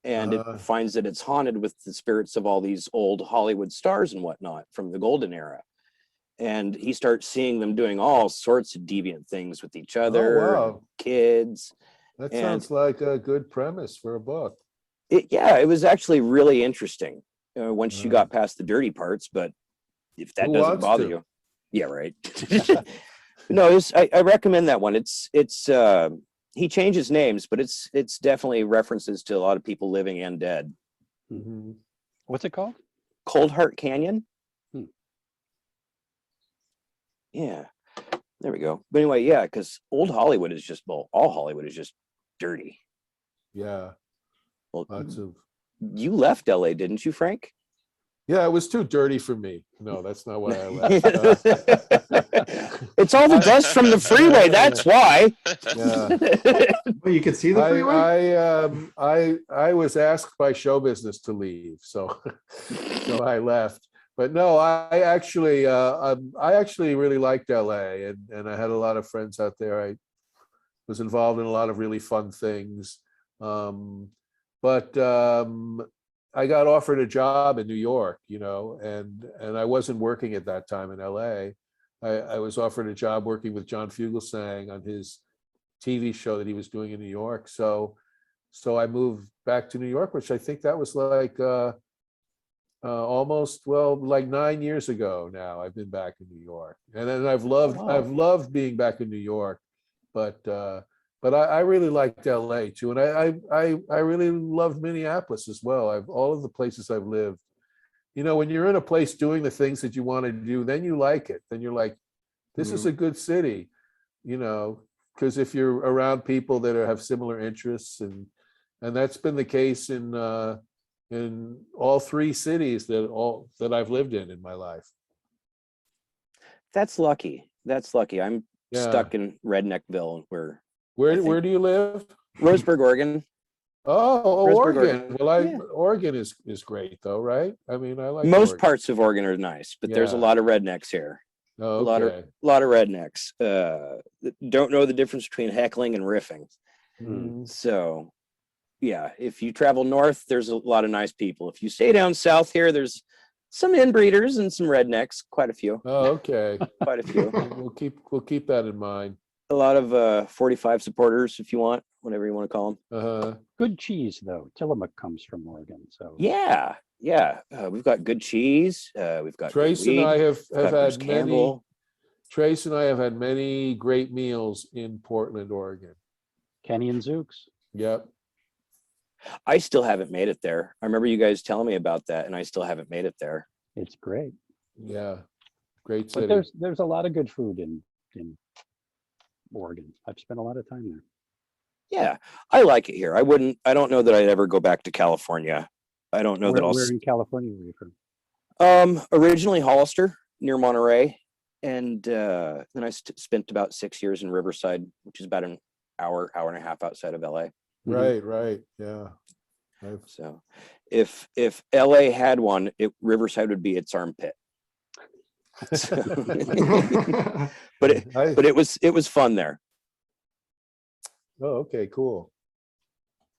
Speaker 2: And it finds that it's haunted with the spirits of all these old Hollywood stars and whatnot from the golden era. And he starts seeing them doing all sorts of deviant things with each other,
Speaker 4: wow.
Speaker 2: kids.
Speaker 4: That
Speaker 2: and-
Speaker 4: sounds like a good premise for a book.
Speaker 2: It was actually really interesting once you
Speaker 4: Uh.
Speaker 2: got past the dirty parts. But if that
Speaker 4: Who
Speaker 2: doesn't
Speaker 4: wants
Speaker 2: bother
Speaker 4: to?
Speaker 2: you, yeah, right. No, I recommend that one. It's he changes names, but it's definitely references to a lot of people living and dead.
Speaker 4: Mhm.
Speaker 5: What's it called?
Speaker 2: Cold Heart Canyon.
Speaker 5: Hmm.
Speaker 2: Yeah, there we go. But anyway, yeah, because old Hollywood is just, well, all Hollywood is just dirty.
Speaker 4: Yeah,
Speaker 2: Well,
Speaker 4: lots of.
Speaker 2: you left LA, didn't you, Frank?
Speaker 4: Yeah, it was too dirty for me. No, that's not why I left.
Speaker 2: It's all the dust from the freeway. That's why.
Speaker 4: Yeah.
Speaker 1: Well, you could see the freeway.
Speaker 4: I was asked by show business to leave, so I left. But no, I actually really liked LA, and I had a lot of friends out there. I was involved in a lot of really fun things, but I got offered a job in New York, and I wasn't working at that time in LA. I was offered a job working with John Fugelsang on his TV show that he was doing in New York. So I moved back to New York, which I think that was like almost, like 9 years ago now. I've been back in New York, and then I've loved being back in New York, but I really liked LA too, and I really loved Minneapolis as well. All of the places I've lived. When you're in a place doing the things that you want to do, then you like it. Then you're like, this is a good city, because if you're around people that have similar interests, and that's been the case in all three cities that I've lived in my life.
Speaker 2: That's lucky. I'm
Speaker 4: Yeah.
Speaker 2: stuck in Redneckville, where
Speaker 4: Where do you live?
Speaker 2: Roseburg, Oregon.
Speaker 4: Oh,
Speaker 2: Roseburg,
Speaker 4: Oregon. Well,
Speaker 2: Yeah.
Speaker 4: Oregon is great though, right? I mean, I like
Speaker 2: Most
Speaker 4: Oregon.
Speaker 2: parts of Oregon are nice, but there's a
Speaker 4: Yeah.
Speaker 2: lot of rednecks here.
Speaker 4: Oh,
Speaker 2: A lot
Speaker 4: okay.
Speaker 2: of rednecks. That don't know the difference between heckling and riffing.
Speaker 4: Mhm.
Speaker 2: So, yeah, if you travel north, there's a lot of nice people. If you stay down south here, there's some inbreeders and some rednecks. Quite a few.
Speaker 4: Oh, okay.
Speaker 2: Quite a few.
Speaker 4: We'll keep that in mind.
Speaker 2: A lot of 45 supporters, if you want, whatever you want to call them.
Speaker 4: Uh-huh.
Speaker 5: Good cheese though. Tillamook comes from Oregon, so
Speaker 2: Yeah. We've got good cheese. We've got good
Speaker 4: Trace and
Speaker 2: weed.
Speaker 4: I have
Speaker 2: We've got Bruce
Speaker 4: had many.
Speaker 2: Campbell.
Speaker 4: Trace and I have had many great meals in Portland, Oregon.
Speaker 5: Kenny and Zooks.
Speaker 4: Yep.
Speaker 2: I still haven't made it there. I remember you guys telling me about that, and I still haven't made it there.
Speaker 5: It's great.
Speaker 4: Yeah. Great
Speaker 5: But
Speaker 4: city.
Speaker 5: there's a lot of good food in Oregon. I've spent a lot of time there.
Speaker 2: Yeah, I like it here. I don't know that I'd ever go back to California. I don't know that I'll.
Speaker 5: Where in California were you from?
Speaker 2: Originally Hollister near Monterey, and then I spent about 6 years in Riverside, which is about an hour and a half outside of LA.
Speaker 4: Right, right. Yeah.
Speaker 2: So if LA had one, Riverside would be its armpit. So, but it was fun there.
Speaker 4: Oh, okay, cool.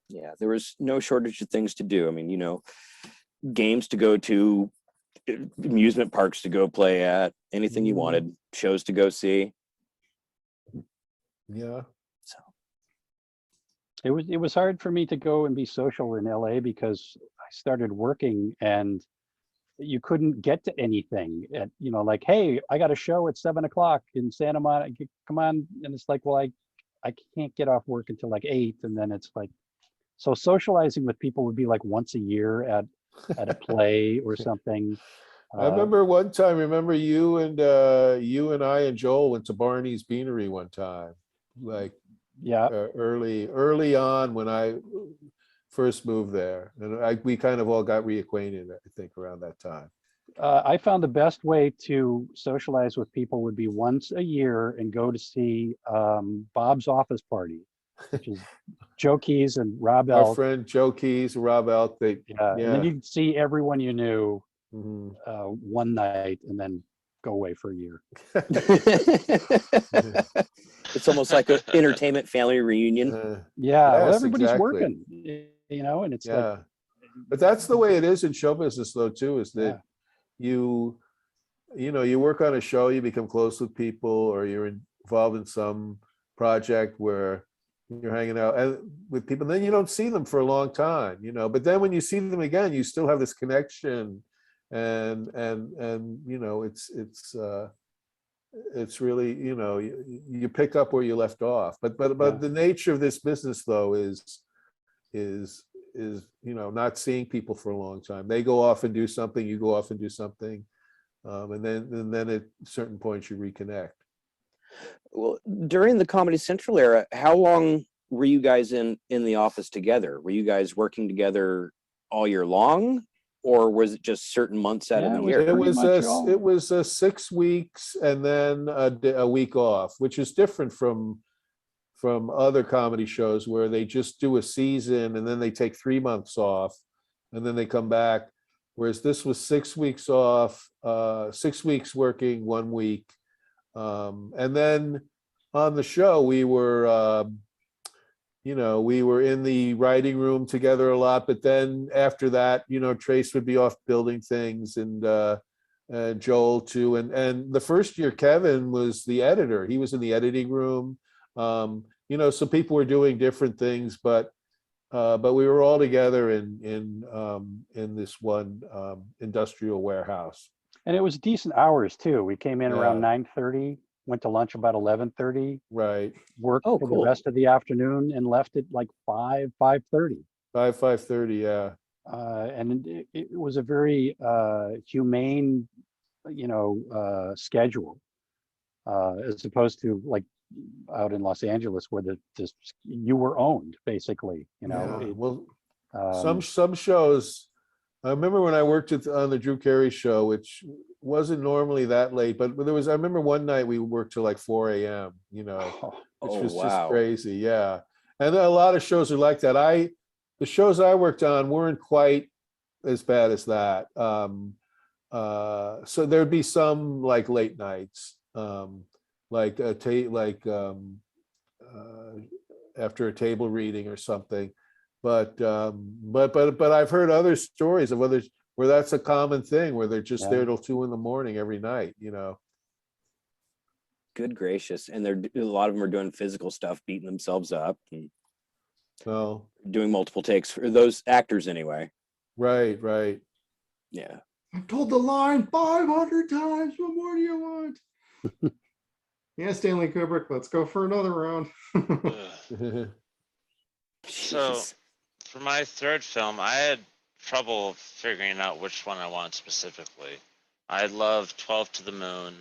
Speaker 2: Yeah, there was no shortage of things to do. I mean, games to go to, amusement parks to go play at, anything you wanted, shows to go see.
Speaker 4: Yeah.
Speaker 2: So
Speaker 5: It was hard for me to go and be social in LA because I started working and you couldn't get to anything at, like, hey, I got a show at 7:00 in Santa Monica, come on. And it's like, well, I can't get off work until like 8. And then it's like, so socializing with people would be like once a year at a play or something.
Speaker 4: I remember one time, you and I and Joel went to Barney's Beanery one time, like
Speaker 5: Yeah.
Speaker 4: early on when I first moved there, and we kind of all got reacquainted, I think, around that time.
Speaker 5: I found the best way to socialize with people would be once a year and go to see Bob's Office Party, which is Joe Keys and Rob
Speaker 4: Our
Speaker 5: Elk.
Speaker 4: friend Joe Keys, Rob Elk,
Speaker 5: And then you'd see everyone you knew one night and then go away for a year.
Speaker 2: It's almost like an entertainment family reunion.
Speaker 5: Well,
Speaker 4: yes,
Speaker 5: everybody's
Speaker 4: exactly.
Speaker 5: working, and it's like,
Speaker 4: but that's the way it is in show business, though, too, is that you work on a show, you become close with people, or you're involved in some project where you're hanging out with people, and then you don't see them for a long time, but then when you see them again, you still have this connection, and it's really, you pick up where you left off, but the nature of this business, though, is not seeing people for a long time. They go off and do something, you go off and do something, and then at certain points you reconnect.
Speaker 2: Well, during the Comedy Central era, how long were you guys in the office together? Were you guys working together all year long, or was it just certain months out of the year?
Speaker 4: It was 6 weeks and then a week off, which is different from other comedy shows where they just do a season and then they take 3 months off and then they come back. Whereas this was 6 weeks off, 6 weeks working, 1 week. And then on the show, we were in the writing room together a lot, but then after that, Trace would be off building things, and Joel too. And the first year, Kevin was the editor. He was in the editing room. So people were doing different things, but we were all together in this one industrial warehouse.
Speaker 5: And it was decent hours too. We came in around 9:30, went to lunch about 11:30.
Speaker 4: Right.
Speaker 5: Worked for the rest of the afternoon and left at like 5:30.
Speaker 4: 5:30, yeah.
Speaker 5: And it was a very humane, schedule, as opposed to like out in Los Angeles where you were owned basically.
Speaker 4: Some shows. I remember when I worked on the Drew Carey show, which wasn't normally that late, but I remember one night we worked till like 4 a.m., which was just crazy. Yeah. And a lot of shows are like that. The shows I worked on weren't quite as bad as that. So there'd be some like late nights, after a table reading or something. But I've heard other stories of others where that's a common thing, where they're just there till 2 a.m. every night.
Speaker 2: Good gracious! And a lot of them are doing physical stuff, beating themselves up, and doing multiple takes for those actors anyway.
Speaker 4: Right.
Speaker 1: Yeah. I've told the line 500 times. What more do you want? Yeah, Stanley Kubrick. Let's go for another round.
Speaker 3: So
Speaker 2: Jeez.
Speaker 3: for my third film, I had trouble figuring out which one I want specifically. I love 12 to the Moon,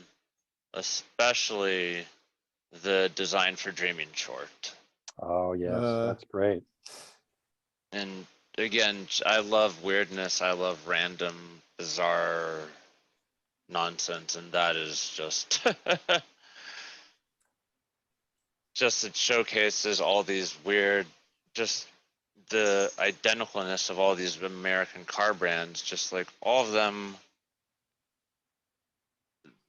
Speaker 3: especially the Design for Dreaming short.
Speaker 5: Oh yes,
Speaker 4: Uh,
Speaker 5: that's great.
Speaker 3: And again, I love weirdness. I love random, bizarre nonsense, and that is just just it showcases all these weird, just the identicalness of all these American car brands. Just like all of them,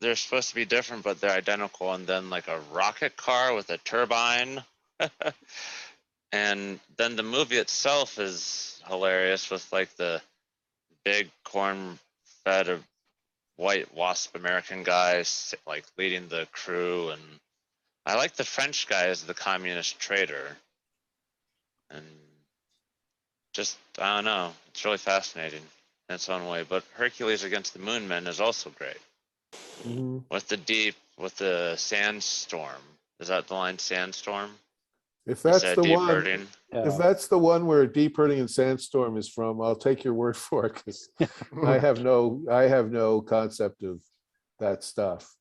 Speaker 3: they're supposed to be different, but they're identical. And then like a rocket car with a turbine. And then the movie itself is hilarious with like the big corn-fed white wasp American guys like leading the crew, and I like the French guy as the communist traitor, and just I don't know, it's really fascinating in its own way. But Hercules Against the Moon Men is also great
Speaker 4: mhm.
Speaker 3: with the sandstorm. Is that the line sandstorm
Speaker 4: If
Speaker 3: instead
Speaker 4: that's
Speaker 3: of
Speaker 4: the
Speaker 3: deep
Speaker 4: one,
Speaker 3: hurting?
Speaker 4: if
Speaker 5: Yeah.
Speaker 4: that's the one where Deep Hurting and Sandstorm is from, I'll take your word for it, because I have no concept of that stuff.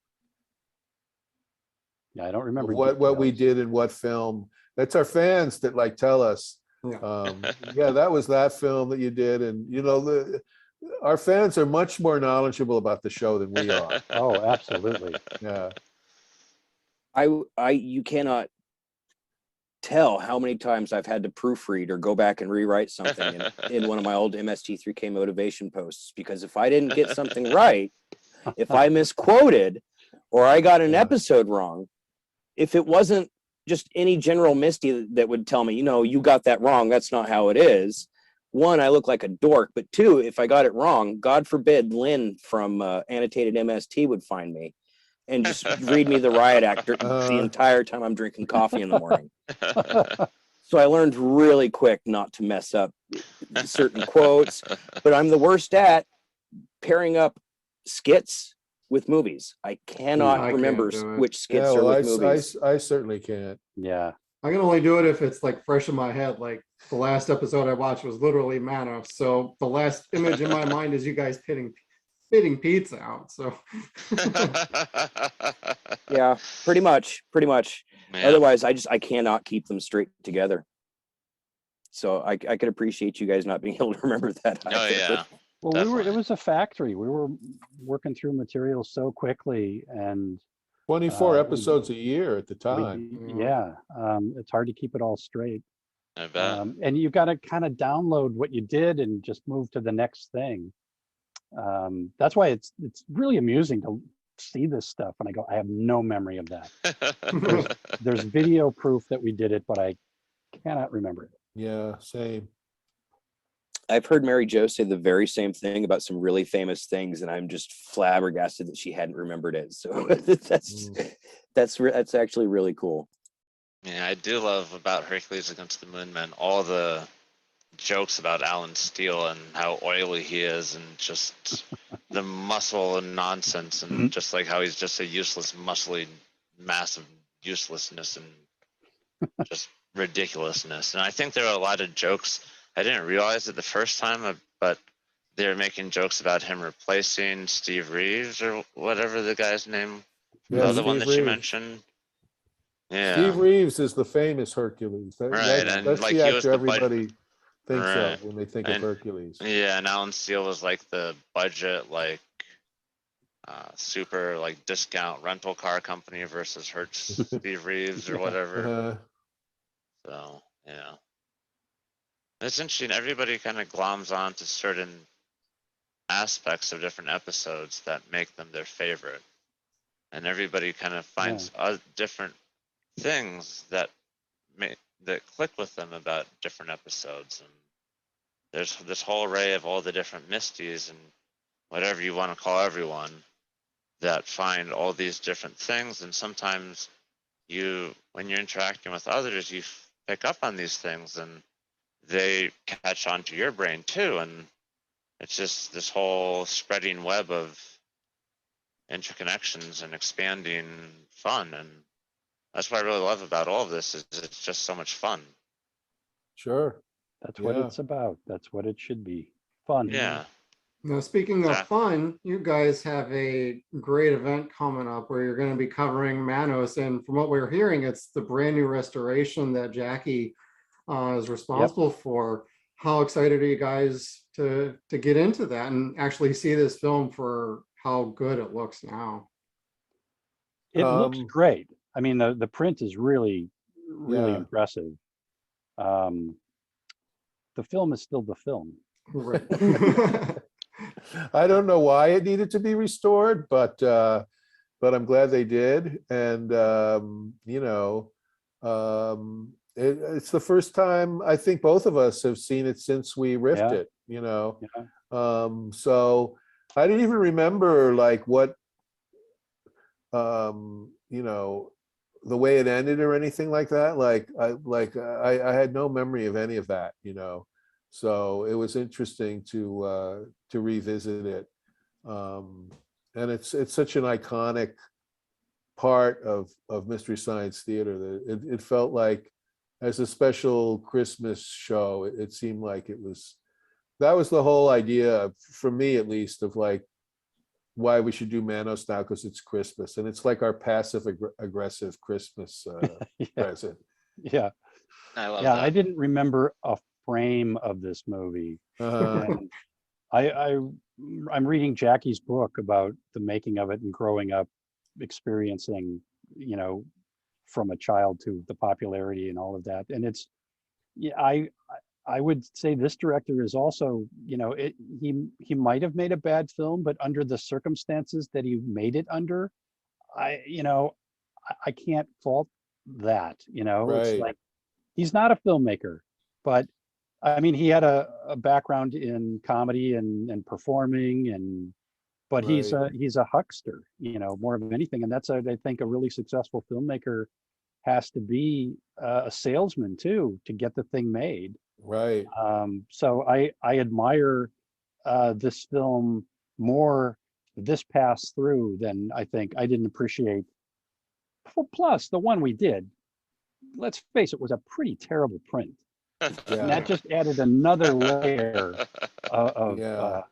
Speaker 5: Yeah, I don't
Speaker 4: Of
Speaker 5: remember
Speaker 4: what we
Speaker 5: details.
Speaker 4: did in what film. That's our fans that like tell us.
Speaker 1: Yeah.
Speaker 4: Yeah, that was that film that you did, and you know our fans are much more knowledgeable about the show than we are.
Speaker 5: Oh, absolutely.
Speaker 4: Yeah.
Speaker 2: You cannot tell how many times I've had to proofread or go back and rewrite something in one of my old MST3K motivation posts, because if I didn't get something right, if I misquoted or I got an
Speaker 4: Yeah.
Speaker 2: episode wrong, if it wasn't just any general Misty that would tell me, you got that wrong, that's not how it is. One, I look like a dork, but two, if I got it wrong, God forbid Lynn from Annotated MST would find me and just read me the riot act the entire time I'm drinking coffee in the morning. So I learned really quick not to mess up certain quotes, but I'm the worst at pairing up skits with movies. I cannot
Speaker 1: I can't
Speaker 2: remember
Speaker 1: do it.
Speaker 2: which
Speaker 4: Yeah,
Speaker 2: skits are
Speaker 4: well,
Speaker 2: with movies.
Speaker 4: I certainly can't.
Speaker 5: Yeah.
Speaker 1: I can only do it if it's like fresh in my head. Like the last episode I watched was literally Manos. So the last image in my mind is you guys spitting pizza out. So
Speaker 2: Yeah, pretty much.
Speaker 3: Yeah.
Speaker 2: Otherwise, I cannot keep them straight together. So I could appreciate you guys not being able to remember that
Speaker 3: Oh
Speaker 2: either.
Speaker 3: yeah.
Speaker 5: Well,
Speaker 3: Definitely.
Speaker 5: it was a factory. We were working through material so quickly, and
Speaker 4: 24
Speaker 5: we-
Speaker 4: episodes a year at the time.
Speaker 5: yeah, it's hard to keep it all straight.
Speaker 3: I bet.
Speaker 5: And you got to kind of download what you did and just move to the next thing. That's why it's really amusing to see this stuff, and I go, I have no memory of that. There's video proof that we did it, but I cannot remember it.
Speaker 4: Yeah, same.
Speaker 2: I've heard Mary Jo say the very same thing about some really famous things, and I'm just flabbergasted that she hadn't remembered it. So that's actually really cool.
Speaker 3: Yeah, I do love about Hercules Against the Moon Men all the jokes about Alan Steele and how oily he is, and just the muscle and nonsense, and just like how he's just a useless, muscly mass of uselessness and just ridiculousness. And I think there are a lot of jokes. I didn't realize it the first time, but they're making jokes about him replacing Steve Reeves or whatever the guy's name,
Speaker 4: Yeah,
Speaker 3: the other one
Speaker 4: Steve
Speaker 3: that you
Speaker 4: Reeves.
Speaker 3: mentioned. Yeah.
Speaker 4: Steve Reeves is the famous Hercules.
Speaker 3: Right, and
Speaker 4: That's
Speaker 3: like
Speaker 4: the
Speaker 3: he was
Speaker 4: actor
Speaker 3: the budget.
Speaker 4: everybody thinks
Speaker 3: Right.
Speaker 4: of when they think of
Speaker 3: And-
Speaker 4: Hercules.
Speaker 3: Yeah, and Alan Steele was like the budget, like super like discount rental car company versus Hertz Steve Reeves or whatever. So yeah, it's interesting. Everybody kind of gloms on to certain aspects of different episodes that make them their favorite, and everybody kind of finds different things that click with them about different episodes. And there's this whole array of all the different Misties and whatever you want to call everyone that find all these different things. And sometimes when you're interacting with others, you pick up on these things and they catch on to your brain too. And it's just this whole spreading web of interconnections and expanding fun. And that's what I really love about all of this is it's just so much fun.
Speaker 4: Sure.
Speaker 5: That's what
Speaker 4: Yeah.
Speaker 5: it's about. That's what it should be. Fun.
Speaker 3: Yeah.
Speaker 1: Now, speaking of
Speaker 3: Exactly.
Speaker 1: fun, you guys have a great event coming up where you're going to be covering Manos. And from what we're hearing, it's the brand new restoration that Jackie is responsible for. How excited are you guys to get into that and actually see this film for how good it looks now?
Speaker 5: It looks
Speaker 4: Um,
Speaker 5: great. I mean, the print is really, really
Speaker 4: Yeah.
Speaker 5: impressive. Um, the film is still the film.
Speaker 1: Right.
Speaker 4: I don't know why it needed to be restored, but I'm glad they did. And it's the first time I think both of us have seen it since we riffed
Speaker 5: Yeah.
Speaker 4: it.
Speaker 5: Yeah.
Speaker 4: So I didn't even remember like what the way it ended or anything like that. I had no memory of any of that. So it was interesting to revisit it. And it's such an iconic part of Mystery Science Theater that it felt like as a special Christmas show, it seemed like that was the whole idea for me, at least, of like why we should do Manos now, because it's Christmas and it's like our passive aggressive Christmas
Speaker 5: Yeah.
Speaker 4: present.
Speaker 5: Yeah.
Speaker 3: I love
Speaker 5: Yeah.
Speaker 3: that.
Speaker 5: I didn't remember a frame of this movie. And I'm reading Jackie's book about the making of it and growing up, experiencing, from a child to the popularity and all of that. And it's, yeah, I would say this director is also, he might have made a bad film, but under the circumstances that he made it under, I can't fault that. It's
Speaker 4: Right.
Speaker 5: like he's not a filmmaker, but I mean, he had a background in comedy and performing, but he's
Speaker 4: Right.
Speaker 5: a huckster, more of anything. And that's, I think, a really successful filmmaker has to be a salesman too, to get the thing made.
Speaker 4: Right.
Speaker 5: So I admire this film more this pass through than I think I didn't appreciate. Plus, the one we did, let's face it, was a pretty terrible print. And
Speaker 4: Yeah.
Speaker 5: that just added another layer of
Speaker 4: Yeah.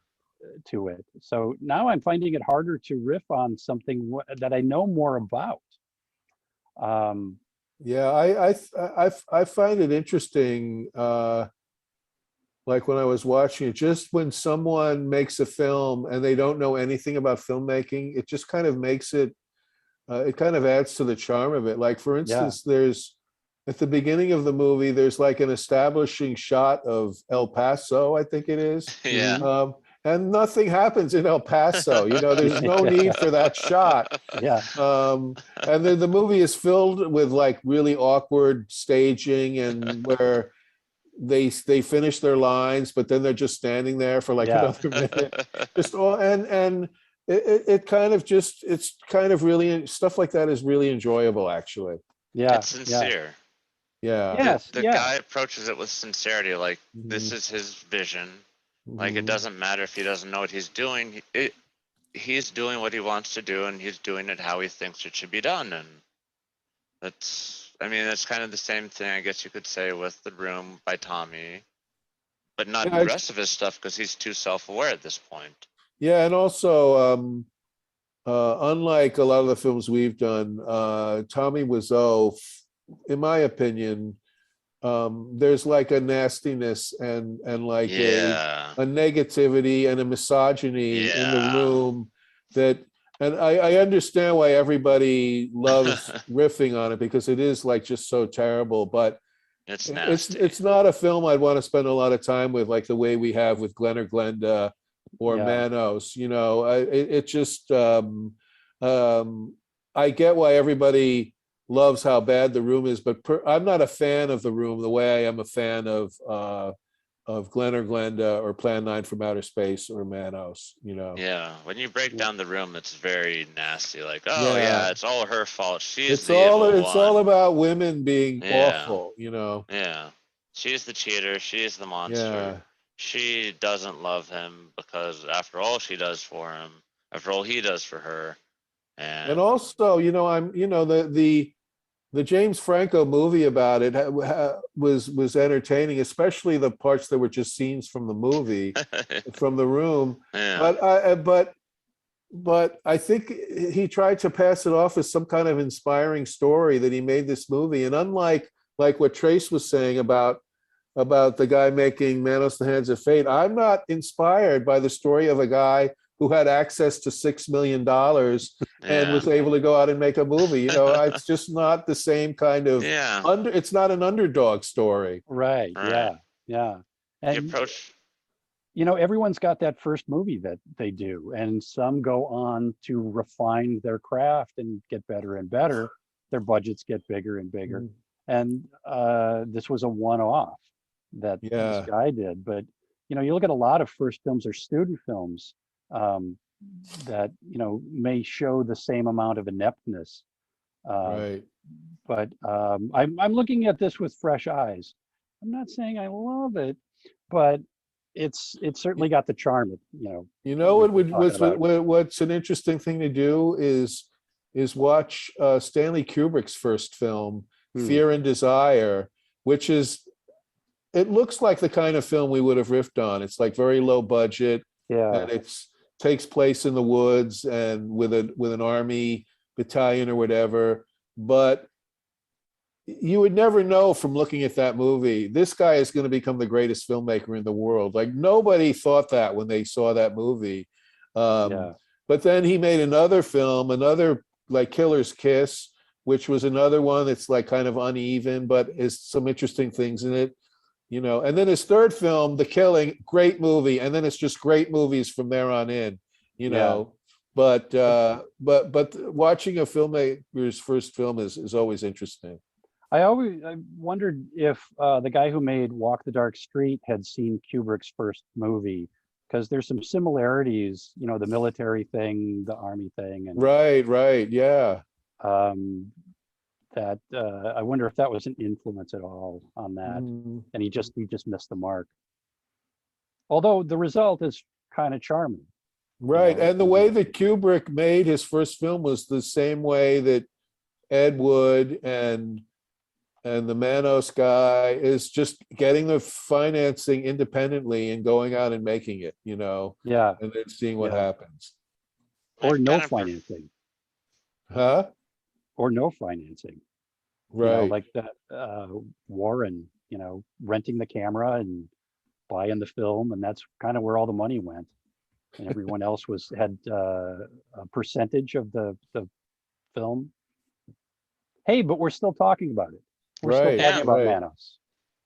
Speaker 5: to it. So now I'm finding it harder to riff on something that I know more about.
Speaker 4: Yeah, I find it interesting. Like when I was watching it, just when someone makes a film and they don't know anything about filmmaking, it just kind of makes it. It kind of adds to the charm of it. Like for
Speaker 5: Yeah.
Speaker 4: instance, there's at the beginning of the movie, there's like an establishing shot of El Paso, I think it is.
Speaker 3: Yeah.
Speaker 4: And nothing happens in El Paso. There's no need for that shot.
Speaker 5: Yeah.
Speaker 4: And then the movie is filled with like really awkward staging and where they finish their lines, but then they're just standing there for like
Speaker 5: Yeah.
Speaker 4: another minute. Just all and it kind of just it's kind of really stuff like that is really enjoyable actually.
Speaker 5: Yeah.
Speaker 3: It's sincere.
Speaker 4: Yeah.
Speaker 5: Yes.
Speaker 3: The
Speaker 5: Yeah.
Speaker 3: guy approaches it with sincerity, like this
Speaker 4: Mhm.
Speaker 3: is his vision. Like it
Speaker 4: Mhm.
Speaker 3: doesn't matter if he doesn't know what he's doing. He's doing what he wants to do, and he's doing it how he thinks it should be done. And that's kind of the same thing, I guess you could say, with The Room by Tommy, but not
Speaker 4: Yeah,
Speaker 3: the rest of his stuff because he's too self-aware at this point.
Speaker 4: Yeah, and also unlike a lot of the films we've done, Tommy Wiseau, in my opinion, there's like a nastiness and like
Speaker 3: Yeah.
Speaker 4: a negativity and a misogyny in the
Speaker 3: Yeah.
Speaker 4: room that, and I understand why everybody loves riffing on it because it is like just so terrible, but
Speaker 3: It's nasty.
Speaker 4: it's not a film I'd want to spend a lot of time with, like the way we have with Glenn or Glenda or
Speaker 5: Yeah.
Speaker 4: Manos. It just I get why everybody loves how bad The Room is, but I'm not a fan of The Room the way I am a fan of Glenn or Glenda or Plan 9 from Outer Space or Manos.
Speaker 3: Yeah, when you break down The Room, it's very nasty. Like, oh
Speaker 4: Yeah.
Speaker 3: yeah, it's all her fault. She's
Speaker 4: It's
Speaker 3: the
Speaker 4: all
Speaker 3: evil
Speaker 4: it's all
Speaker 3: one.
Speaker 4: about women being
Speaker 3: Yeah.
Speaker 4: awful.
Speaker 3: Yeah, she's the cheater. She's the monster.
Speaker 4: Yeah.
Speaker 3: She doesn't love him because after all she does for him, after all he does for her,
Speaker 4: And
Speaker 3: and
Speaker 4: also, I'm the the James Franco movie about it was entertaining, especially the parts that were just scenes from the movie, from the room.
Speaker 3: Yeah.
Speaker 4: But I think he tried to pass it off as some kind of inspiring story that he made this movie. And unlike like what Trace was saying about the guy making Manos, the Hands of Fate, I'm not inspired by the story of a guy who had access to $6 million and was able to go out and make a movie. You know, it's just not the same kind of
Speaker 3: Yeah.
Speaker 4: it's not an underdog story.
Speaker 5: Right.
Speaker 3: Right.
Speaker 5: Yeah.
Speaker 3: The
Speaker 5: And
Speaker 3: approach.
Speaker 5: you know, everyone's got that first movie that they do, and some go on to refine their craft and get better and better. Their budgets get bigger and bigger. And this was a one-off that this
Speaker 4: Yeah.
Speaker 5: guy did. But you know, you look at a lot of first films or student films that you know may show the same amount of ineptness.
Speaker 4: Right.
Speaker 5: But I'm looking at this with fresh eyes. I'm not saying I love it, but it's certainly got the charm. You know.
Speaker 4: You know
Speaker 5: we were talking about.
Speaker 4: what's an interesting thing to do is watch Stanley Kubrick's first film, Fear and Desire, which is, it looks like the kind of film we would have riffed on. It's like very low budget,
Speaker 5: Yeah.
Speaker 4: and it's takes place in the woods and with an army battalion or whatever. But you would never know from looking at that movie, this guy is going to become the greatest filmmaker in the world. Like nobody thought that when they saw that movie.
Speaker 5: Yeah.
Speaker 4: But then he made another film, another like Killer's Kiss, which was another one that's like kind of uneven, but is some interesting things in it, you know. And then his third film, The Killing, great movie, and then it's just great movies from there on in, you know. But watching a filmmaker's first film is always interesting.
Speaker 5: I wondered if the guy who made Walk the Dark Street had seen Kubrick's first movie, because there's some similarities, you know, the military thing, the army thing, and
Speaker 4: Right, yeah.
Speaker 5: that I wonder if that was an influence at all on that, and he just missed the mark. Although the result is kind of charming.
Speaker 4: Right,
Speaker 5: You know?
Speaker 4: and the way that Kubrick made his first film was the same way that Ed Wood and the Manos guy is just getting the financing independently and going out and making it, you know,
Speaker 5: Yeah.
Speaker 4: and then seeing what
Speaker 5: Yeah.
Speaker 4: happens.
Speaker 5: Or
Speaker 3: I
Speaker 5: no
Speaker 3: kind of
Speaker 5: financing.
Speaker 4: Huh?
Speaker 5: Or no financing. You know,
Speaker 4: Right.
Speaker 5: like that Warren, you know, renting the camera and buying the film, and that's kind of where all the money went. And everyone else had a percentage of the film. Hey, but we're still talking about it. We're still
Speaker 4: Right,
Speaker 5: talking about
Speaker 4: right.
Speaker 5: Manos.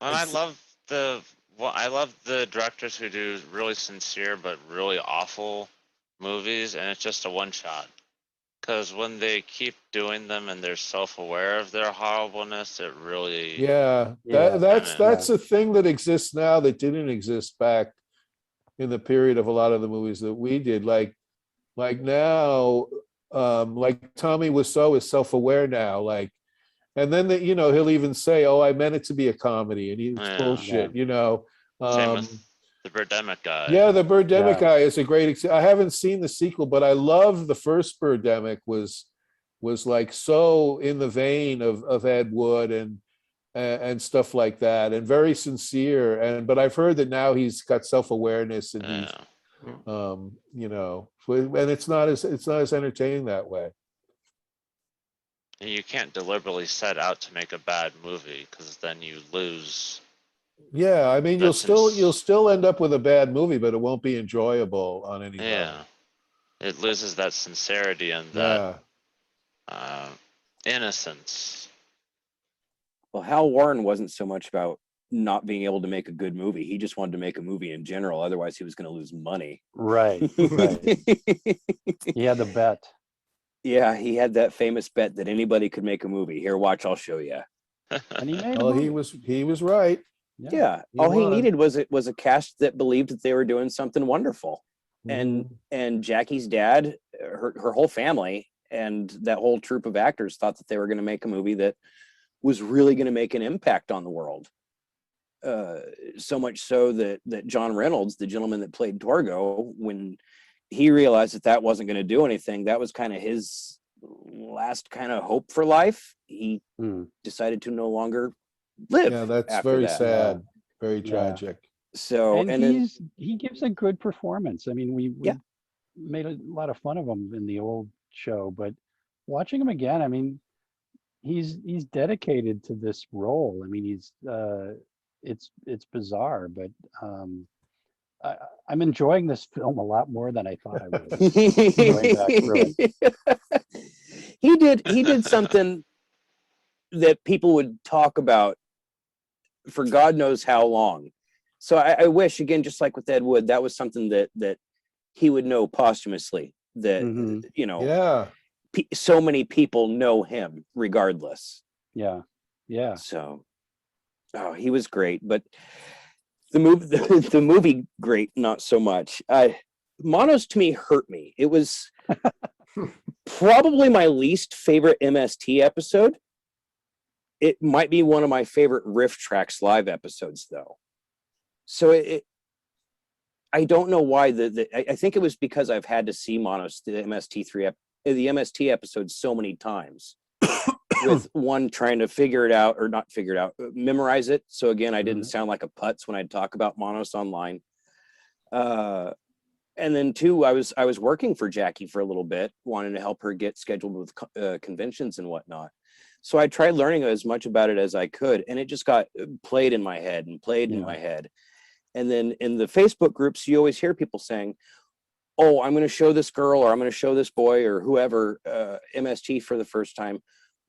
Speaker 3: And I love the directors who do really sincere but really awful movies, and it's just a one shot. Because when they keep doing them and they're self-aware of their horribleness, it really
Speaker 4: Yeah,
Speaker 5: Yeah.
Speaker 4: that's a thing that exists now that didn't exist back in the period of a lot of the movies that we did. Like now, like Tommy Wiseau is self-aware now, like, and then you know, he'll even say, "Oh, I meant it to be a comedy," and it's
Speaker 3: Yeah.
Speaker 4: bullshit, you know.
Speaker 3: same with the Birdemic guy.
Speaker 4: Yeah, the Birdemic
Speaker 5: Yeah.
Speaker 4: guy is a great example. I haven't seen the sequel, but I love the first Birdemic. Was like so in the vein of Ed Wood and stuff like that, and very sincere. But I've heard that now he's got self-awareness and he's you know, and it's not as entertaining that way.
Speaker 3: And you can't deliberately set out to make a bad movie, because then you lose.
Speaker 4: Yeah, I mean,
Speaker 3: That's
Speaker 4: you'll still end up with a bad movie, but it won't be enjoyable on any level.
Speaker 3: Yeah, it loses that sincerity and that innocence.
Speaker 2: Well, Hal Warren wasn't so much about not being able to make a good movie. He just wanted to make a movie in general. Otherwise, he was going to lose money.
Speaker 5: Right. Right. He had the bet.
Speaker 2: Yeah, he had that famous bet that anybody could make a movie. Here, watch, I'll show you.
Speaker 5: And he made a
Speaker 4: Oh,
Speaker 5: movie.
Speaker 4: he was right.
Speaker 2: Yeah,
Speaker 4: He
Speaker 2: all he
Speaker 4: won.
Speaker 2: needed was a cast that believed that they were doing something wonderful. And Jackie's dad, her whole family, and that whole troupe of actors thought that they were going to make a movie that was really going to make an impact on the world. So much so that John Reynolds, the gentleman that played Torgo, when he realized that wasn't going to do anything, that was kind of his last kind of hope for life. He decided to no longer live.
Speaker 4: Yeah, that's
Speaker 2: after
Speaker 4: very
Speaker 2: that.
Speaker 4: sad, very
Speaker 5: Yeah.
Speaker 4: tragic.
Speaker 2: So,
Speaker 5: And
Speaker 2: then,
Speaker 5: he gives a good performance. I mean, we
Speaker 2: Yeah.
Speaker 5: made a lot of fun of him in the old show, but watching him again, I mean, he's dedicated to this role. I mean, it's bizarre, but I'm enjoying this film a lot more than I thought I would. Going back through it.
Speaker 2: he did something that people would talk about for God knows how long. So I wish, again, just like with Ed Wood, that was something that he would know posthumously, that you know,
Speaker 4: Yeah.
Speaker 2: so many people know him regardless.
Speaker 5: Yeah.
Speaker 2: So, oh, he was great, but the movie great, not so much. Manos to me hurt me. It was probably my least favorite MST episode. It might be one of my favorite Riff Tracks live episodes, though. So I don't know why. I think it was because I've had to see Manos, the MST episodes so many times, with one trying to figure it out, or not figure it out, memorize it. So again, I didn't sound like a putz when I'd talk about Manos online. And then two, I was working for Jackie for a little bit, wanting to help her get scheduled with conventions and whatnot. So I tried learning as much about it as I could, and it just got played in my head and played in my head. And then in the Facebook groups, you always hear people saying, oh, I'm going to show this girl, or I'm going to show this boy, or whoever, MST for the first time.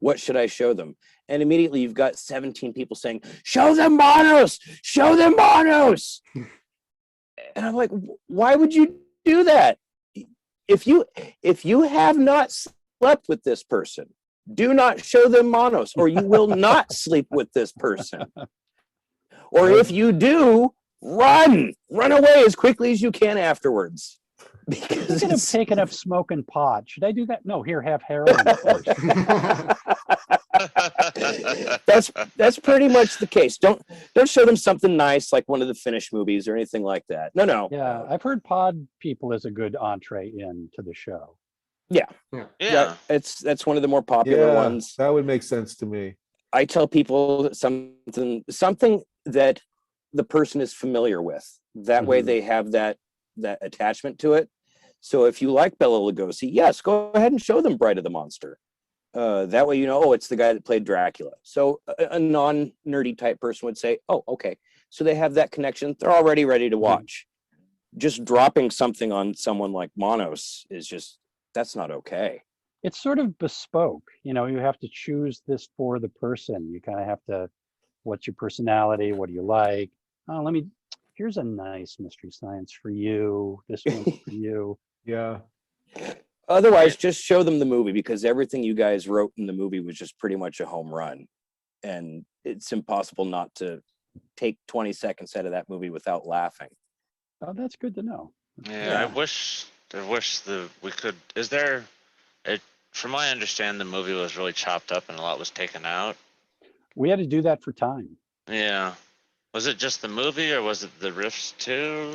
Speaker 2: What should I show them? And immediately you've got 17 people saying, show them Manos, show them Manos. And I'm like, why would you do that? If you have not slept with this person, do not show them Manos, or you will not sleep with this person. Or if you do, run away as quickly as you can afterwards. Because
Speaker 5: Thinking of taking up smoking pot. Should I do that? No, here, have heroin first.
Speaker 2: that's pretty much the case. Don't show them something nice like one of the Finnish movies or anything like that. No.
Speaker 5: Yeah, I've heard pod people is a good entree into the show.
Speaker 2: Yeah. That's one of the more popular ones.
Speaker 4: That would make sense to me.
Speaker 2: I tell people something that the person is familiar with. That way they have that attachment to it. So if you like Bela Lugosi, yes, go ahead and show them Bride of the Monster. That way, oh, it's the guy that played Dracula. So a non-nerdy type person would say, oh, okay. So they have that connection. They're already ready to watch. Just dropping something on someone like Manos is just, that's not okay.
Speaker 5: It's sort of bespoke. You have to choose this for the person. You kind of have to, what's your personality? What do you like? Here's a nice Mystery Science for you. This one's for you.
Speaker 4: Yeah.
Speaker 2: Otherwise, just show them the movie, because everything you guys wrote in the movie was just pretty much a home run. And it's impossible not to take 20 seconds out of that movie without laughing.
Speaker 5: Oh, that's good to know.
Speaker 3: Yeah. I wish we could. From my understanding, the movie was really chopped up and a lot was taken out.
Speaker 5: We had to do that for time.
Speaker 3: Yeah. Was it just the movie, or was it the riffs too?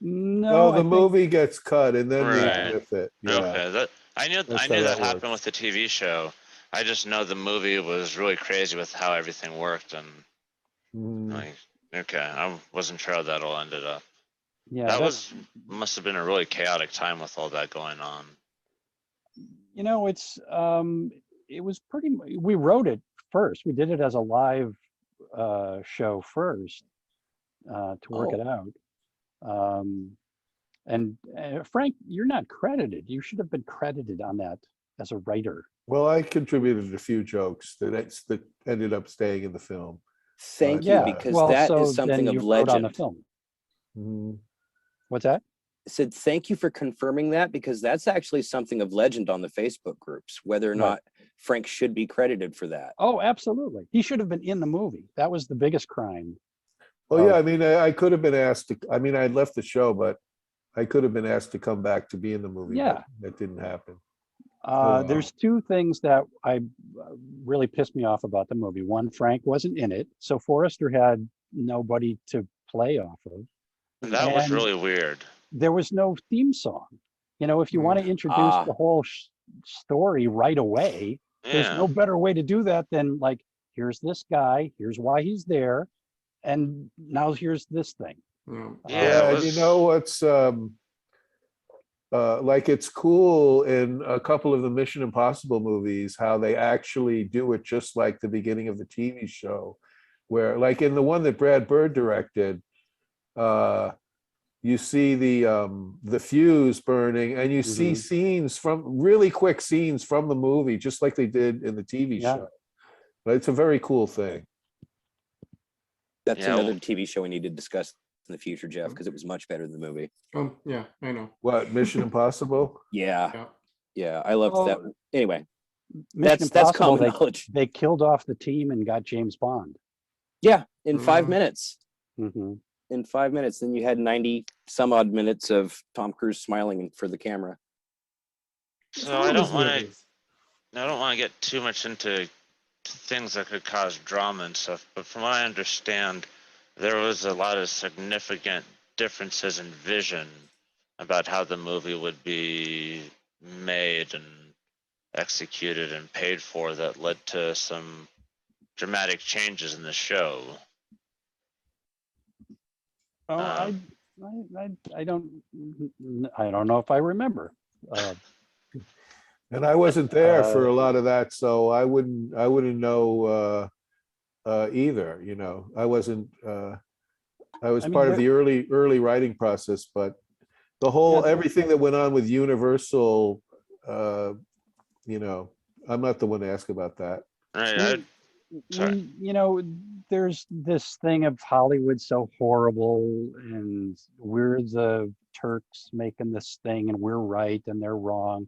Speaker 5: No,
Speaker 4: the movie gets cut and then
Speaker 3: Right.
Speaker 4: we riff it. Yeah.
Speaker 3: Okay, I knew
Speaker 4: That's
Speaker 3: that
Speaker 4: how that
Speaker 3: happened
Speaker 4: works.
Speaker 3: with the TV show. I just know the movie was really crazy with how everything worked, and okay, I wasn't sure how that all ended up.
Speaker 5: Yeah,
Speaker 3: That must have been a really chaotic time with all that going on.
Speaker 5: It was we wrote it first. We did it as a live show first to work it out. And Frank, you're not credited. You should have been credited on that as a writer.
Speaker 4: Well, I contributed a few jokes that ended up staying in the film.
Speaker 2: Thank you, because that is something of legend.
Speaker 5: On the film. What's that?
Speaker 2: I said, thank you for confirming that, because that's actually something of legend on the Facebook groups, whether or not Frank should be credited for that.
Speaker 5: Oh, absolutely. He should have been in the movie. That was the biggest crime.
Speaker 4: Oh, yeah. I mean, I could have been asked to, I mean, I left the show, but I could have been asked to come back to be in the movie.
Speaker 5: Yeah.
Speaker 4: That didn't happen.
Speaker 5: There's two things that really pissed me off about the movie. One, Frank wasn't in it. So Forrester had nobody to play off of.
Speaker 3: That was really weird.
Speaker 5: There was no theme song. If you want to introduce the whole story right away. There's
Speaker 3: Yeah.
Speaker 5: no better way to do that than like, here's this guy, here's why he's there, and now here's this thing.
Speaker 1: Yeah.
Speaker 3: Yeah, it
Speaker 4: And you know
Speaker 3: was.
Speaker 4: what's like it's cool in a couple of the Mission Impossible movies how they actually do it just like the beginning of the TV show, where like in the one that Brad Bird directed, you see the fuse burning and you see
Speaker 5: Mhm.
Speaker 4: scenes from really quick scenes from the movie, just like they did in the TV
Speaker 5: Yeah.
Speaker 4: show. But it's a very cool thing.
Speaker 2: That's
Speaker 3: Yeah,
Speaker 2: another
Speaker 3: well,
Speaker 2: TV show we need to discuss in the future, Jeff, because it was much better than the movie.
Speaker 1: Yeah, I know.
Speaker 4: What, Mission Impossible?
Speaker 2: Yeah,
Speaker 1: Yeah.
Speaker 2: yeah, I loved that.
Speaker 5: Well,
Speaker 2: Anyway,
Speaker 5: Mission
Speaker 2: that's
Speaker 5: Impossible,
Speaker 2: common knowledge.
Speaker 5: they killed off the team and got James Bond.
Speaker 2: Yeah, in 5
Speaker 1: Mhm.
Speaker 2: minutes.
Speaker 5: Hmm.
Speaker 2: In 5 minutes, then you had 90 some odd minutes of Tom Cruise smiling for the camera.
Speaker 1: It's
Speaker 3: so
Speaker 1: all
Speaker 3: I
Speaker 1: of his
Speaker 3: don't want to.
Speaker 1: movies.
Speaker 3: I don't want to get too much into things that could cause drama and stuff, but from what I understand, there was a lot of significant differences in vision about how the movie would be made and executed and paid for that led to some dramatic changes in the show.
Speaker 5: Oh,
Speaker 3: Um,
Speaker 5: I don't know if I remember.
Speaker 4: And I wasn't there for
Speaker 5: Uh,
Speaker 4: a lot of that, so I wouldn't know either, you know. I wasn't I was
Speaker 5: I mean,
Speaker 4: part of the early writing process, but the
Speaker 5: yeah,
Speaker 4: whole everything that went on with Universal, you know, I'm not the one to ask about that.
Speaker 3: right, sorry.
Speaker 5: there's this thing of Hollywood so horrible, and we're the Turks making this thing, and we're right and they're wrong.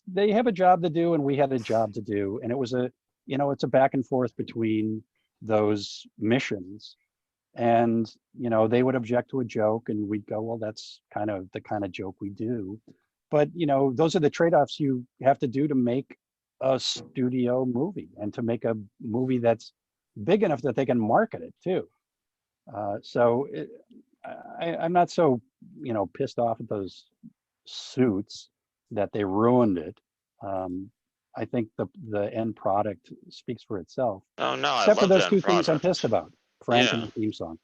Speaker 5: They have a job to do, and we had a job to do, and it's a back and forth between those missions. And they would object to a joke, and we'd go, well, that's kind of the kind of joke we do. But those are the trade-offs you have to do to make a studio movie, and to make a movie that's big enough that they can market it too. I'm not so pissed off at those suits that they ruined it. I think the end product speaks for itself,
Speaker 3: Oh no, I
Speaker 5: except for
Speaker 3: love the
Speaker 5: those
Speaker 3: end
Speaker 5: two things I'm pissed
Speaker 3: product.
Speaker 5: about: Frank and
Speaker 3: Yeah.
Speaker 5: the theme song.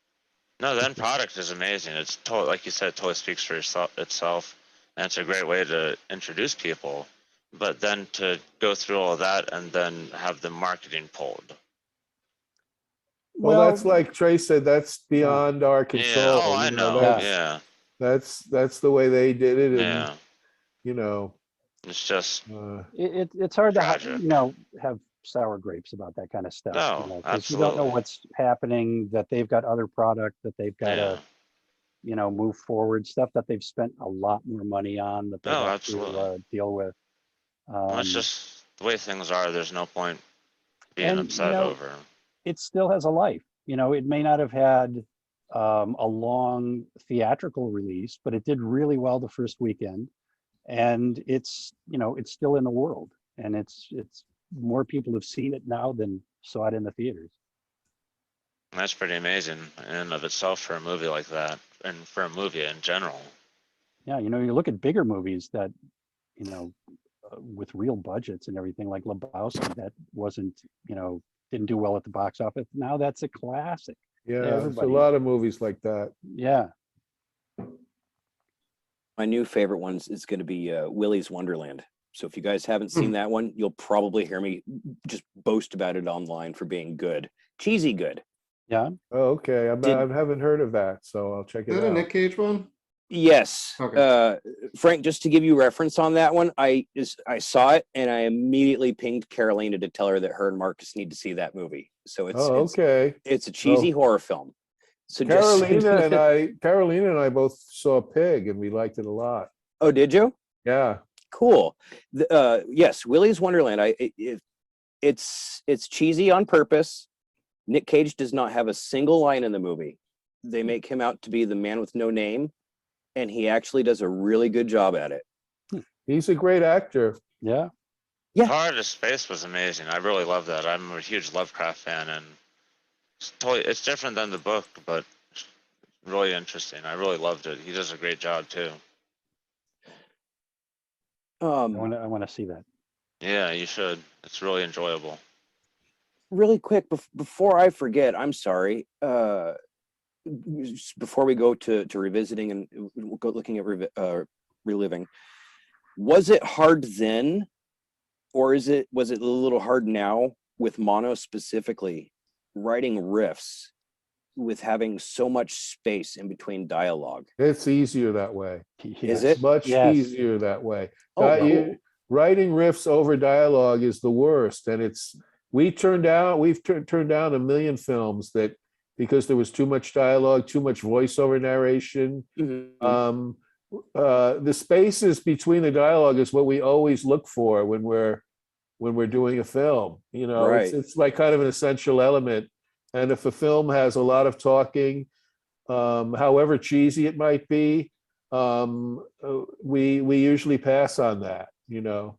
Speaker 3: No, the end product is amazing. It's totally, like you said, it totally speaks for itself, and it's a great way to introduce people. But then to go through all of that and then have the marketing pulled.
Speaker 4: Well,
Speaker 5: Well,
Speaker 4: that's like Trey said, that's
Speaker 5: yeah,
Speaker 4: beyond our
Speaker 3: Yeah. Oh,
Speaker 4: control.
Speaker 3: I
Speaker 4: You know,
Speaker 3: know.
Speaker 5: yeah.
Speaker 3: Yeah.
Speaker 4: that's the way they did it, and
Speaker 3: Yeah.
Speaker 4: you know,
Speaker 3: It's just
Speaker 5: It's hard to
Speaker 3: tragic.
Speaker 5: have sour grapes about that kind of stuff,
Speaker 3: No,
Speaker 5: because you don't know
Speaker 3: absolutely.
Speaker 5: what's happening, that they've got other product that they've got
Speaker 3: Yeah.
Speaker 5: to move forward, stuff that they've spent a lot more money on that they
Speaker 3: No,
Speaker 5: have to
Speaker 3: absolutely.
Speaker 5: deal with.
Speaker 3: Well, it's
Speaker 5: Um,
Speaker 3: just the way things are. There's no point being
Speaker 5: and
Speaker 3: upset over.
Speaker 5: it still has a life. It may not have had a long theatrical release, but it did really well the first weekend, and it's still in the world, and it's more people have seen it now than saw it in the theaters.
Speaker 3: And that's pretty amazing in and of itself for a movie like that, and for a movie in general.
Speaker 5: Yeah, you look at bigger movies that with real budgets and everything, like Lebowski, that wasn't didn't do well at the box office. Now that's a classic.
Speaker 4: yeah, there's a
Speaker 5: Everybody,
Speaker 4: lot of movies like that.
Speaker 5: yeah.
Speaker 2: My new favorite ones is going to be Willy's Wonderland. So if you guys haven't seen that one, you'll probably hear me just boast about it online for being good, cheesy good.
Speaker 5: Yeah.
Speaker 4: Oh, okay.
Speaker 2: Did-
Speaker 4: I haven't heard of that, so I'll check
Speaker 1: Is
Speaker 4: it
Speaker 1: that a
Speaker 4: out.
Speaker 1: Nick Cage one?
Speaker 2: Yes.
Speaker 1: Okay.
Speaker 2: Frank, just to give you reference on that one, I saw it and I immediately pinged Carolina to tell her that her and Marcus need to see that movie. So
Speaker 4: Oh, okay.
Speaker 2: it's a cheesy horror film. So
Speaker 4: Carolina and I both saw Pig, and we liked it a lot.
Speaker 2: Oh, did you?
Speaker 4: Yeah.
Speaker 2: Cool. Yes, Willy's Wonderland. It's cheesy on purpose. Nick Cage does not have a single line in the movie. They make him out to be the man with no name, and he actually does a really good job at it.
Speaker 4: He's a great actor.
Speaker 5: Yeah.
Speaker 2: Yeah.
Speaker 3: Hard of Space was amazing. I really love that. I'm a huge Lovecraft fan, and it's different than the book, but really interesting. I really loved it. He does a great job too.
Speaker 5: I want to see that.
Speaker 3: Yeah, you should. It's really enjoyable.
Speaker 2: Really quick before I forget, I'm sorry. Before we go to revisiting and we'll go looking at reliving, was it hard then, or was it a little hard now with Manos specifically, writing riffs with having so much space in between dialogue?
Speaker 4: It's easier that way.
Speaker 2: Is
Speaker 4: It's
Speaker 2: it?
Speaker 4: much
Speaker 5: Yes.
Speaker 4: easier that way.
Speaker 2: Oh,
Speaker 4: You-
Speaker 2: cool.
Speaker 4: Writing riffs over dialogue is the worst, and we've turned down a million films that because there was too much dialogue, too much voiceover narration.
Speaker 2: Mhm.
Speaker 4: The spaces between the dialogue is what we always look for when we're doing a film. You know,
Speaker 2: Right.
Speaker 4: it's like kind of an essential element. And if a film has a lot of talking, however cheesy it might be, we usually pass on that, you know,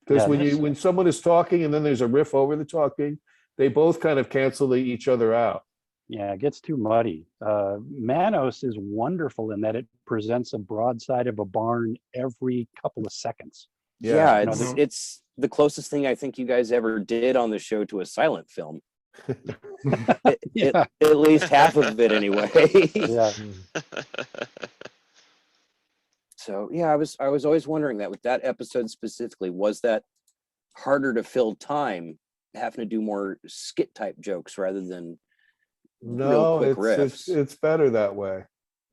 Speaker 4: because
Speaker 5: Yeah,
Speaker 4: when someone is talking and then there's a riff over the talking, they both kind of cancel each other out.
Speaker 5: Yeah, it gets too muddy. Manos is wonderful in that it presents a broadside of a barn every couple of seconds.
Speaker 2: Yeah,
Speaker 5: You know,
Speaker 2: it's the closest thing I think you guys ever did on the show to a silent film.
Speaker 5: Yeah.
Speaker 2: At least half of it anyway.
Speaker 5: Yeah.
Speaker 2: So yeah, I was always wondering that with that episode specifically, was that harder to fill time, having to do more skit type jokes rather than real
Speaker 4: No,
Speaker 2: quick riffs?
Speaker 4: it's better that way.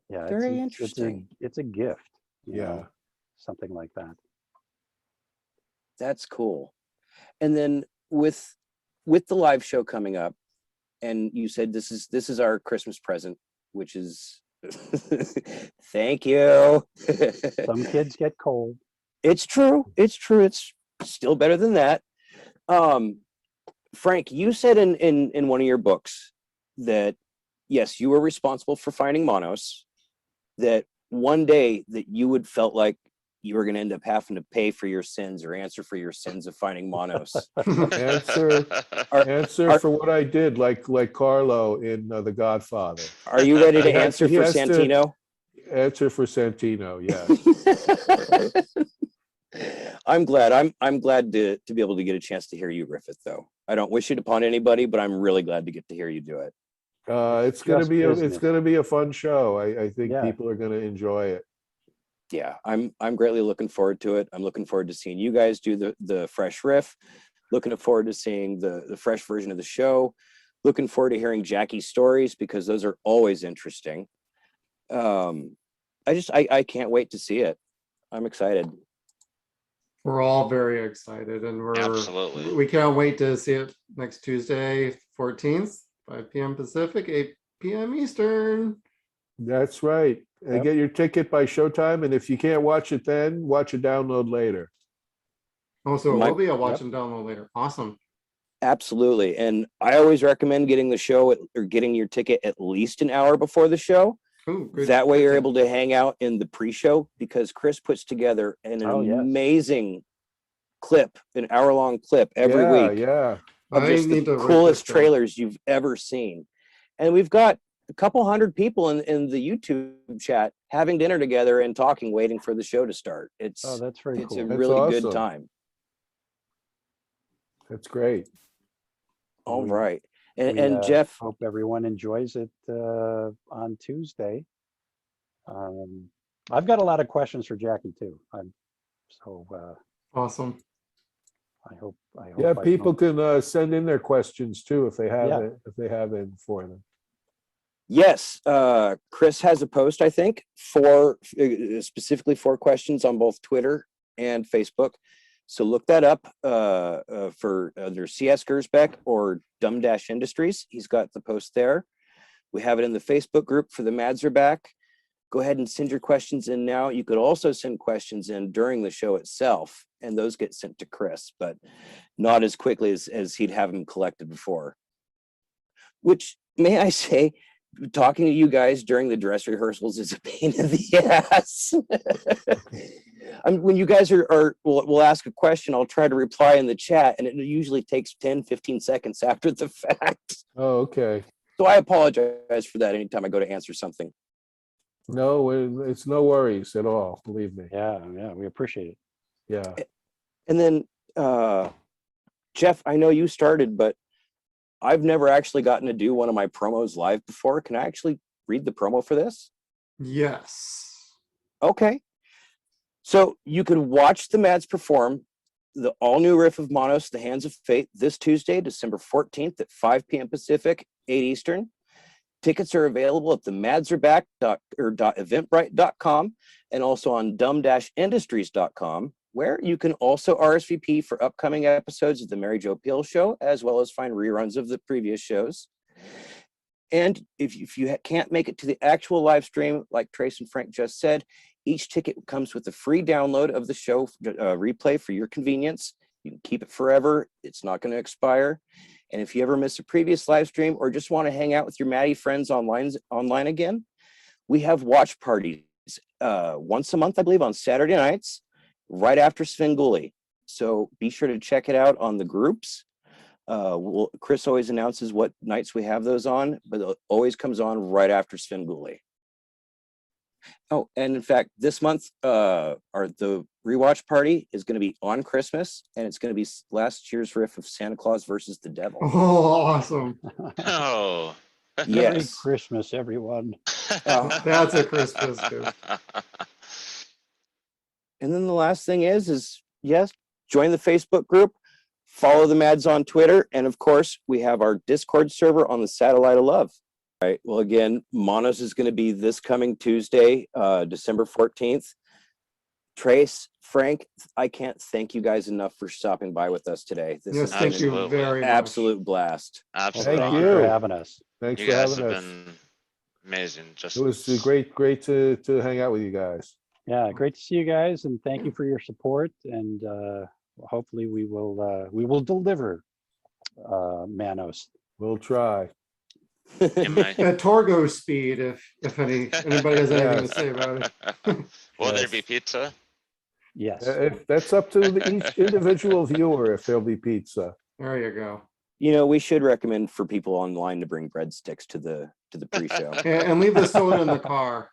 Speaker 5: Yeah,
Speaker 2: Very interesting.
Speaker 5: It's a gift. you
Speaker 4: Yeah.
Speaker 5: know, something like that.
Speaker 2: That's cool. And then with the live show coming up, and you said this is our Christmas present, which is thank you.
Speaker 5: Some kids get cold.
Speaker 2: It's true. It's still better than that. Frank, you said in one of your books that yes, you were responsible for finding Manos, that one day that you would felt like you were going to end up having to pay for your sins or answer for your sins of finding Manos.
Speaker 4: Answer for what I did, like Carlo in The Godfather.
Speaker 2: Are you ready to
Speaker 4: He has-
Speaker 2: answer
Speaker 4: he
Speaker 2: for
Speaker 4: has to-
Speaker 2: Santino?
Speaker 4: Answer for Santino, yes.
Speaker 2: I'm glad. I'm glad to be able to get a chance to hear you riff it, though. I don't wish it upon anybody, but I'm really glad to get to hear you do it.
Speaker 4: It's gonna
Speaker 5: just
Speaker 4: be
Speaker 5: business.
Speaker 4: a fun show. I think
Speaker 5: Yeah.
Speaker 4: people are gonna enjoy it.
Speaker 2: Yeah, I'm greatly looking forward to it. I'm looking forward to seeing you guys do the fresh riff. Looking forward to seeing the fresh version of the show. Looking forward to hearing Jackie's stories because those are always interesting. I can't wait to see it. I'm excited.
Speaker 1: We're all very excited, and
Speaker 3: Absolutely.
Speaker 1: we can't wait to see it next Tuesday, 14th, 5 p.m. Pacific, 8 p.m. Eastern.
Speaker 4: That's right. And
Speaker 5: Yep.
Speaker 4: get your ticket by showtime, and if you can't watch it then, watch a download later.
Speaker 1: Also, it
Speaker 2: My-
Speaker 1: will be a watch and download later. Awesome.
Speaker 2: Absolutely. And I always recommend getting the show or getting your ticket at least an hour before the show.
Speaker 1: Ooh, good,
Speaker 2: That way
Speaker 1: good
Speaker 2: you're
Speaker 1: tip.
Speaker 2: able to hang out in the pre-show because Chris puts together an
Speaker 5: Oh, yes.
Speaker 2: amazing clip, an hour-long clip every week
Speaker 4: Yeah.
Speaker 2: of
Speaker 1: I
Speaker 2: just
Speaker 1: need
Speaker 2: the
Speaker 1: to write
Speaker 2: coolest
Speaker 1: this down.
Speaker 2: trailers you've ever seen. And we've got a couple hundred people in the YouTube chat having dinner together and talking, waiting for the show to start. It's
Speaker 5: Oh, that's very
Speaker 2: a
Speaker 5: cool.
Speaker 4: That's
Speaker 2: really
Speaker 4: awesome.
Speaker 2: good time.
Speaker 4: That's great.
Speaker 2: All
Speaker 5: We-
Speaker 2: right. And,
Speaker 5: we,
Speaker 2: and Jeff,
Speaker 5: hope everyone enjoys it on Tuesday. I've got a lot of questions for Jackie too.
Speaker 1: Awesome.
Speaker 5: I hope.
Speaker 4: Yeah,
Speaker 5: I
Speaker 4: people
Speaker 5: don't-
Speaker 4: can send in their questions too if they have
Speaker 5: Yeah.
Speaker 4: it, if they have it for them.
Speaker 2: yes, Chris has a post, I think, for specifically for questions on both Twitter and Facebook. So look that up for either CS Gersbeck or Dumb Dash Industries. He's got the post there. We have it in the Facebook group for the Mads are back. Go ahead and send your questions in now. You could also send questions in during the show itself, and those get sent to Chris, but not as quickly as he'd have them collected before. Which, may I say, talking to you guys during the dress rehearsals is a pain in the ass. When you guys we'll ask a question, I'll try to reply in the chat, and it usually takes 10, 15 seconds after the fact.
Speaker 4: Oh, okay.
Speaker 2: So I apologize for that anytime I go to answer something.
Speaker 4: No, it's no worries at all. Believe me.
Speaker 5: Yeah, we appreciate it.
Speaker 4: Yeah.
Speaker 2: And then, Jeff, I know you started, but I've never actually gotten to do one of my promos live before. Can I actually read the promo for this?
Speaker 1: Yes.
Speaker 2: Okay. So you can watch the Mads perform the all-new riff of Manos, The Hands of Fate, this Tuesday, December 14th at 5 p.m. Pacific, 8 Eastern. Tickets are available at the madsarback.eventbrite.com and also on dumb-industries.com, where you can also RSVP for upcoming episodes of the Mary Jo Peel Show, as well as find reruns of the previous shows. And if you can't make it to the actual live stream, like Trace and Frank just said, each ticket comes with a free download of the show replay for your convenience. You can keep it forever. It's not going to expire. And if you ever miss a previous live stream or just want to hang out with your Maddie friends online again, we have watch parties once a month, I believe, on Saturday nights, right after Svengoolie. So be sure to check it out on the groups. Chris always announces what nights we have those on, but it always comes on right after Svengoolie. Oh, and in fact, this month, the rewatch party is going to be on Christmas, and it's going to be last year's riff of Santa Claus versus the Devil.
Speaker 1: Oh, awesome.
Speaker 3: Oh.
Speaker 5: Merry
Speaker 2: Yes.
Speaker 5: Christmas, everyone.
Speaker 1: That's a Christmas gift.
Speaker 2: And then the last thing is yes, join the Facebook group, follow the Mads on Twitter, and of course, we have our Discord server on the Satellite of Love. All right. Well, again, Manos is going to be this coming Tuesday, December 14th. Trace, Frank, I can't thank you guys enough for stopping by with us today. This
Speaker 1: Yes,
Speaker 2: has
Speaker 1: thank
Speaker 2: been
Speaker 1: you
Speaker 2: an
Speaker 1: very much.
Speaker 2: absolute blast.
Speaker 5: Well,
Speaker 3: Absolutely.
Speaker 5: thank
Speaker 4: Thank
Speaker 5: you for
Speaker 4: you.
Speaker 5: having us.
Speaker 4: Thanks
Speaker 3: You
Speaker 4: for
Speaker 3: guys
Speaker 4: having
Speaker 3: have
Speaker 4: us.
Speaker 3: been amazing. Just
Speaker 4: It was great to hang out with you guys.
Speaker 5: Yeah, great to see you guys, and thank you for your support. And hopefully, we will deliver Manos.
Speaker 4: We'll try.
Speaker 3: in my,
Speaker 1: At Torgo speed, if anybody has anything to say about it.
Speaker 3: will there
Speaker 4: Yes.
Speaker 3: be pizza?
Speaker 5: Yes.
Speaker 4: That's up to each individual viewer if there'll be pizza.
Speaker 1: There you go.
Speaker 2: You know, we should recommend for people online to bring breadsticks to the pre-show.
Speaker 1: And leave the soda in the car.